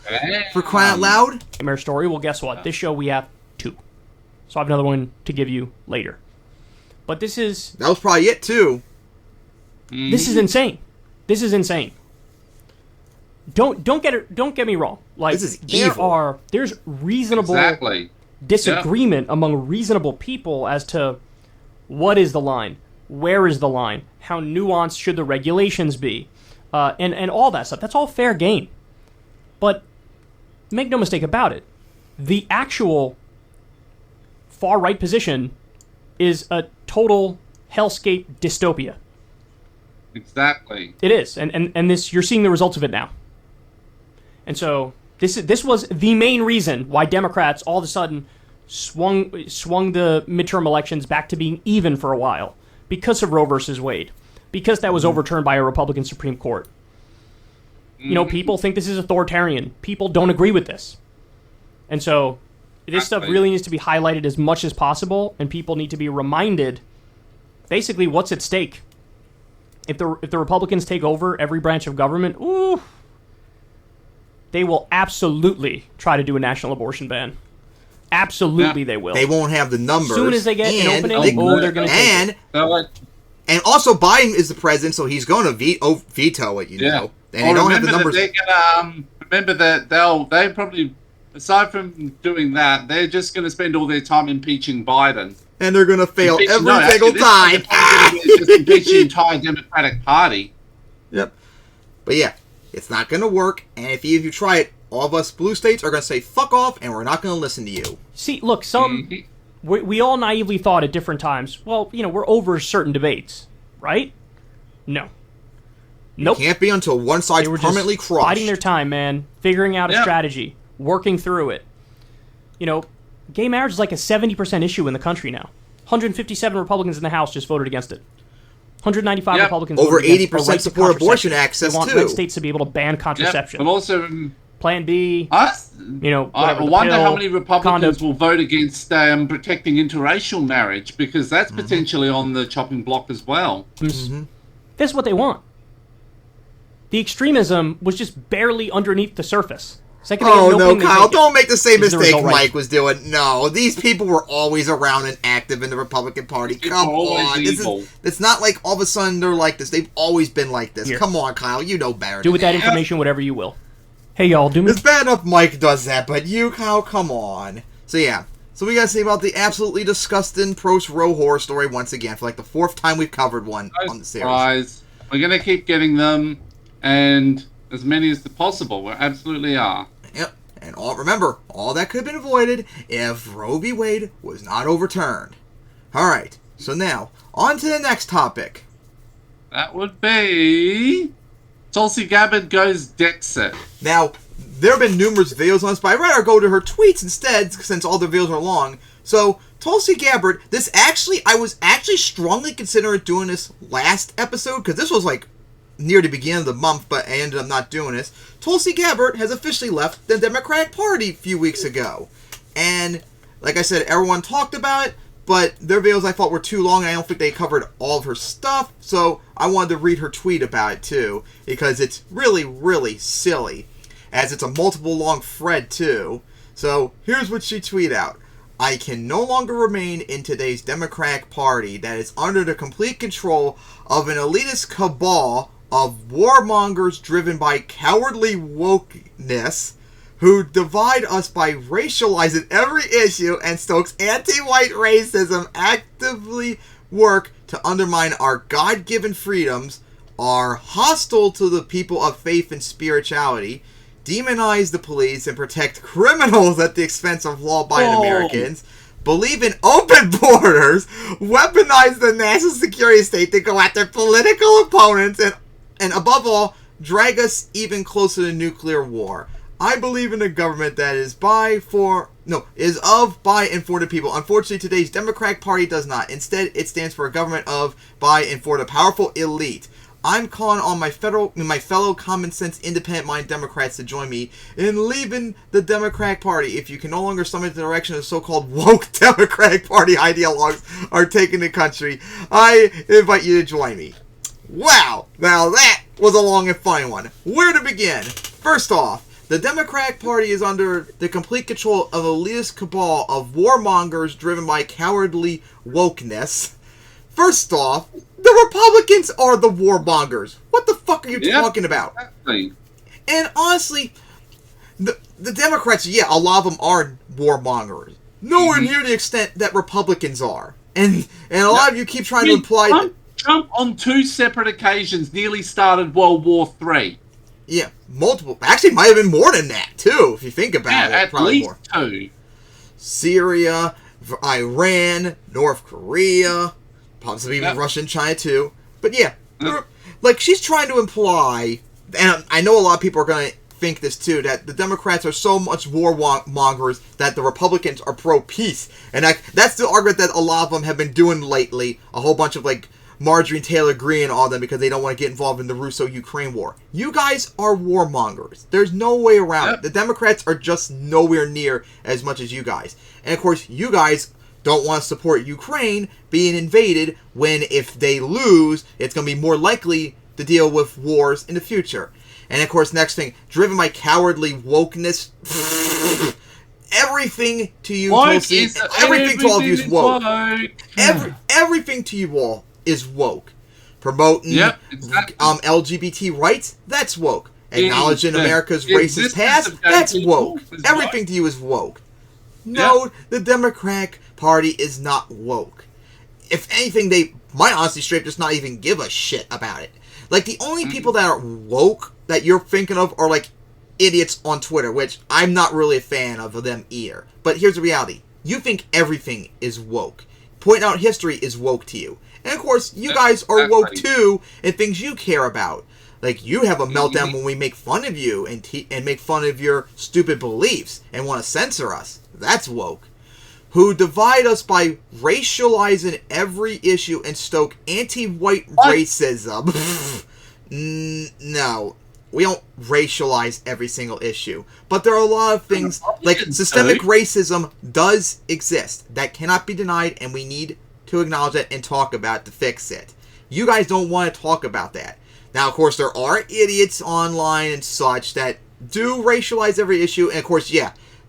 for crying out loud. Nightmare story. Well, guess what? This show we have 2. So I have another one to give you later. But this is... That was probably it too. Mm-hmm. This is insane. This is insane. Don't get me wrong. Like, this is evil. There's reasonable disagreement among reasonable people as to what is the line, where is the line, how nuanced should the regulations be, and all that stuff. That's all fair game. But make no mistake about it, the actual far right position is a total hellscape dystopia. Exactly. It is, and this, you're seeing the results of it now. And so this was the main reason why Democrats all of a sudden swung the midterm elections back to being even for a while, because of Roe versus Wade, because that was overturned by a Republican Supreme Court. You know, people think this is authoritarian. People don't agree with this. And so this stuff really needs to be highlighted as much as possible, and people need to be reminded basically what's at stake. If the Republicans take over every branch of government, they will absolutely try to do a national abortion ban. Absolutely, they will. They won't have the numbers. As soon as they get an opening, they're going to take it. And also, Biden is the president, so he's going to veto it, you know. And they don't have the numbers. Remember that they probably, aside from doing that, they're just going to spend all their time impeaching Biden. And they're going to fail every single time. Just impeach the entire Democratic Party. Yep. But yeah. It's not going to work, and if you try it, all of us blue states are going to say, fuck off, and we're not going to listen to you. See, look, we all naively thought at different times, well, you know, we're over certain debates, right? No. Nope. It can't be until one side's permanently crushed. Biding their time, man, figuring out a strategy, working through it. You know, gay marriage is like a 70% issue in the country now. 157 Republicans in the House just voted against it. 195 Republicans over 80% support abortion access, they want red states to be able to ban contraception. But also, Plan B, you know, I wonder how many Republicans will vote against protecting interracial marriage, because that's potentially on the chopping block as well. Mm-hmm. This is what they want. The extremism was just barely underneath the surface. Oh, no, Kyle, don't make the same mistake Mike was doing. No, these people were always around and active in the Republican Party. Come on. It's not like all of a sudden they're like this. They've always been like this. Here. Come on, Kyle, you know better. Do with that information whatever you will. Hey, y'all, do me... It's bad enough Mike does that, but you, Kyle, come on. So, yeah. So, we gotta say about the absolutely disgusting Post Roe horror story once again, for like the 4th time we've covered one on the series. We're gonna keep getting them, and as many as possible. We absolutely are. Yep. And remember, all that could have been avoided if Roe v. Wade was not overturned. Alright, so now, on to the next topic. That would be... Tulsi Gabbard goes Dexit. Now, there have been numerous videos on this, but I'd rather go to her tweets instead, since all the videos are long. So, Tulsi Gabbard, I was actually strongly considering doing this last episode, because this was like near the beginning of the month, but I ended up not doing this. Tulsi Gabbard has officially left the Democratic Party a few weeks ago. And, like I said, everyone talked about it, but their videos I thought were too long, and I don't think they covered all of her stuff, so I wanted to read her tweet about it too, because it's really, really silly, as it's a multiple long thread too. So, here's what she tweeted out. I can no longer remain in today's Democratic Party that is under the complete control of an elitist cabal of warmongers driven by cowardly wokeness who divide us by racializing every issue and stokes anti-white racism, actively work to undermine our God-given freedoms, are hostile to the people of faith and spirituality, demonize the police and protect criminals at the expense of law-abiding Americans, believe in open borders, weaponize the national security state to go after political opponents, and above all, drag us even closer to nuclear war. I believe in a government that is of, by, and for the people. Unfortunately, today's Democratic Party does not. Instead, it stands for a government of, by, and for the powerful elite. I'm calling on my fellow common-sense, independent-minded Democrats to join me in leaving the Democratic Party. If you can no longer summon the direction of so-called woke Democratic Party ideologues are taking the country, I invite you to join me. Wow! Now that was a long and funny one. Where to begin? First off, the Democratic Party is under the complete control of an elitist cabal of warmongers driven by cowardly wokeness. First off, the Republicans are the warmongers. What the fuck are you talking about? Exactly. And honestly, the Democrats, a lot of them are warmongers. Nowhere near the extent that Republicans are. And a lot of you keep trying to imply that Trump on 2 separate occasions nearly started World War III. Yeah, multiple. Actually, might have been more than that, too, if you think about it. At least 2. Syria, Iran, North Korea, possibly even Russia and China, too. But yeah, like, she's trying to imply, and I know a lot of people are going to think this, too, that the Democrats are so much warmongers that the Republicans are pro-peace. And that's the argument that a lot of them have been doing lately. A whole bunch of, like, Marjorie Taylor Greene and all them because they don't want to get involved in the Russo-Ukraine war. You guys are warmongers. There's no way around it. The Democrats are just nowhere near as much as you guys. And of course, you guys don't want to support Ukraine being invaded when if they lose, it's going to be more likely to deal with wars in the future. And of course, next thing, driven by cowardly wokeness. Everything to you, Tulsi, everything to all of you is woke. Everything to you all is woke. Promoting LGBT rights, that's woke. Acknowledging America's racist past, that's woke. Everything to you is woke. No, the Democratic Party is not woke. If anything, they might honestly straight just not even give a shit about it. Like, the only people that are woke that you're thinking of are, like, idiots on Twitter, which I'm not really a fan of them either. But here's the reality. You think everything is woke. Pointing out history is woke to you. And of course, you guys are woke too in things you care about. Like, you have a meltdown when we make fun of you and make fun of your stupid beliefs and want to censor us. That's woke. Who divide us by racializing every issue and stoke anti-white racism. No, we don't racialize every single issue. But there are a lot of things, like systemic racism does exist. That cannot be denied, and we need to acknowledge it and talk about it to fix it. You guys don't want to talk about that. Now, of course, there are idiots online and such that do racialize every issue, and of course,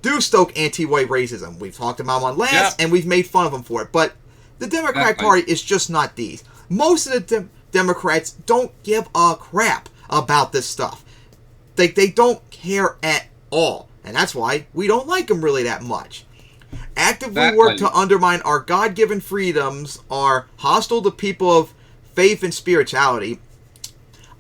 do stoke anti-white racism. We've talked about them on last, and we've made fun of them for it. But the Democratic Party is just not these. Most of the Democrats don't give a crap about this stuff. They don't care at all. And that's why we don't like them really that much. Actively work to undermine our God-given freedoms, are hostile to people of faith and spirituality.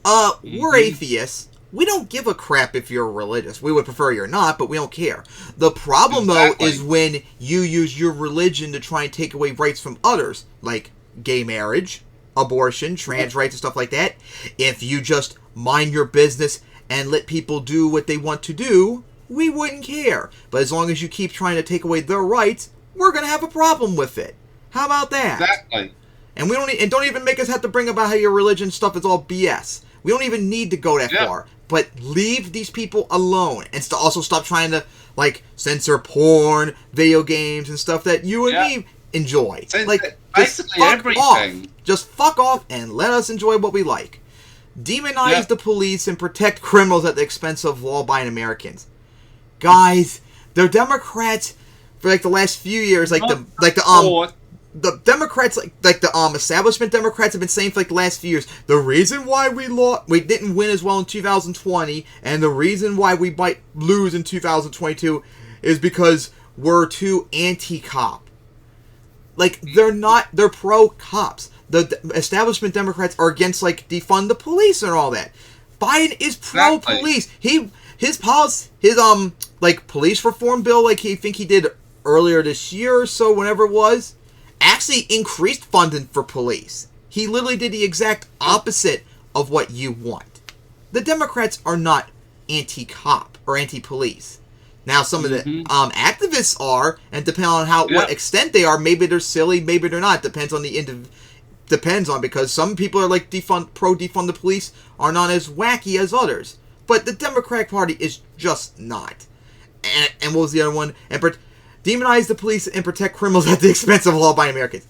We're atheists. We don't give a crap if you're religious. We would prefer you're not, but we don't care. The problem, though, is when you use your religion to try and take away rights from others, like gay marriage, abortion, trans rights, and stuff like that. If you just mind your business and let people do what they want to do, we wouldn't care. But as long as you keep trying to take away their rights, we're going to have a problem with it. How about that? Exactly. And don't even make us have to bring about how your religion stuff is all BS. We don't even need to go that far. But leave these people alone. And also stop trying to, censor porn, video games, and stuff that you and me enjoy. Basically everything. Just fuck off and let us enjoy what we like. Demonize the police and protect criminals at the expense of law-abiding Americans. Guys, the Democrats for the last few years, the Democrats, the establishment Democrats have been saying for the last few years, the reason why we didn't win as well in 2020, and the reason why we might lose in 2022 is because we're too anti-cop. They're pro-cops. The establishment Democrats are against, defund the police and all that. Biden is pro-police. His policy, police reform bill, he did earlier this year or so, whenever it was, actually increased funding for police. He literally did the exact opposite of what you want. The Democrats are not anti-cop or anti-police. Now, some of the activists are, and depending on what extent they are, maybe they're silly, maybe they're not. Depends on because some people are pro-defund the police are not as wacky as others. But the Democratic Party is just not. And what was the other one? And demonize the police and protect criminals at the expense of law-abiding Americans.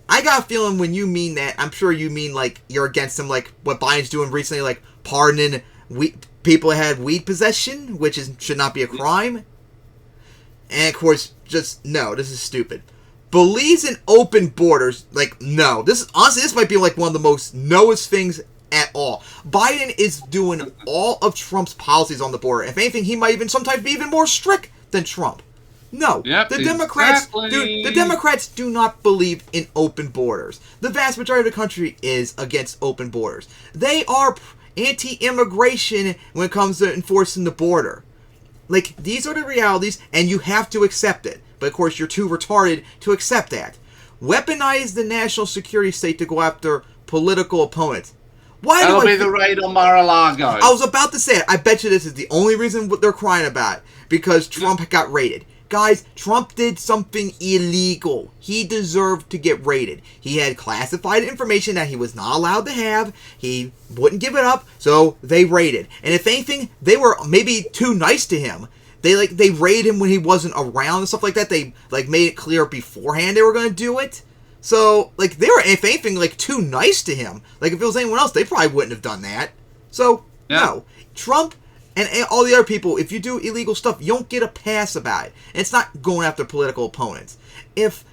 I got a feeling when you mean that, I'm sure you mean you're against them, what Biden's doing recently, pardoning people that had weed possession, which should not be a crime. And of course, no, this is stupid. Believes in open borders, no. This might be one of the most knowest things at all. Biden is doing all of Trump's policies on the border. If anything, he might even sometimes be even more strict than Trump. No, the Democrats do not believe in open borders. The vast majority of the country is against open borders. They are anti-immigration when it comes to enforcing the border. These are the realities, and you have to accept it. But of course, you're too retarded to accept that. Weaponize the national security state to go after political opponents. That'll be the raid on Mar-a-Lago. I was about to say it. I bet you this is the only reason they're crying about it. Because Trump got raided. Guys, Trump did something illegal. He deserved to get raided. He had classified information that he was not allowed to have. He wouldn't give it up, so they raided. And if anything, they were maybe too nice to him. They raided him when he wasn't around and stuff like that. They made it clear beforehand they were going to do it. So, they were, if anything, too nice to him. If it was anyone else, they probably wouldn't have done that. So, no. Trump and all the other people, if you do illegal stuff, you don't get a pass about it. And it's not going after political opponents. If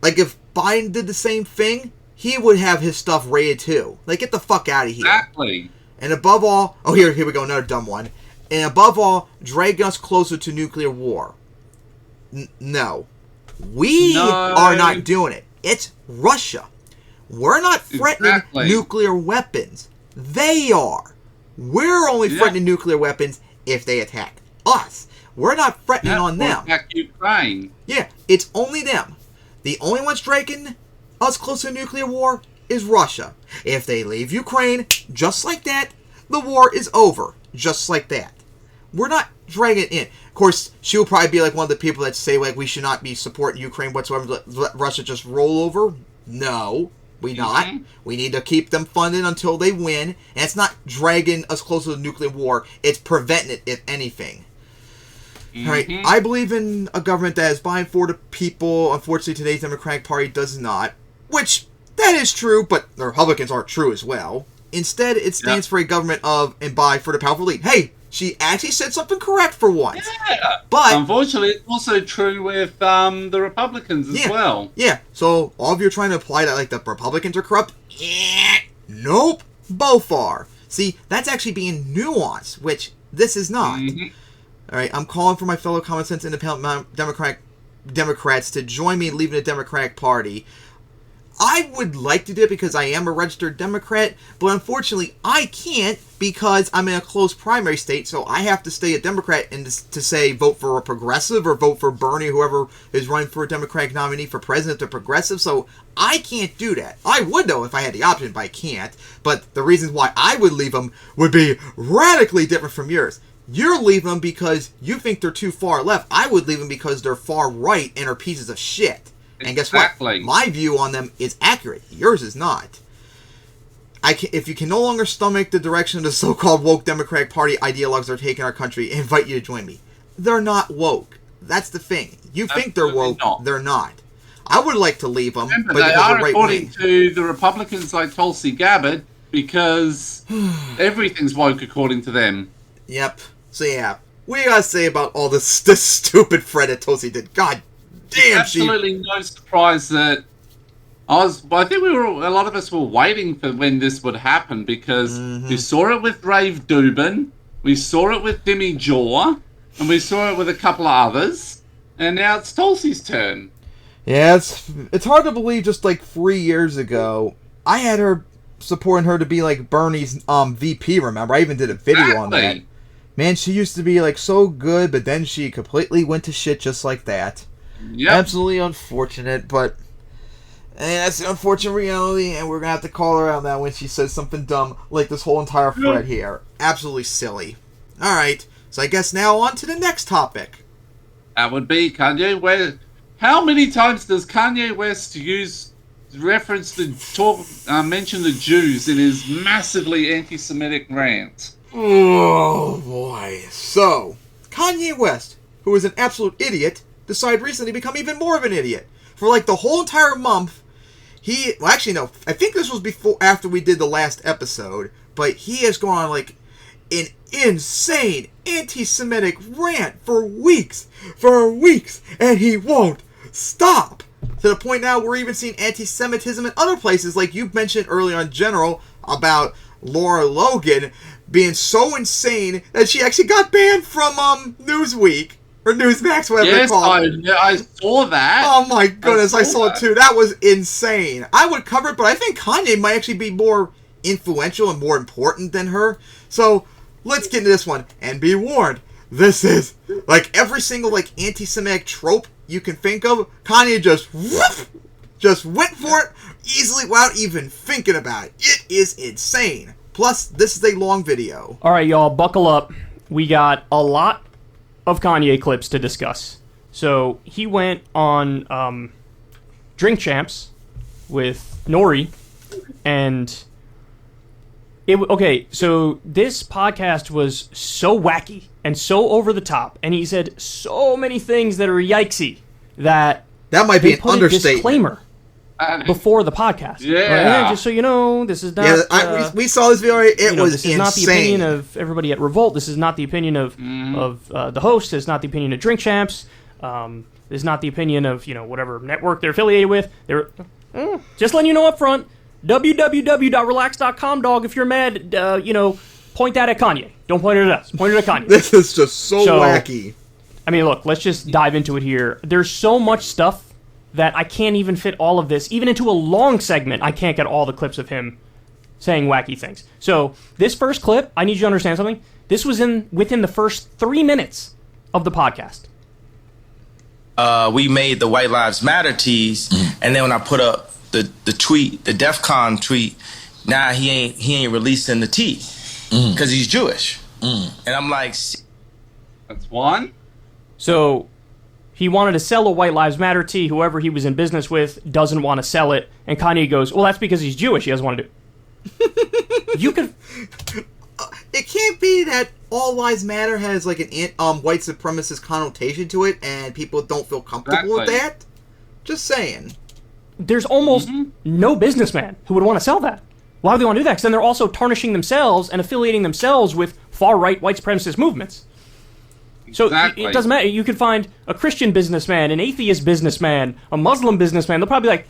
Biden did the same thing, he would have his stuff raided too. Get the fuck out of here. Exactly. And above all, here we go, another dumb one. And above all, drag us closer to nuclear war. No. We are not doing it. It's Russia. We're not threatening nuclear weapons. They are. We're only threatening nuclear weapons if they attack us. We're not threatening on them. Attack Ukraine. Yeah, it's only them. The only ones dragging us closer to nuclear war is Russia. If they leave Ukraine, just like that, the war is over. Just like that. We're not dragging it in. Of course, she'll probably be one of the people that say we should not be supporting Ukraine whatsoever. Let Russia just roll over. No, we not. We need to keep them funded until they win. And it's not dragging us closer to nuclear war. It's preventing it, if anything. All right. I believe in a government that is by and for the people. Unfortunately, today's Democratic Party does not. Which, that is true, but the Republicans are true as well. Instead, it stands for a government of and by for the powerful elite. Hey, She actually said something correct for once. Yeah. But unfortunately, it's also true with the Republicans as well. Yeah. So all of you are trying to apply that like the Republicans are corrupt. Nope. Both are. See, that's actually being nuanced, which this is not. All right. I'm calling for my fellow common sense independent Democrats to join me in leaving the Democratic Party. I would like to do it because I am a registered Democrat, but unfortunately I can't because I'm in a close primary state, so I have to stay a Democrat and to say vote for a progressive or vote for Bernie, whoever is running for a Democratic nominee for president or progressive, so I can't do that. I would, though, if I had the option, but I can't. But the reasons why I would leave them would be radically different from yours. You're leaving them because you think they're too far left. I would leave them because they're far right and are pieces of shit. And guess what? My view on them is accurate. Yours is not. If you can no longer stomach the direction of the so-called woke Democratic Party ideologues that are taking our country, I invite you to join me. They're not woke. That's the thing. You think they're woke. They're not. I would like to leave them. Remember, but they are according to the Republicans like Tulsi Gabbard because everything's woke according to them. Yep. So yeah, we gotta say about all this stupid Fred that Tulsi did. God damn, absolutely no surprise that I think a lot of us were waiting for when this would happen because we saw it with Rave Dubin, we saw it with Demi Jaw, and we saw it with a couple of others, and now it's Tulsi's turn. Yeah, it's hard to believe. Just like 3 years ago, I had her supporting her to be like Bernie's VP. Remember, I even did a video on that. Man, she used to be like so good, but then she completely went to shit just like that. Yep. Absolutely unfortunate, but that's the unfortunate reality, and we're gonna have to call her out now when she says something dumb like this whole entire thread here. Absolutely silly. Alright, so I guess now on to the next topic. That would be Kanye West. How many times does Kanye West mention the Jews in his massively anti-Semitic rant? Oh boy. So, Kanye West, who is an absolute idiot, decided recently to become even more of an idiot. For like the whole entire month, I think this was after we did the last episode, but he has gone on like an insane anti-Semitic rant for weeks, and he won't stop. To the point now we're even seeing anti-Semitism in other places, like you mentioned earlier on General about Laura Logan being so insane that she actually got banned from Newsweek. Or Newsmax, whatever they call it. I saw that. Oh my goodness, I saw it too. That was insane. I would cover it, but I think Kanye might actually be more influential and more important than her. So, let's get into this one. And be warned, this is, like, every single, like, anti-Semitic trope you can think of, Kanye just went for it easily without even thinking about it. It is insane. Plus, this is a long video. All right, y'all, buckle up. We got a lot of Kanye clips to discuss. So he went on Drink Champs with Nori, and so this podcast was so wacky and so over the top, and he said so many things that are yikesy that might be an understatement. A disclaimer before the podcast. Yeah. Right? Just so you know, this is not... we saw this video. It was this is not the opinion of everybody at Revolt. This is not the opinion of the host. It's not the opinion of Drink Champs. This is not the opinion of, whatever network they're affiliated with. Just letting you know up front, www.relax.com, dog. If you're mad, point that at Kanye. Don't point it at us. Point it at Kanye. This is just so wacky. I mean, look, let's just dive into it here. There's so much stuff that I can't even fit all of this, even into a long segment. I can't get all the clips of him saying wacky things. So this first clip, I need you to understand something. This was within the first 3 minutes of the podcast. We made the White Lives Matter tees, and then when I put up the tweet, the DEF CON tweet, now he ain't releasing the tee because he's Jewish, and I'm like, that's one. So he wanted to sell a White Lives Matter tee. Whoever he was in business with doesn't want to sell it. And Kanye goes, well, that's because he's Jewish. He doesn't want to do it. You could... It can't be that all lives matter has like an white supremacist connotation to it and people don't feel comfortable with that. Just saying. There's almost no businessman who would want to sell that. Why would they want to do that? Because then they're also tarnishing themselves and affiliating themselves with far-right white supremacist movements. So it doesn't matter. You could find a Christian businessman, an atheist businessman, a Muslim businessman. They'll probably be like,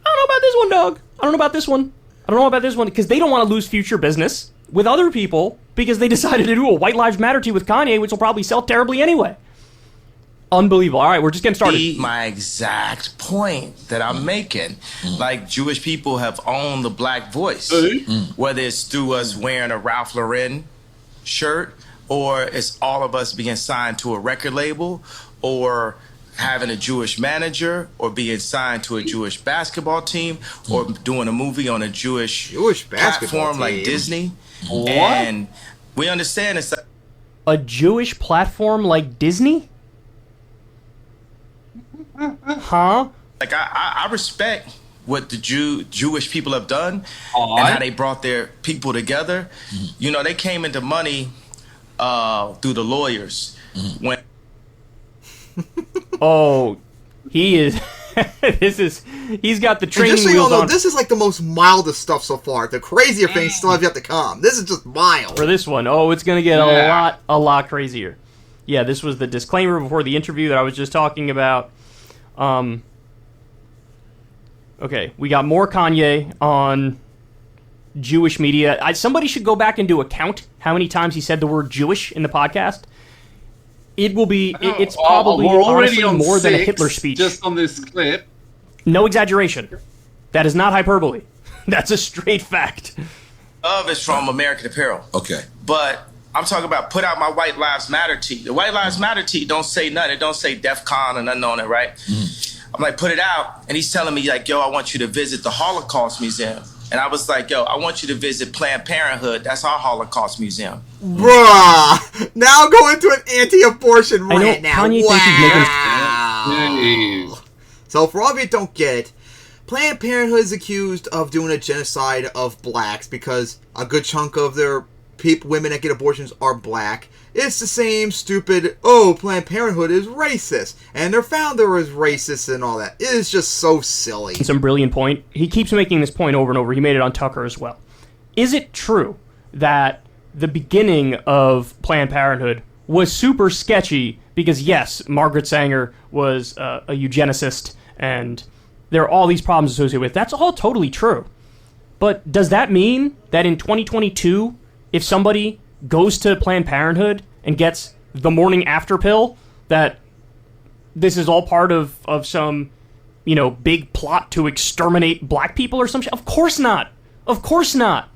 I don't know about this one, dog. I don't know about this one. I don't know about this one. Because they don't want to lose future business with other people because they decided to do a White Lives Matter tee with Kanye, which will probably sell terribly anyway. Unbelievable. All right, we're just getting started. My exact point that I'm making. Like, Jewish people have owned the black voice. Whether it's through us wearing a Ralph Lauren shirt, or it's all of us being signed to a record label, or having a Jewish manager, or being signed to a Jewish basketball team, or doing a movie on a Jewish platform like Disney. What? And we understand it's a Jewish platform like Disney? Huh? Like, I respect what the Jewish people have done and how they brought their people together. You know, they came into money through the lawyers. When he is he's got the training just so wheels you know, on. This is like the most mildest stuff so far. The crazier things still have yet to come. This is just mild. For this one, it's going to get a lot crazier. Yeah, this was the disclaimer before the interview that I was just talking about. Okay, we got more Kanye on Jewish media. Somebody should go back and do a count how many times he said the word Jewish in the podcast. It will be. It's probably honestly more than a Hitler speech. Just on this clip. No exaggeration. That is not hyperbole. That's a straight fact. Is from American Apparel. Okay. But I'm talking about put out my White Lives Matter tee. The White Lives Matter tee don't say nothing. It don't say DEF CON or nothing on it, right? I'm like, put it out. And he's telling me, like, yo, I want you to visit the Holocaust Museum. And I was like, yo, I want you to visit Planned Parenthood. That's our Holocaust Museum. Bruh. Now go into an anti-abortion rant now. Kanye Wow. So for all of you who don't get it, Planned Parenthood is accused of doing a genocide of blacks because a good chunk of their women that get abortions are black. It's the same stupid, Planned Parenthood is racist, and their founder is racist and all that. It is just so silly. Some brilliant point. He keeps making this point over and over. He made it on Tucker as well. Is it true that the beginning of Planned Parenthood was super sketchy because, yes, Margaret Sanger was a eugenicist, and there are all these problems associated with it? That's all totally true. But does that mean that in 2022, if somebody goes to Planned Parenthood and gets the morning after pill, that this is all part of some, big plot to exterminate black people or some shit? Of course not. Of course not.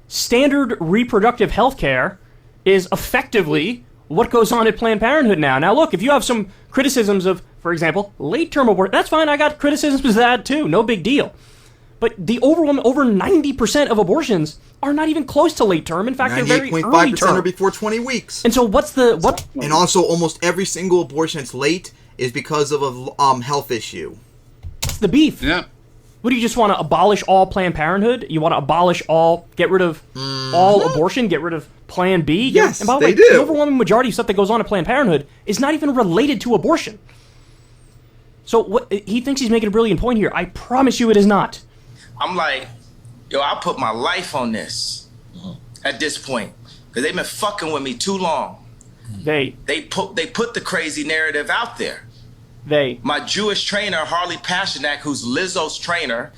Standard reproductive health care is effectively what goes on at Planned Parenthood now. Now, look, if you have some criticisms of, for example, late-term abortion, that's fine. I got criticisms of that, too. No big deal. But the over 90% of abortions are not even close to late term. In fact, they're very early term. 98.5% are before 20 weeks. And so what? And also, almost every single abortion that's late is because of a health issue. It's the beef. Yeah. What, do you just want to abolish all Planned Parenthood? You want to get rid of all abortion, get rid of Plan B? Yes, and by the way, do. The overwhelming majority of stuff that goes on at Planned Parenthood is not even related to abortion. So he thinks he's making a brilliant point here. I promise you it is not. I'm like, yo, I'll put my life on this at this point because they've been fucking with me too long. They put the crazy narrative out there. My Jewish trainer, Harley Pasternak, who's Lizzo's trainer,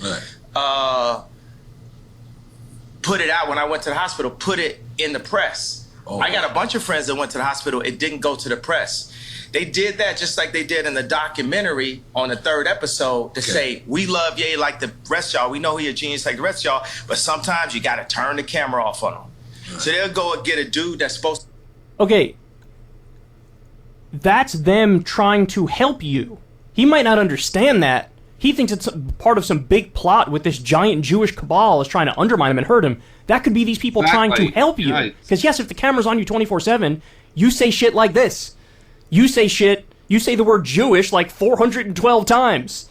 put it out when I went to the hospital, put it in the press. I got a bunch of friends that went to the hospital. It didn't go to the press. They did that just like they did in the documentary on the 3rd episode to say, we love Ye like the rest of y'all. We know he a genius like the rest of y'all, but sometimes you got to turn the camera off on him. So they'll go and get a dude that's supposed to... Okay. That's them trying to help you. He might not understand that. He thinks it's part of some big plot with this giant Jewish cabal is trying to undermine him and hurt him. That could be these people trying to help you. Because yes, if the camera's on you 24/7, you say shit like this. You say the word Jewish like 412 times.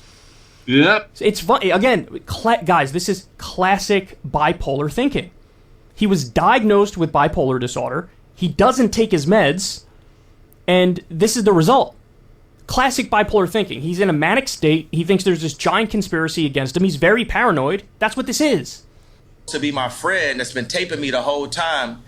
Yep. It's funny. Again, guys, this is classic bipolar thinking. He was diagnosed with bipolar disorder. He doesn't take his meds, and this is the result. Classic bipolar thinking. He's in a manic state. He thinks there's this giant conspiracy against him. He's very paranoid. That's what this is. To be my friend that's been taping me the whole time.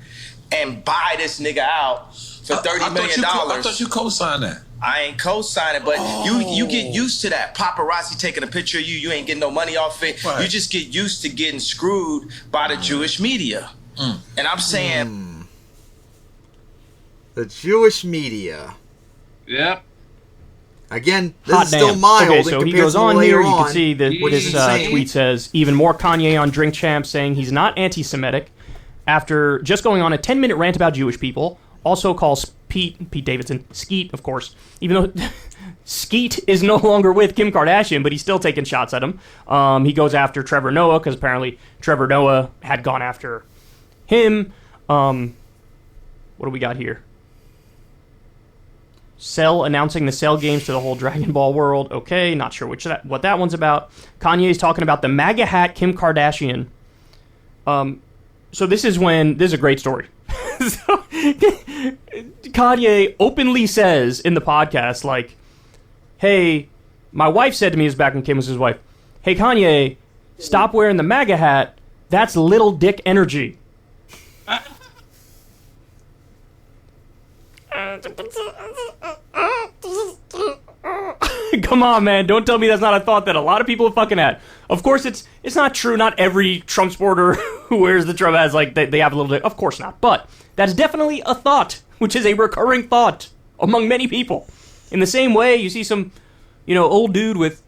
and buy this nigga out for $30 million. I thought you co-signed that. I ain't co-signing, but you get used to that. Paparazzi taking a picture of you. You ain't getting no money off it. Right. You just get used to getting screwed by the Jewish media. And I'm saying... The Jewish media. Yep. Again, this is still mild. Okay, so he goes on here. You can see that this tweet says, even more Kanye on Drink Champs saying he's not anti-Semitic after just going on a 10-minute rant about Jewish people. Also calls Pete Davidson, Skeet, of course, even though Skeet is no longer with Kim Kardashian, but he's still taking shots at him. He goes after Trevor Noah, because apparently Trevor Noah had gone after him. What do we got here? Cell announcing the Cell games to the whole Dragon Ball world. Okay, not sure what that one's about. Kanye's talking about the MAGA hat Kim Kardashian. So this is a great story. So, Kanye openly says in the podcast, like, hey, my wife said to me, this back when Kim was his wife, hey, Kanye, stop wearing the MAGA hat. That's little dick energy. Come on, man. Don't tell me that's not a thought that a lot of people have fucking had. Of course, it's not true. Not every Trump supporter who wears the Trump has, like, they have a little bit. Of course not. But that's definitely a thought, which is a recurring thought among many people. In the same way, you see some, old dude with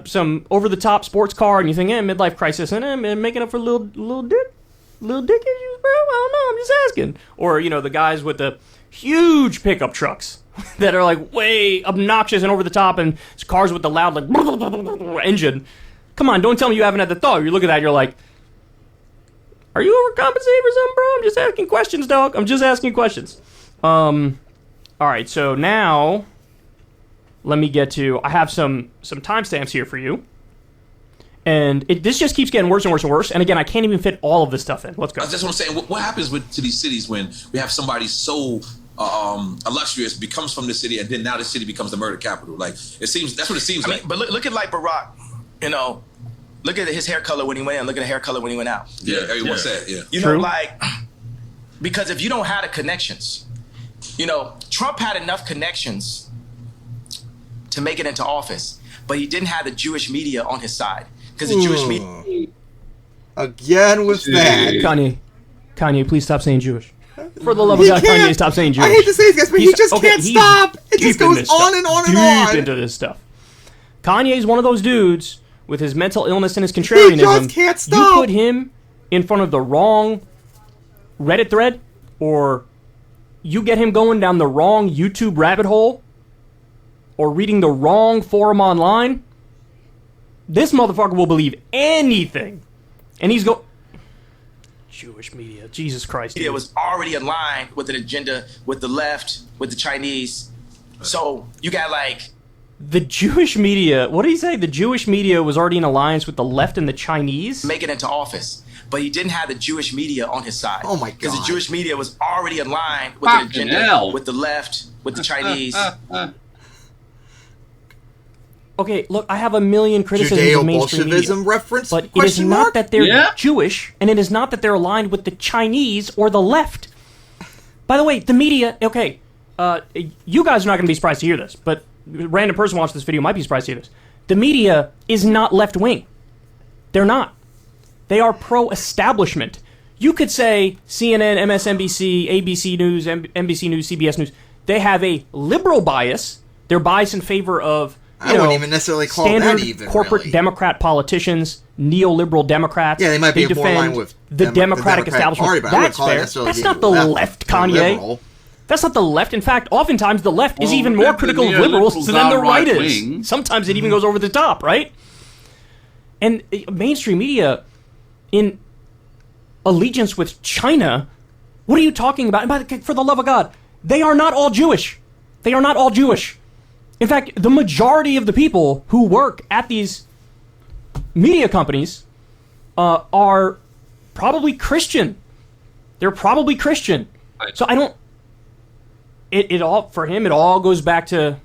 some over-the-top sports car, and you think, midlife crisis, and making up for little dick issues, bro? I don't know. I'm just asking. Or, the guys with the huge pickup trucks that are like way obnoxious and over the top, and cars with the loud like engine. Come on, don't tell me you haven't had the thought. You look at that, you're like, are you overcompensating for something, bro? I'm just asking questions, dog. I'm just asking questions. All right, so now let me get to. I have some timestamps here for you. And this just keeps getting worse and worse and worse. And again, I can't even fit all of this stuff in. Let's go. That's what I'm saying. What happens to these cities when we have somebody so illustrious becomes from the city, and then now the city becomes the murder capital? Like, it seems that's what it seems like. But look at like Barack. Look at his hair color when he went in. Look at the hair color when he went out. Yeah, everyone said. Yeah. True. Because if you don't have the connections, Trump had enough connections to make it into office, but he didn't have the Jewish media on his side. Because the Jewish media... Again with that. Kanye, please stop saying Jewish. For the love of God, Kanye, stop saying Jewish. I hate to say this, but he just can't stop. It just goes on and on and on. Deep into this stuff. Kanye's one of those dudes with his mental illness and his contrarianism. He just can't stop. You put him in front of the wrong Reddit thread, or you get him going down the wrong YouTube rabbit hole, or reading the wrong forum online, this motherfucker will believe anything. And he's Jewish media. Jesus Christ. It was already aligned with an agenda with the left, with the Chinese. So you got the Jewish media. What did he say? The Jewish media was already in alliance with the left and the Chinese? Make it into office. But he didn't have the Jewish media on his side. Oh my God. Because the Jewish media was already aligned with an agenda with the left, with the Chinese. Okay, look, I have a million criticisms of mainstream media, reference? But it is not that they're Jewish, and it is not that they're aligned with the Chinese or the left. By the way, the media, okay, you guys are not going to be surprised to hear this, but a random person watching this video might be surprised to hear this. The media is not left-wing. They're not. They are pro-establishment. You could say CNN, MSNBC, ABC News, NBC News, CBS News, they have a liberal bias. They're biased in favor of I wouldn't even necessarily call standard that even corporate really. Democrat politicians, neoliberal Democrats. Yeah, they might be more in line with the Democratic establishment. Party, that's fair. That's not the left, Kanye. That's not the left. In fact, oftentimes the left is even more critical of liberals than the right is. Sometimes it even goes over the top, right? And mainstream media, in allegiance with China, what are you talking about? And for the love of God, they are not all Jewish. They are not all Jewish. In fact, the majority of the people who work at these media companies are probably Christian. They're probably Christian. So I don't... It all, for him, it all goes back to,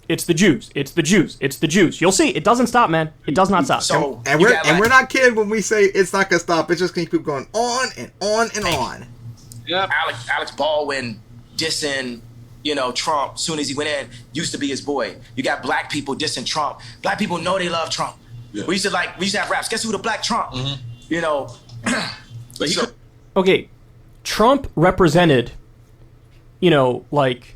it's the Jews. It's the Jews. It's the Jews. You'll see. It doesn't stop, man. It does not stop. So, and we're not kidding when we say it's not going to stop. It's just going to keep going on and on and on. Alex Baldwin dissing, Trump as soon as he went in, used to be his boy. You got black people dissing Trump. Black people know they love Trump. Yeah. We used to have raps. Guess who the black Trump? But okay, Trump represented, like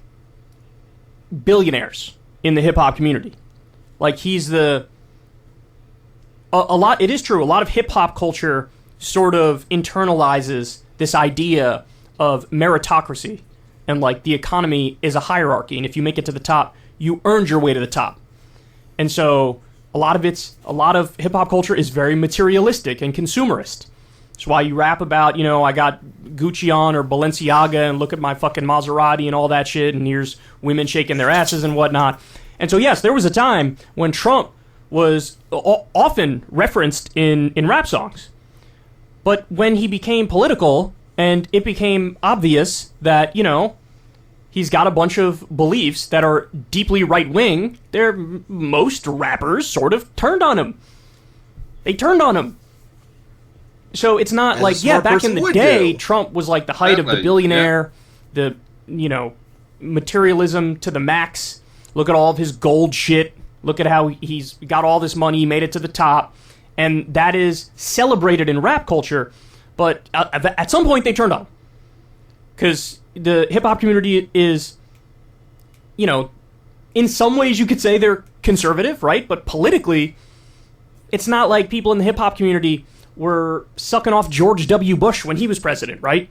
billionaires in the hip hop community. Like he's a lot. It is true. A lot of hip hop culture sort of internalizes this idea of meritocracy and like the economy is a hierarchy, and if you make it to the top, you earned your way to the top. And so a lot of hip hop culture is very materialistic and consumerist. That's why you rap about, I got Gucci on or Balenciaga and look at my fucking Maserati and all that shit, and here's women shaking their asses and whatnot. And so yes, there was a time when Trump was often referenced in rap songs. But when he became political and it became obvious that, he's got a bunch of beliefs that are deeply right-wing, most rappers sort of turned on him. They turned on him. So it's not like, back in the day, Trump was like the height of the billionaire, the, materialism to the max. Look at all of his gold shit. Look at how he's got all this money, he made it to the top. And that is celebrated in rap culture. But at some point, they turned on him. Because the hip-hop community is, in some ways you could say they're conservative, right? But politically, it's not like people in the hip-hop community were sucking off George W. Bush when he was president, right?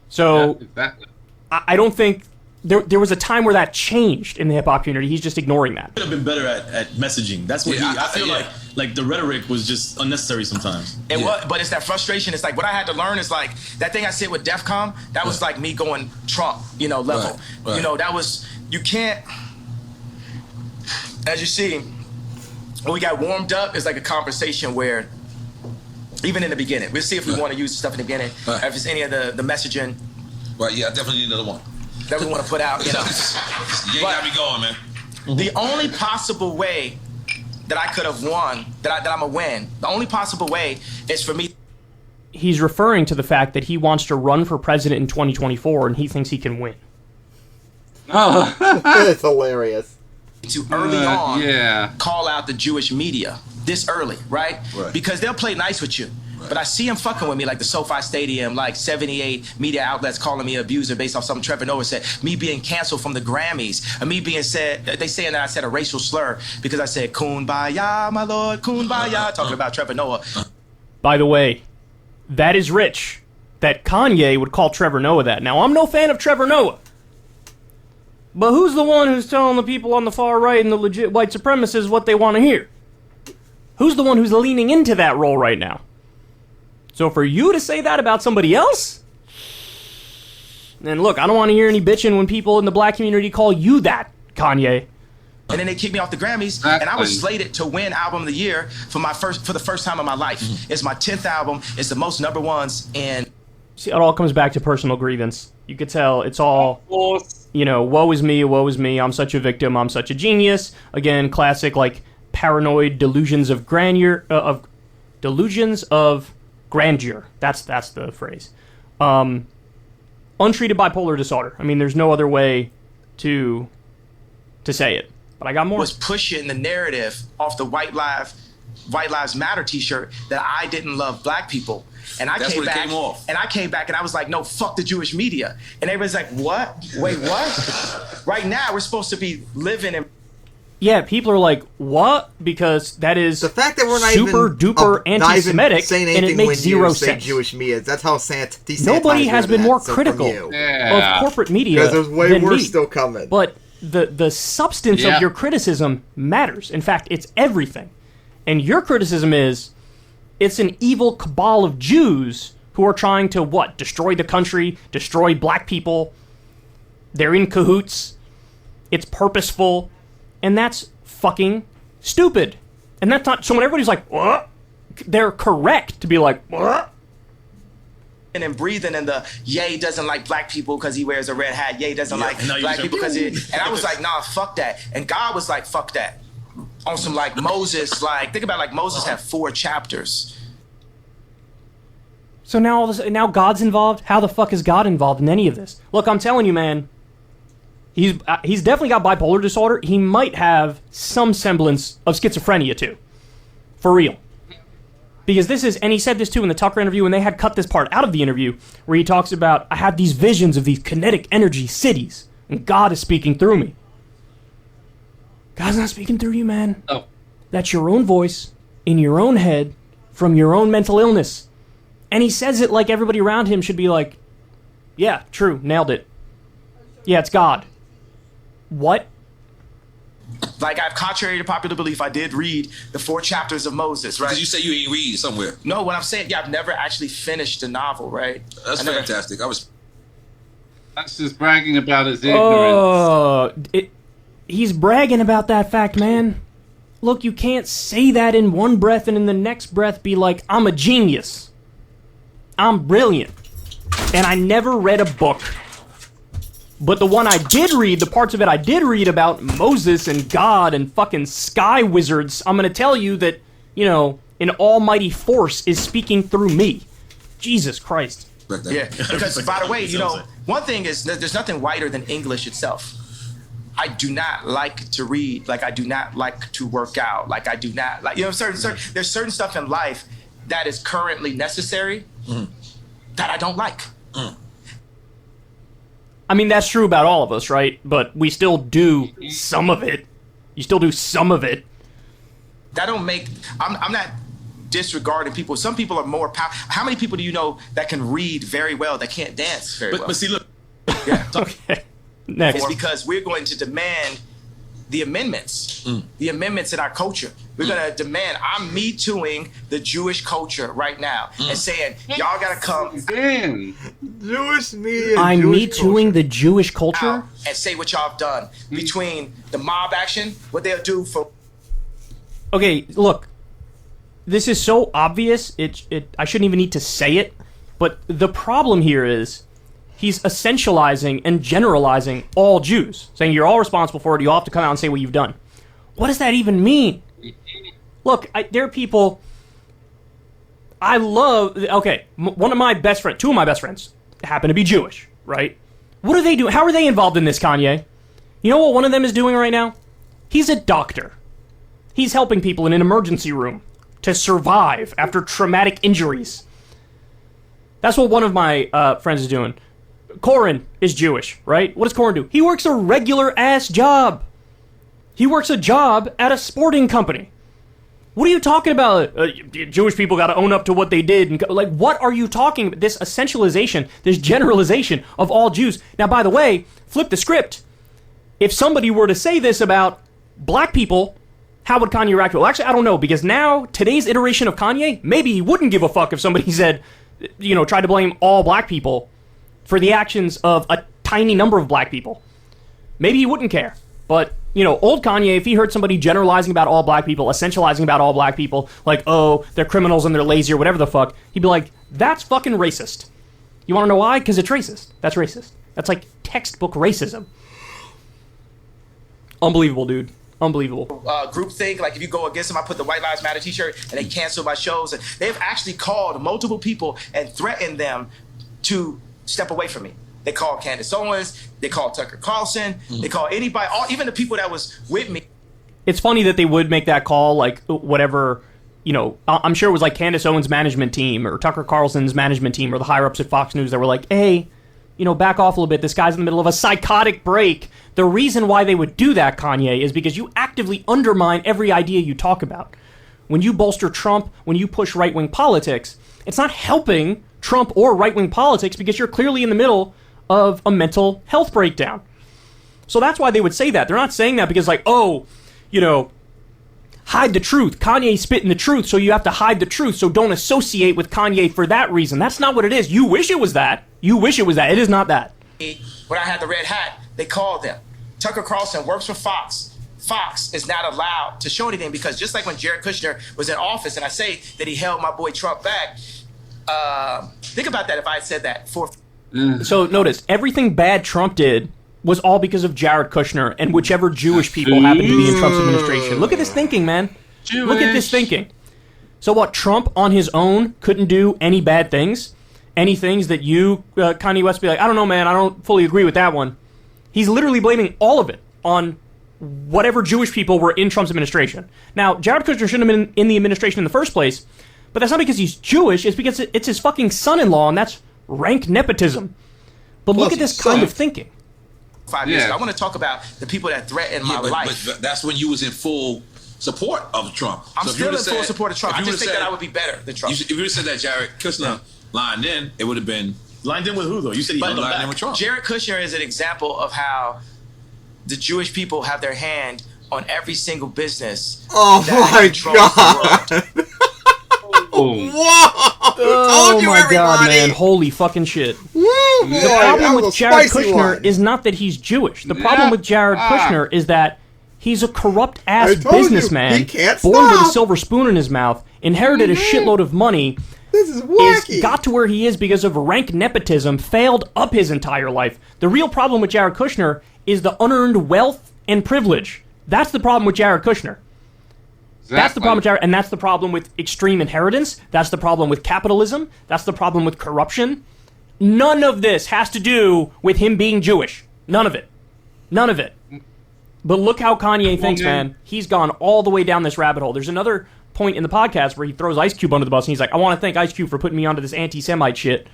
So, exactly. I don't think... There was a time where that changed in the hip-hop community. He's just ignoring that. Could have been better at messaging. That's what I feel like the rhetoric was just unnecessary sometimes. But it's that frustration. It's like what I had to learn is like that thing I said with DEFCON, that was like me going Trump, level. Right. That was, you can't, as you see, when we got warmed up, it's like a conversation where, even in the beginning, we'll see if we want to use stuff in the beginning, if it's any of the messaging. Right, I definitely need another one. That we want to put out, You got me going, man. The only possible way that I could have won, that I'm going to win, the only possible way is for me. He's referring to the fact that he wants to run for president in 2024 and he thinks he can win. Oh, it's hilarious. To early on call out the Jewish media this early, right? Because they'll play nice with you. But I see him fucking with me, like the SoFi Stadium, like 78 media outlets calling me an abuser based off something Trevor Noah said, me being canceled from the Grammys, and me being they saying that I said a racial slur because I said, Kumbaya, my lord, Kumbaya, talking about Trevor Noah. By the way, that is rich, that Kanye would call Trevor Noah that. Now, I'm no fan of Trevor Noah, but who's the one who's telling the people on the far right and the legit white supremacists what they want to hear? Who's the one who's leaning into that role right now? So for you to say that about somebody else? And look, I don't want to hear any bitching when people in the black community call you that, Kanye. And then they kicked me off the Grammys, and I was slated to win Album of the Year for the first time in my life. It's my 10th album. It's the most number ones. And see, it all comes back to personal grievance. You could tell it's all, woe is me, I'm such a victim, I'm such a genius. Again, classic, like, paranoid delusions of grandeur, grandeur. That's the phrase. Untreated bipolar disorder. I mean, there's no other way to say it. But I got more. Was pushing the narrative off the White Lives Matter T-shirt that I didn't love black people. And I came back and I was like, no, fuck the Jewish media. And everybody's like, what? Wait, what? Right now, we're supposed to be living in. Yeah, people are like, what? Because that is the fact that we're not super duper anti-Semitic, and it makes zero sense. Jewish media. That's how nobody has been more critical of corporate media because there's way worse still coming. But the substance of your criticism matters. In fact, it's everything. And your criticism is, it's an evil cabal of Jews who are trying to what? Destroy the country, destroy black people. They're in cahoots. It's purposeful. And that's fucking stupid. And that's not... So when everybody's like, what? They're correct to be like, what? And breathing in the, Ye doesn't like black people because he wears a red hat. Ye doesn't like black people because he... And I was like, nah, fuck that. And God was like, fuck that. On some like Moses, like... Think about like Moses had 4 chapters. So now God's involved? How the fuck is God involved in any of this? Look, I'm telling you, man, he's definitely got bipolar disorder. He might have some semblance of schizophrenia, too. For real. Because this is, and he said this too in the Tucker interview, and they had cut this part out of the interview, where he talks about, I have these visions of these kinetic energy cities, and God is speaking through me. God's not speaking through you, man. Oh. That's your own voice, in your own head, from your own mental illness. And he says it like everybody around him should be like, yeah, true, nailed it. Yeah, it's God. What? Like, contrary to popular belief, I did read the 4 chapters of Moses, right? Because you say you ain't read somewhere. No, what I'm saying, I've never actually finished the novel, right? That's fantastic. That's just bragging about his ignorance. He's bragging about that fact, man. Look, you can't say that in one breath and in the next breath be like, I'm a genius. I'm brilliant. And I never read a book. But the one I did read, the parts of it I did read about Moses and God and fucking sky wizards, I'm going to tell you that, an almighty force is speaking through me. Jesus Christ. Yeah, because, by the way, one thing is there's nothing whiter than English itself. I do not like to read, like I do not like to work out, like I do not like, there's certain stuff in life that is currently necessary that I don't like. I mean, that's true about all of us, right? But we still do some of it. You still do some of it. That don't make... I'm not disregarding people. Some people are more powerful. How many people do you know that can read very well, that can't dance very well? But see, look... Yeah. Okay. Next. It's because we're going to demand the amendments. The amendments in our culture. We're going to demand... I'm Me Tooing the Jewish culture right now and saying, y'all got to come... Jewish media. I'm Me Tooing the Jewish culture? And say what y'all have done between the mob action, what they'll do for... Okay, look. This is so obvious, I shouldn't even need to say it, but the problem here is he's essentializing and generalizing all Jews, saying you're all responsible for it, you all have to come out and say what you've done. What does that even mean? Look, there are people I love. Okay, one of my best friends, 2 of my best friends, happen to be Jewish, right? What are they doing? How are they involved in this, Kanye? You know what one of them is doing right now? He's a doctor. He's helping people in an emergency room to survive after traumatic injuries. That's what one of my friends is doing. Corin is Jewish, right? What does Corin do? He works a regular-ass job. He works a job at a sporting company. What are you talking about? Jewish people got to own up to what they did. And like, what are you talking about? This essentialization, this generalization of all Jews. Now, by the way, flip the script. If somebody were to say this about black people, how would Kanye react? Well, actually, I don't know, because now, today's iteration of Kanye, maybe he wouldn't give a fuck if somebody said, tried to blame all black people for the actions of a tiny number of black people. Maybe he wouldn't care. But, old Kanye, if he heard somebody generalizing about all black people, essentializing about all black people, like, oh, they're criminals and they're lazy or whatever the fuck, he'd be like, that's fucking racist. You want to know why? Because it's racist. That's racist. That's like textbook racism. Unbelievable, dude. Unbelievable. Groupthink, like if you go against them, I put the White Lives Matter t-shirt and they cancel my shows. And they've actually called multiple people and threatened them to step away from me. They called Candace Owens, they called Tucker Carlson, they called anybody, even the people that was with me. It's funny that they would make that call, like whatever, I'm sure it was like Candace Owens' management team or Tucker Carlson's management team or the higher ups at Fox News that were like, hey, back off a little bit. This guy's in the middle of a psychotic break. The reason why they would do that, Kanye, is because you actively undermine every idea you talk about. When you bolster Trump, when you push right-wing politics, it's not helping Trump or right-wing politics because you're clearly in the middle of a mental health breakdown. So that's why they would say that. They're not saying that because like, oh, hide the truth. Kanye's spitting the truth, so you have to hide the truth, so don't associate with Kanye for that reason. That's not what it is. You wish it was that. You wish it was that. It is not that. When I had the red hat, they called them. Tucker Carlson works for Fox. Fox is not allowed to show anything because just like when Jared Kushner was in office and I say that he held my boy Trump back, think about that if I had said that. So notice, everything bad Trump did was all because of Jared Kushner and whichever Jewish people happened to be in Trump's administration. Look at this thinking, man. Look at this thinking. So what, Trump on his own couldn't do any bad things? any things that you, Kanye West, be like, I don't know, man, I don't fully agree with that one. He's literally blaming all of it on whatever Jewish people were in Trump's administration. Now, Jared Kushner shouldn't have been in the administration in the first place, but that's not because he's Jewish, it's because it's his fucking son-in-law, and that's rank nepotism. But look at this kind of thinking. 5 years ago. I want to talk about the people that threatened my life. But that's when you was in full support of Trump. I'm still in full support of Trump. I just think that I would be better than Trump. If you would have said that Jared Kushner lined in, it would have been... Lined in with who, though? You said he lined in with Trump. Jared Kushner is an example of how the Jewish people have their hand on every single business. Oh my God! Whoa! Oh my God, man! Holy fucking shit! The problem with Jared Kushner is not that he's Jewish. The problem with Jared Kushner is that he's a corrupt ass businessman, born with a silver spoon in his mouth, inherited a shitload of money. This is wacky. Got to where he is because of rank nepotism, failed up his entire life. The real problem with Jared Kushner is the unearned wealth and privilege. That's the problem with Jared Kushner. Exactly. That's the problem with Jared, and that's the problem with extreme inheritance. That's the problem with capitalism. That's the problem with corruption. None of this has to do with him being Jewish. None of it. None of it. But look how Kanye thinks, man. He's gone all the way down this rabbit hole. There's another point in the podcast where he throws Ice Cube under the bus, and he's like, I want to thank Ice Cube for putting me onto this anti-Semite shit.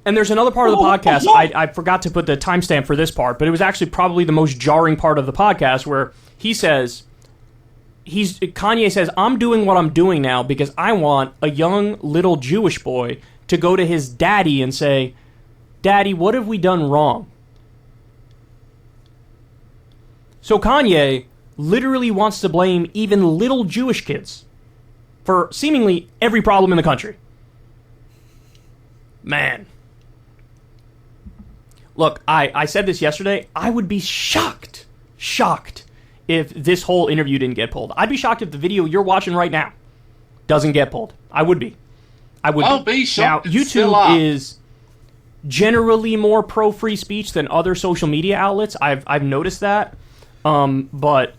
And there's another part of the podcast, I forgot to put the timestamp for this part, but it was actually probably the most jarring part of the podcast, where he says, Kanye says, I'm doing what I'm doing now because I want a young little Jewish boy to go to his daddy and say, Daddy, what have we done wrong? So Kanye literally wants to blame even little Jewish kids for seemingly every problem in the country. Man. Look, I said this yesterday. I would be shocked if this whole interview didn't get pulled. I'd be shocked if the video you're watching right now doesn't get pulled. I would be. I'll be shocked. Now, YouTube is generally more pro-free speech than other social media outlets. I've noticed that. But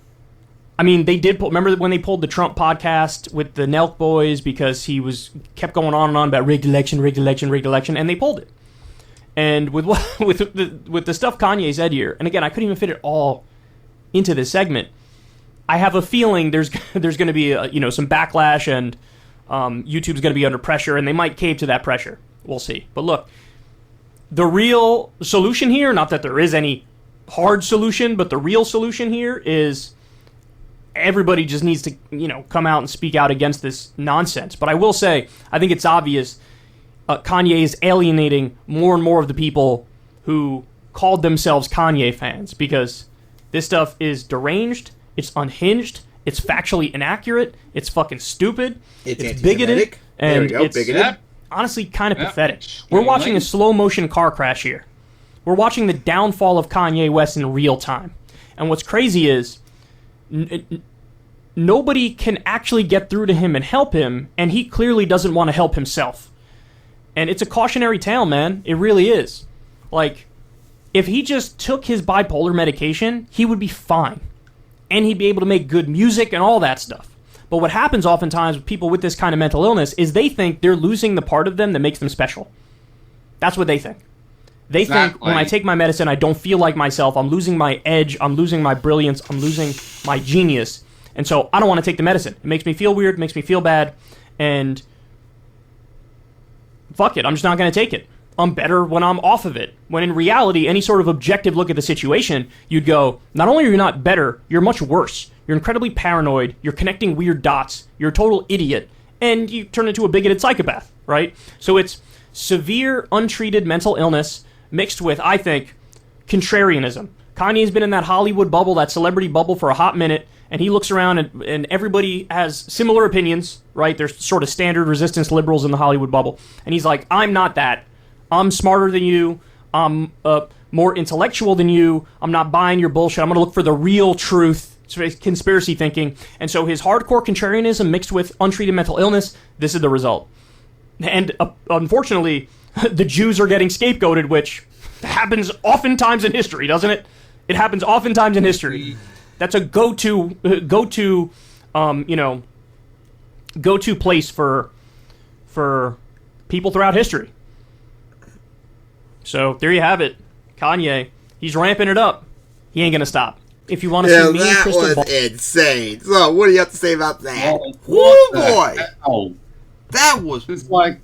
I mean, they did remember when they pulled the Trump podcast with the Nelk boys because he kept going on and on about rigged election, and they pulled it. And with the stuff Kanye said here, and again, I couldn't even fit it all into this segment. I have a feeling there's going to be some backlash, and YouTube's going to be under pressure, and they might cave to that pressure. We'll see. But look, the real solution here, not that there is any hard solution, but the real solution here is everybody just needs to, come out and speak out against this nonsense. But I will say, I think it's obvious Kanye is alienating more and more of the people who called themselves Kanye fans, because this stuff is deranged, it's unhinged, it's factually inaccurate, it's fucking stupid, it's bigoted, and it's honestly kind of pathetic. We're watching a slow motion car crash here. We're watching the downfall of Kanye West in real time. And what's crazy is nobody can actually get through to him and help him, and he clearly doesn't want to help himself. And it's a cautionary tale, man. It really is. Like, if he just took his bipolar medication, he would be fine. And he'd be able to make good music and all that stuff. But what happens oftentimes with people with this kind of mental illness is they think they're losing the part of them that makes them special. That's what they think. They think when I take my medicine, I don't feel like myself. I'm losing my edge. I'm losing my brilliance. I'm losing my genius. And so I don't want to take the medicine. It makes me feel weird. It makes me feel bad. And fuck it. I'm just not going to take it. I'm better when I'm off of it. When in reality, any sort of objective look at the situation, you'd go, not only are you not better, you're much worse. You're incredibly paranoid. You're connecting weird dots. You're a total idiot. And you turn into a bigoted psychopath, right? So it's severe, untreated mental illness mixed with, I think, contrarianism. Kanye's been in that Hollywood bubble, that celebrity bubble for a hot minute, and he looks around and everybody has similar opinions, right? There's sort of standard resistance liberals in the Hollywood bubble. And he's like, I'm not that. I'm smarter than you. I'm more intellectual than you. I'm not buying your bullshit. I'm going to look for the real truth. It's conspiracy thinking. And so his hardcore contrarianism mixed with untreated mental illness, this is the result. And unfortunately, the Jews are getting scapegoated, which happens oftentimes in history, doesn't it? It happens oftentimes in history. That's a go-to place for people throughout history. So there you have it. Kanye, he's ramping it up. He ain't gonna stop. If you want to see me and Crystal Ball... That was insane. So what do you have to say about that? Oh, boy! Hell? That was... It's like,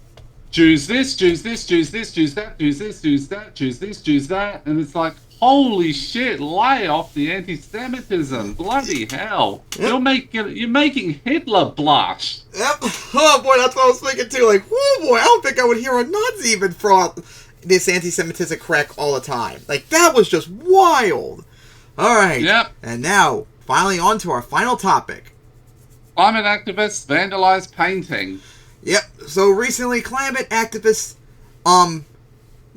Jews this, Jews this, Jews this, Jews that, Jews this, Jews that, Jews this, Jews that. And it's like, holy shit, lay off the anti-Semitism. Bloody hell. Yep. You're making Hitler blush. Yep. Oh boy, that's what I was thinking too. Like, oh boy, I don't think I would hear a Nazi even throw this anti-Semitism crack all the time. Like, that was just wild. Alright. Yep. And now, finally on to our final topic. Climate activists vandalize painting. Yep. So recently, climate activists,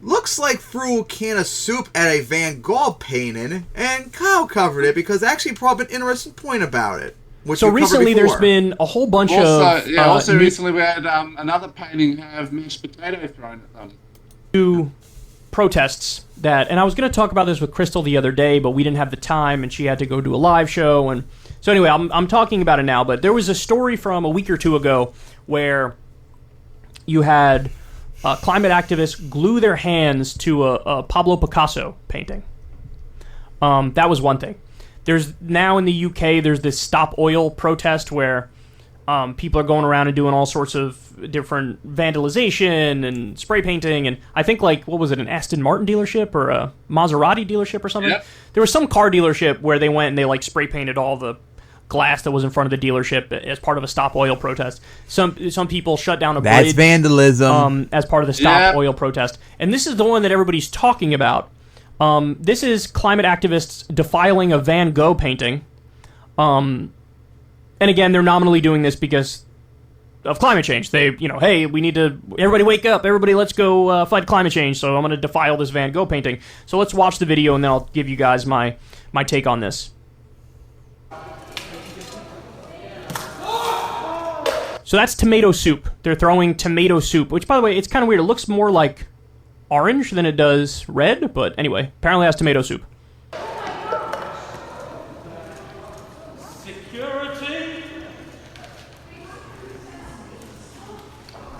looks like threw a can of soup at a Van Gogh painting, and Kyle covered it because it actually brought up an interesting point about it. So recently there's been a whole bunch of... Also recently we had another painting have mashed potato thrown at them. Two protests that... And I was going to talk about this with Crystal the other day, but we didn't have the time, and she had to go do a live show. And so anyway, I'm talking about it now, but there was a story from a week or two ago where you had... climate activists glue their hands to a Pablo Picasso painting. That was one thing. There's now in the UK, there's this Stop Oil protest where people are going around and doing all sorts of different vandalization and spray painting. And I think, like, what was it, an Aston Martin dealership or a Maserati dealership or something? Yep. There was some car dealership where they went and they, like, spray painted all the glass that was in front of the dealership as part of a Stop Oil protest. Some people shut down a bridge. That's vandalism. As part of the Stop Oil protest. And this is the one that everybody's talking about. This is climate activists defiling a Van Gogh painting. And again, they're nominally doing this because of climate change. They, hey, we need to, everybody wake up, everybody let's go fight climate change, so I'm going to defile this Van Gogh painting. So let's watch the video and then I'll give you guys my take on this. So that's tomato soup. They're throwing tomato soup, which, by the way, it's kind of weird. It looks more like orange than it does red, but anyway, apparently that's tomato soup. Security.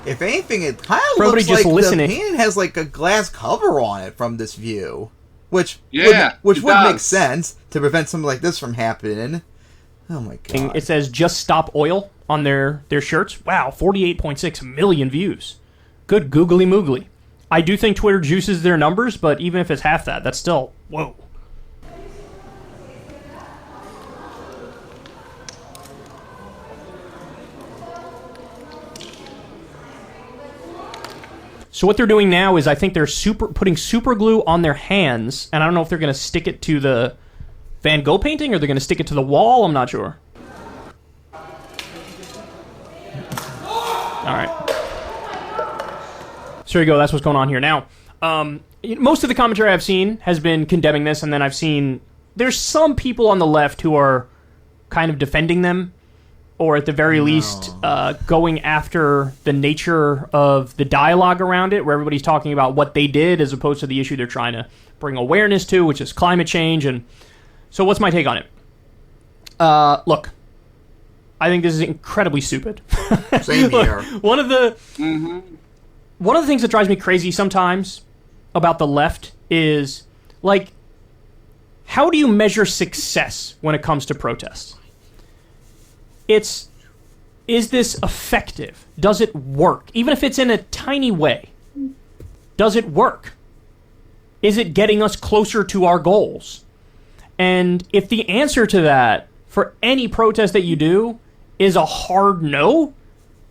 If anything, it kind of looks like the painting has like a glass cover on it from this view, which would make sense to prevent something like this from happening. Oh my god! It says "Just Stop Oil" on their shirts. Wow, 48.6 million views. Good googly moogly. I do think Twitter juices their numbers, but even if it's half that, that's still whoa. So what they're doing now is I think they're putting super glue on their hands, and I don't know if they're going to stick it to the Van Gogh painting or they're going to stick it to the wall. I'm not sure. All right. So there you go. That's what's going on here. Now, most of the commentary I've seen has been condemning this, and then I've seen there's some people on the left who are kind of defending them, or at the very least going after the nature of the dialogue around it, where everybody's talking about what they did as opposed to the issue they're trying to bring awareness to, which is climate change. And so what's my take on it? Look, I think this is incredibly stupid. Same here. One of the things that drives me crazy sometimes about the left is, like, how do you measure success when it comes to protests? Is this effective? Does it work? Even if it's in a tiny way, does it work? Is it getting us closer to our goals? And if the answer to that for any protest that you do is a hard no,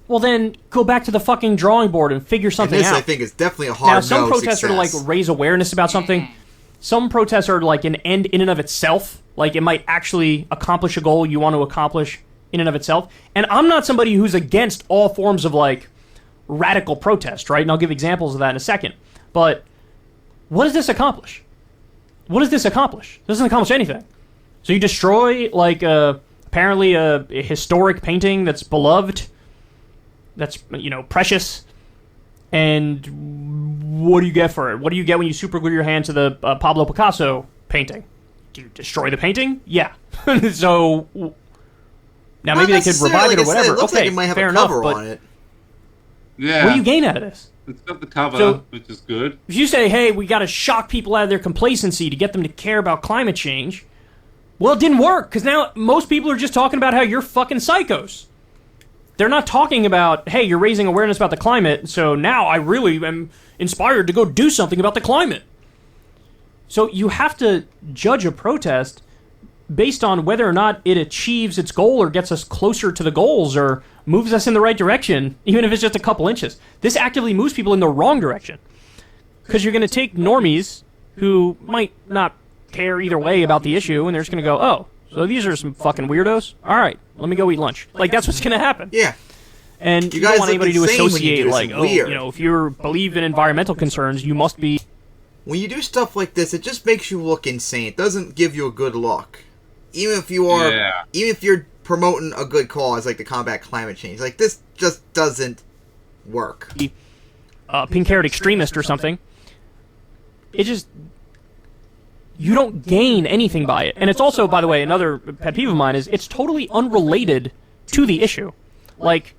well then go back to the fucking drawing board and figure something out. I think is definitely a hard no. Now, some protests are to, like, raise awareness about something. Some protests are like an end in and of itself. Like, it might actually accomplish a goal you want to accomplish in and of itself. And I'm not somebody who's against all forms of, like, radical protest, right? And I'll give examples of that in a second. But what does this accomplish? What does this accomplish? It doesn't accomplish anything. So you destroy, like, apparently a historic painting that's beloved, that's, precious, and what do you get for it? What do you get when you superglue your hand to the Pablo Picasso painting? Do you destroy the painting? Yeah. So now maybe they could revive it or whatever. It looks okay, like it might have fair a cover enough, on it. Yeah. What do you gain out of this? It's got the cover, which is good. If you say, hey, we got to shock people out of their complacency to get them to care about climate change, well, it didn't work, because now most people are just talking about how you're fucking psychos. They're not talking about, hey, you're raising awareness about the climate, so now I really am inspired to go do something about the climate. So you have to judge a protest based on whether or not it achieves its goal or gets us closer to the goals or moves us in the right direction, even if it's just a couple inches. This actively moves people in the wrong direction. Because you're going to take normies who might not care either way about the issue, and they're just going to go, oh, so these are some fucking weirdos? All right, let me go eat lunch. Like, that's what's going to happen. Yeah. And you don't want anybody to associate, like, oh, you know, if you believe in environmental concerns, you must be... When you do stuff like this, it just makes you look insane. It doesn't give you a good look. Even if you are, even if you're promoting a good cause, like to combat climate change, like this just doesn't work. Pink-haired extremist or something. It just... You don't gain anything by it. And it's also, by the way, another pet peeve of mine is it's totally unrelated to the issue. Like,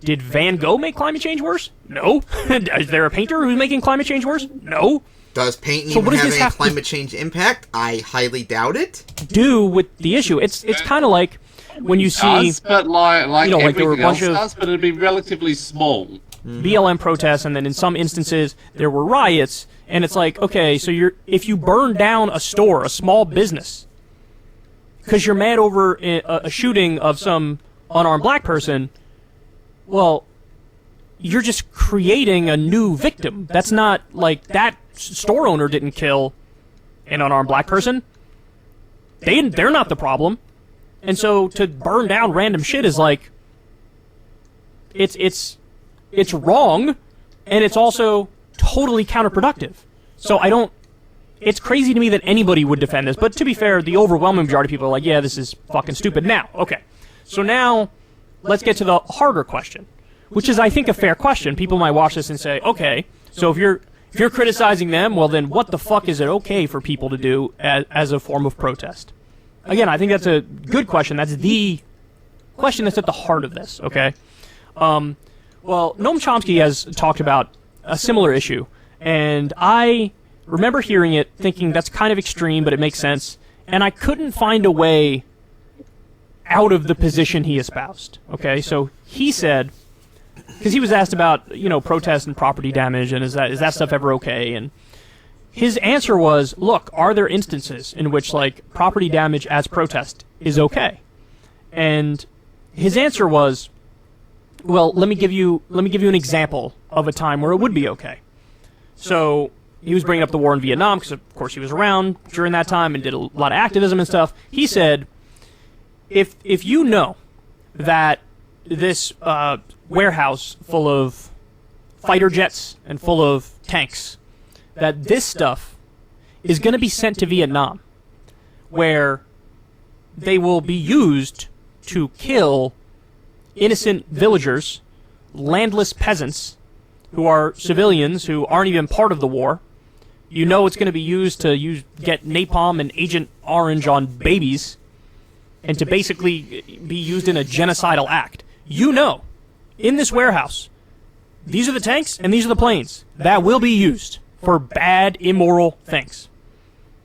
did Van Gogh make climate change worse? No. Is there a painter who's making climate change worse? No. Does painting even have any climate change impact? I highly doubt it. Do with the issue. It's kind of like when you see... But like you know, like there were a bunch of... but it'd be relatively small. BLM protests, and then in some instances there were riots, and it's like, okay, so if you burn down a store, a small business, because you're mad over a shooting of some unarmed black person, well, you're just creating a new victim. That's not, like, that store owner didn't kill an unarmed black person. They're not the problem. And so to burn down random shit is like, it's wrong, and it's also totally counterproductive. So it's crazy to me that anybody would defend this, but to be fair, the overwhelming majority of people are like, yeah, this is fucking stupid. Now, okay. So now, let's get to the harder question, which is, I think, a fair question. People might watch this and say, okay, so if you're criticizing them, well then what the fuck is it okay for people to do as a form of protest? Again, I think that's a good question. That's the question that's at the heart of this, okay? Well, Noam Chomsky has talked about a similar issue, and I remember hearing it, thinking that's kind of extreme, but it makes sense, and I couldn't find a way out of the position he espoused, okay? So he said, because he was asked about, you know, protest and property damage, and is that stuff ever okay? And his answer was, look, are there instances in which, like, property damage as protest is okay? And his answer was, well, let me give you an example of a time where it would be okay. So he was bringing up the war in Vietnam because, of course, he was around during that time and did a lot of activism and stuff. He said, if you know that this warehouse full of fighter jets and full of tanks, that this stuff is going to be sent to Vietnam, where they will be used to kill innocent villagers, landless peasants, who are civilians who aren't even part of the war. You know it's going to be used to get napalm and Agent Orange on babies, and to basically be used in a genocidal act. You know, in this warehouse, these are the tanks and these are the planes that will be used for bad, immoral things.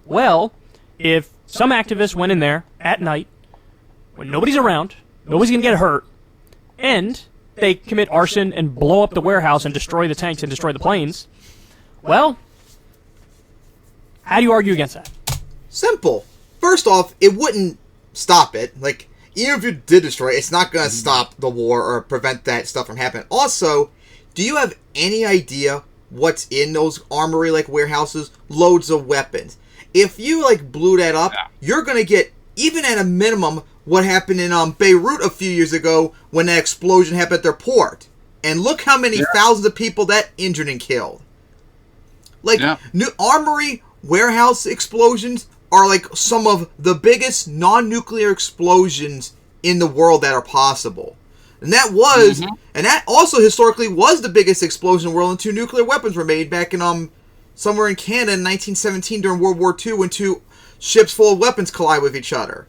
Well, if some activists went in there at night, when nobody's around, nobody's going to get hurt, and they commit arson and blow up the warehouse and destroy the tanks and destroy the planes, well, how do you argue against that? Simple. First off, it wouldn't stop it. Like, even if you did destroy it, it's not going to stop the war or prevent that stuff from happening. Also, do you have any idea what's in those armory-like warehouses? Loads of weapons. If you, like, blew that up, you're going to get, even at a minimum, what happened in Beirut a few years ago when that explosion happened at their port. And look how many thousands of people that injured and killed. Like, new armory warehouse explosions are like some of the biggest non-nuclear explosions in the world that are possible. And that was, and that also historically was the biggest explosion in the world, and 2 nuclear weapons were made back in somewhere in Canada in 1917 during World War II when 2 ships full of weapons collide with each other.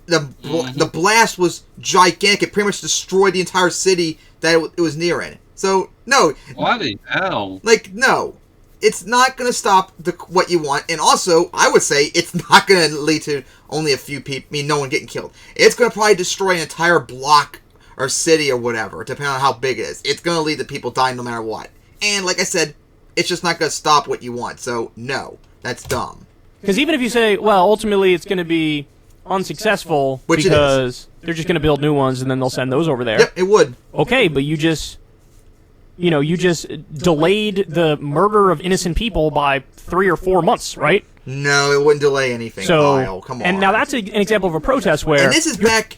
The blast was gigantic. It pretty much destroyed the entire city that it was near in. So, no. Bloody hell. Like, no. It's not going to stop what you want. And also, I would say, it's not going to lead to only a few people, no one getting killed. It's going to probably destroy an entire block or city or whatever, depending on how big it is. It's going to lead to people dying no matter what. And like I said, it's just not going to stop what you want. So, no. That's dumb. Because even if you say, well, ultimately it's going to be unsuccessful because they're just going to build new ones and then they'll send those over there. Yep, it would. Okay, but you just delayed the murder of innocent people by 3 or 4 months, right? No, it wouldn't delay anything, Kyle. Come on. And now that's an example of a protest where... And this is back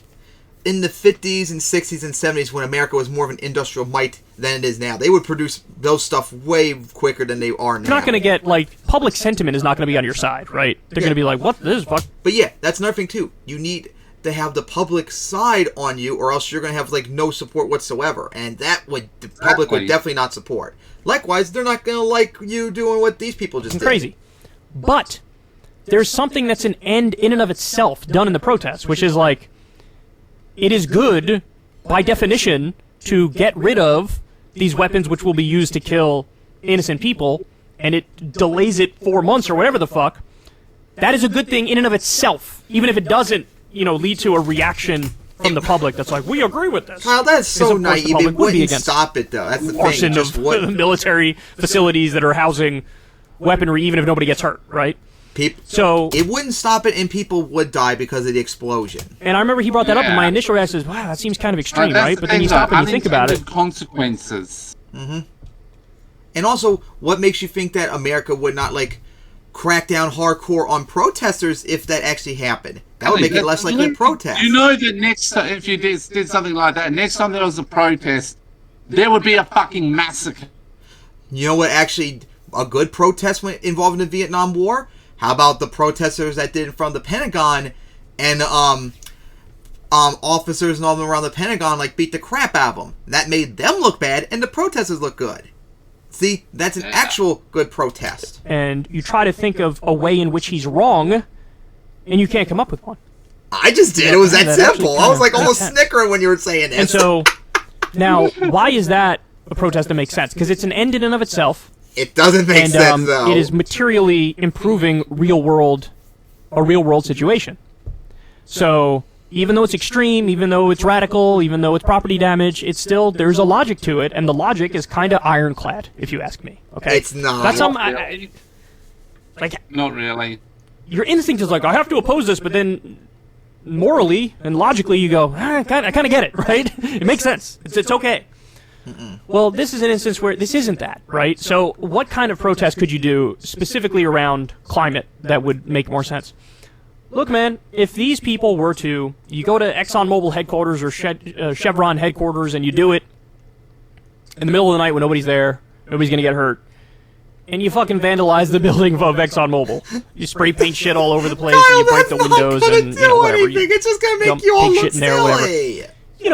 in the 50s and 60s and 70s when America was more of an industrial might than it is now. They would produce those stuff way quicker than they are now. You're not going to get, public sentiment is not going to be on your side, right? They're going to be like, what? This is fuck... But yeah, that's another thing, too. You need to have the public side on you, or else you're going to have, no support whatsoever. And that would... The public would definitely not support. Likewise, they're not going to like you doing what these people just did. Crazy. But there's something that's an end in and of itself done in the protest, which is it is good, by definition, to get rid of these weapons which will be used to kill innocent people, and it delays it 4 months or whatever the fuck. That is a good thing in and of itself, even if it doesn't, lead to a reaction from the public that's like, we agree with this. Kyle, that's so naive. It wouldn't stop it, though. That's the thing. Arson of military facilities that are housing weaponry, even if nobody gets hurt, right? So it wouldn't stop it, and people would die because of the explosion. And I remember he brought that up, and my initial reaction is, "Wow, that seems kind of extreme, right?" But then you stop and you think about it. Consequences. Mm-hmm. And also, what makes you think that America would not crack down hardcore on protesters if that actually happened? That would make it less likely to protest. You know that next time, if you did something like that, next time there was a protest, there would be a fucking massacre. You know what? Actually, a good protest involving the Vietnam War. How about the protesters that did it from the Pentagon and officers and all them around the Pentagon beat the crap out of them? That made them look bad, and the protesters look good. See, that's an actual good protest. And you try to think of a way in which he's wrong, and you can't come up with one. I just did. It was that simple. I was almost snickering when you were saying this. And so, now, why is that a protest that makes sense? Because it's an end in and of itself. It doesn't make sense, though. It is materially improving a real world situation. So, even though it's extreme, even though it's radical, even though it's property damage, it's still, there's a logic to it, and the logic is kind of ironclad, if you ask me. Okay? It's not. That's not really. Your instinct is I have to oppose this, but then morally and logically you go, I kind of get it, right? It makes sense. It's okay. Well, this is an instance where this isn't that, right? So what kind of protest could you do specifically around climate that would make more sense? Look, man, if these people were to, you go to ExxonMobil headquarters or Chevron headquarters and you do it in the middle of the night when nobody's there, nobody's going to get hurt, and you fucking vandalize the building of ExxonMobil. You spray paint shit all over the place and you break the windows and whatever. It's just going to make you all look silly.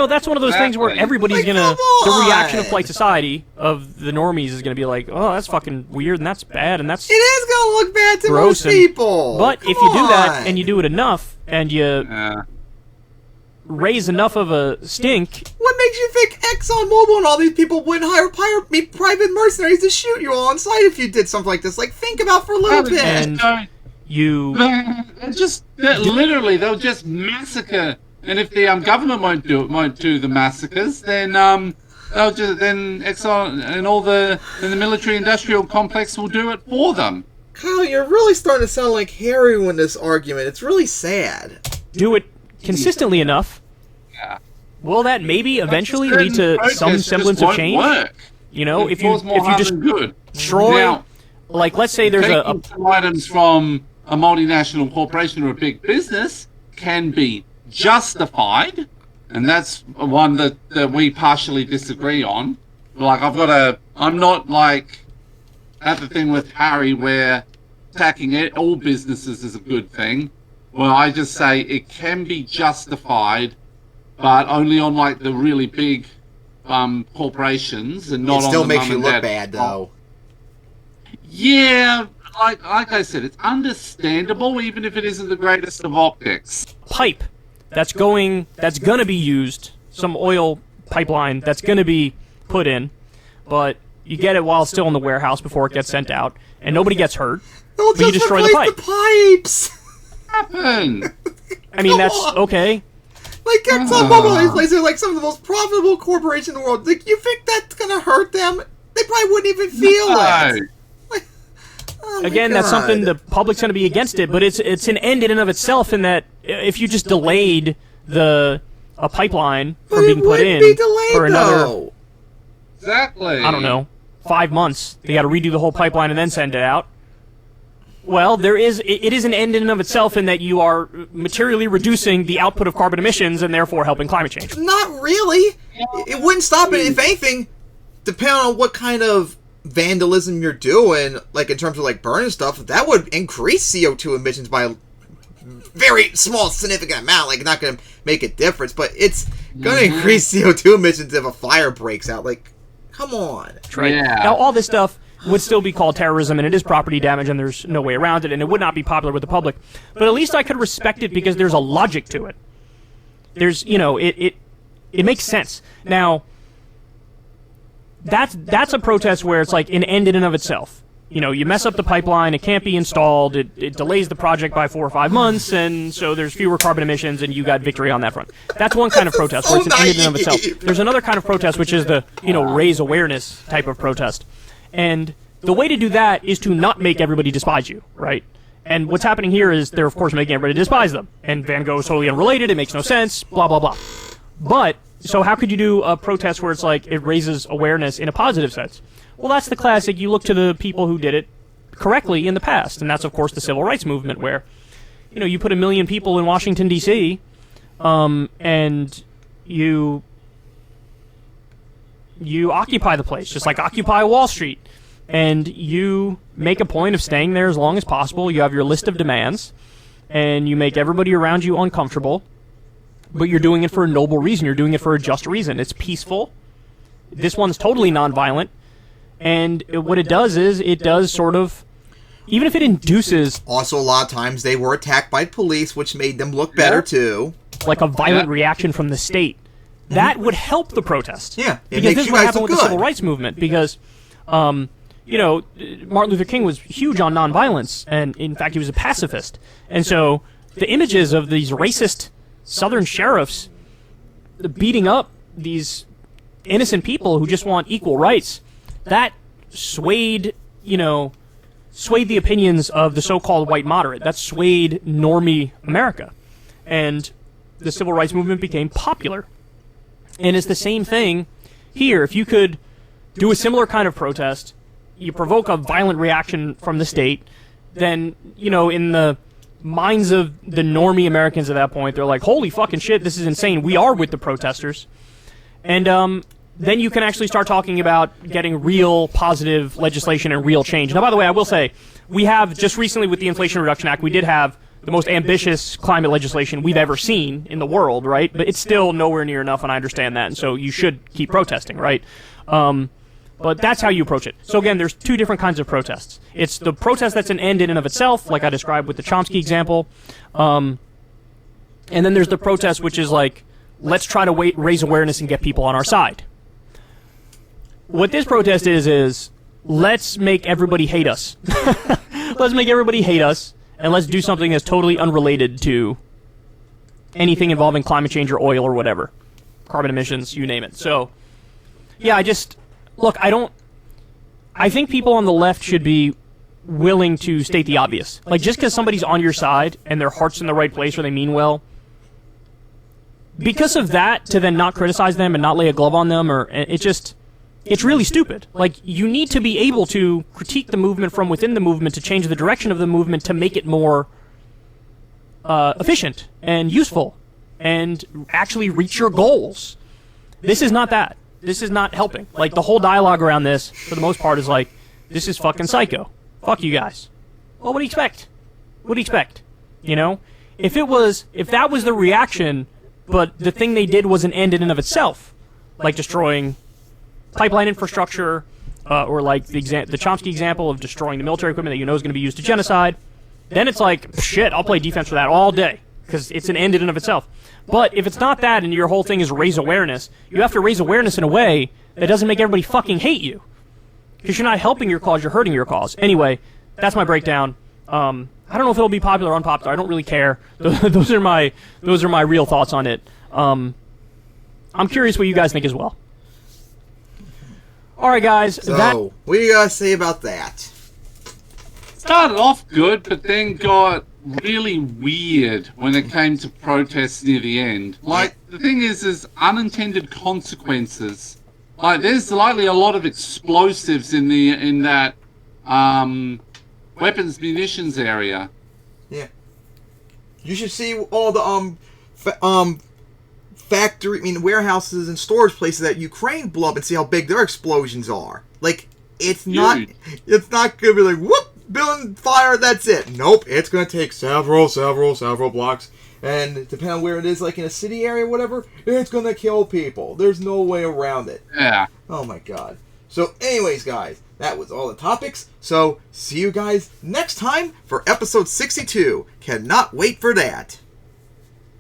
That's one of those things where everybody's gonna, the reaction of polite society, of the normies, is gonna be like, oh, that's fucking weird, and that's bad, and that's... It is gonna look bad to most people! But if you do that, and you do it enough, and you raise enough of a stink... What makes you think ExxonMobil and all these people wouldn't hire private mercenaries to shoot you all on sight if you did something like this? Think about for a little bit! And you... Literally, they'll just massacre... And if the government won't do the massacres, then Exxon and the military-industrial complex will do it for them. Kyle, you're really starting to sound like Harry in this argument. It's really sad. Do it consistently enough. Yeah. Will that maybe eventually lead to some semblance of change? Work. If you just destroy, let's say there's items from a multinational corporation or a big business can be justified, and that's one that we partially disagree on. I'm not at the thing with Harry where attacking all businesses is a good thing. Well, I just say it can be justified, but only on the really big corporations and not on the It still makes you look bad, though. Yeah, like I said, it's understandable even if it isn't the greatest of optics. Pipe that's gonna be used, some oil pipeline that's gonna be put in, but you get it while it's still in the warehouse before it gets sent out, and nobody gets hurt. They'll but you destroy the pipe. Happen. I mean, that's okay. Like, at some of these places, like some of the most profitable corporations in the world. Like, you think that's gonna hurt them? They probably wouldn't even feel it. Like, again, that's something the public's gonna be against it, but it's an end in and of itself. In that, if you just delayed a pipeline from being put in for another, exactly, I don't know, 5 months, they got to redo the whole pipeline and then send it out. Well, it is an end in and of itself in that you are materially reducing the output of carbon emissions and therefore helping climate change. Not really. It wouldn't stop it. If anything, depending on what kind of vandalism you're doing, like in terms of like burning stuff, that would increase CO2 emissions by a very small, significant amount. Like, not going to make a difference, but it's going to increase CO2 emissions if a fire breaks out. Like, come on. Right. Yeah. Now, all this stuff would still be called terrorism, and it is property damage, and there's no way around it, and it would not be popular with the public. But at least I could respect it because there's a logic to it. There's, it makes sense. Now, that's a protest where it's like an end in and of itself. You mess up the pipeline, it can't be installed, it delays the project by 4 or 5 months, and so there's fewer carbon emissions, and you got victory on that front. That's one kind of protest, where it's an end in and of itself. There's another kind of protest, which is the, raise awareness type of protest. And the way to do that is to not make everybody despise you, right? And what's happening here is they're, of course, making everybody despise them. And Van Gogh is totally unrelated, it makes no sense, blah, blah, blah. But, so how could you do a protest where it's like, it raises awareness in a positive sense? Well, that's the classic. You look to the people who did it correctly in the past, and that's, of course, the civil rights movement, where, you put 1 million people in Washington, D.C., and you occupy the place, just like Occupy Wall Street, and you make a point of staying there as long as possible. You have your list of demands, and you make everybody around you uncomfortable, but you're doing it for a noble reason. You're doing it for a just reason. It's peaceful. This one's totally nonviolent, and what it does is it does sort of, even if it induces... Also, a lot of times they were attacked by police, which made them look better, too. Like a violent reaction from the state. That would help the protest. Yeah, because this is what happened with the civil rights movement. Because, Martin Luther King was huge on nonviolence, and in fact, he was a pacifist. And so, the images of these racist Southern sheriffs beating up these innocent people who just want equal rights, that swayed the opinions of the so-called white moderate. That swayed normie America, and the civil rights movement became popular. And it's the same thing here. If you could do a similar kind of protest, you provoke a violent reaction from the state, then, in the minds of the normie Americans at that point, they're like, holy fucking shit, this is insane. We are with the protesters. And then you can actually start talking about getting real positive legislation and real change. Now, by the way, I will say, we have, just recently with the Inflation Reduction Act, we did have the most ambitious climate legislation we've ever seen in the world, right? But it's still nowhere near enough, and I understand that, and so you should keep protesting, right? But that's how you approach it. So again, there's 2 different kinds of protests. It's the protest that's an end in and of itself, like I described with the Chomsky example. And then there's the protest which is like, let's try to raise awareness and get people on our side. What this protest is let's make everybody hate us. Let's make everybody hate us. And let's do something that's totally unrelated to anything involving climate change or oil or whatever. Carbon emissions, you name it. So, yeah, I think people on the left should be willing to state the obvious. Like, just because somebody's on your side and their heart's in the right place or they mean well, because of that, to then not criticize them and not lay a glove on them, it's really stupid. Like, you need to be able to critique the movement from within the movement to change the direction of the movement to make it more efficient and useful and actually reach your goals. This is not that. This is not helping. Like, the whole dialogue around this, for the most part, is like, this is fucking psycho. Fuck you guys. Well, what do you expect? What do you expect? If that was the reaction, but the thing they did was an end in and of itself, like destroying pipeline infrastructure, or like the Chomsky example of destroying the military equipment that is going to be used to genocide, then it's like, shit, I'll play defense for that all day. because it's an end in and of itself. But if it's not that and your whole thing is raise awareness, you have to raise awareness in a way that doesn't make everybody fucking hate you. Because you're not helping your cause, you're hurting your cause. Anyway, that's my breakdown. I don't know if it'll be popular or unpopular. I don't really care. Those are my real thoughts on it. I'm curious what you guys think as well. All right, guys. So, what do you guys say about that? Started off good, but then got really weird when it came to protests near the end. Like, the thing is unintended consequences. Like, there's likely a lot of explosives in that weapons munitions area. Yeah. You should see all the warehouses and storage places that Ukraine blew up and see how big their explosions are. Like, it's not gonna be like, whoop, building fire, that's it. Nope, it's gonna take several blocks. And depending on where it is, like in a city area or whatever, it's gonna kill people. There's no way around it. Yeah. Oh my god. So anyways, guys, that was all the topics. So see you guys next time for episode 62. Cannot wait for that.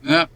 Yep.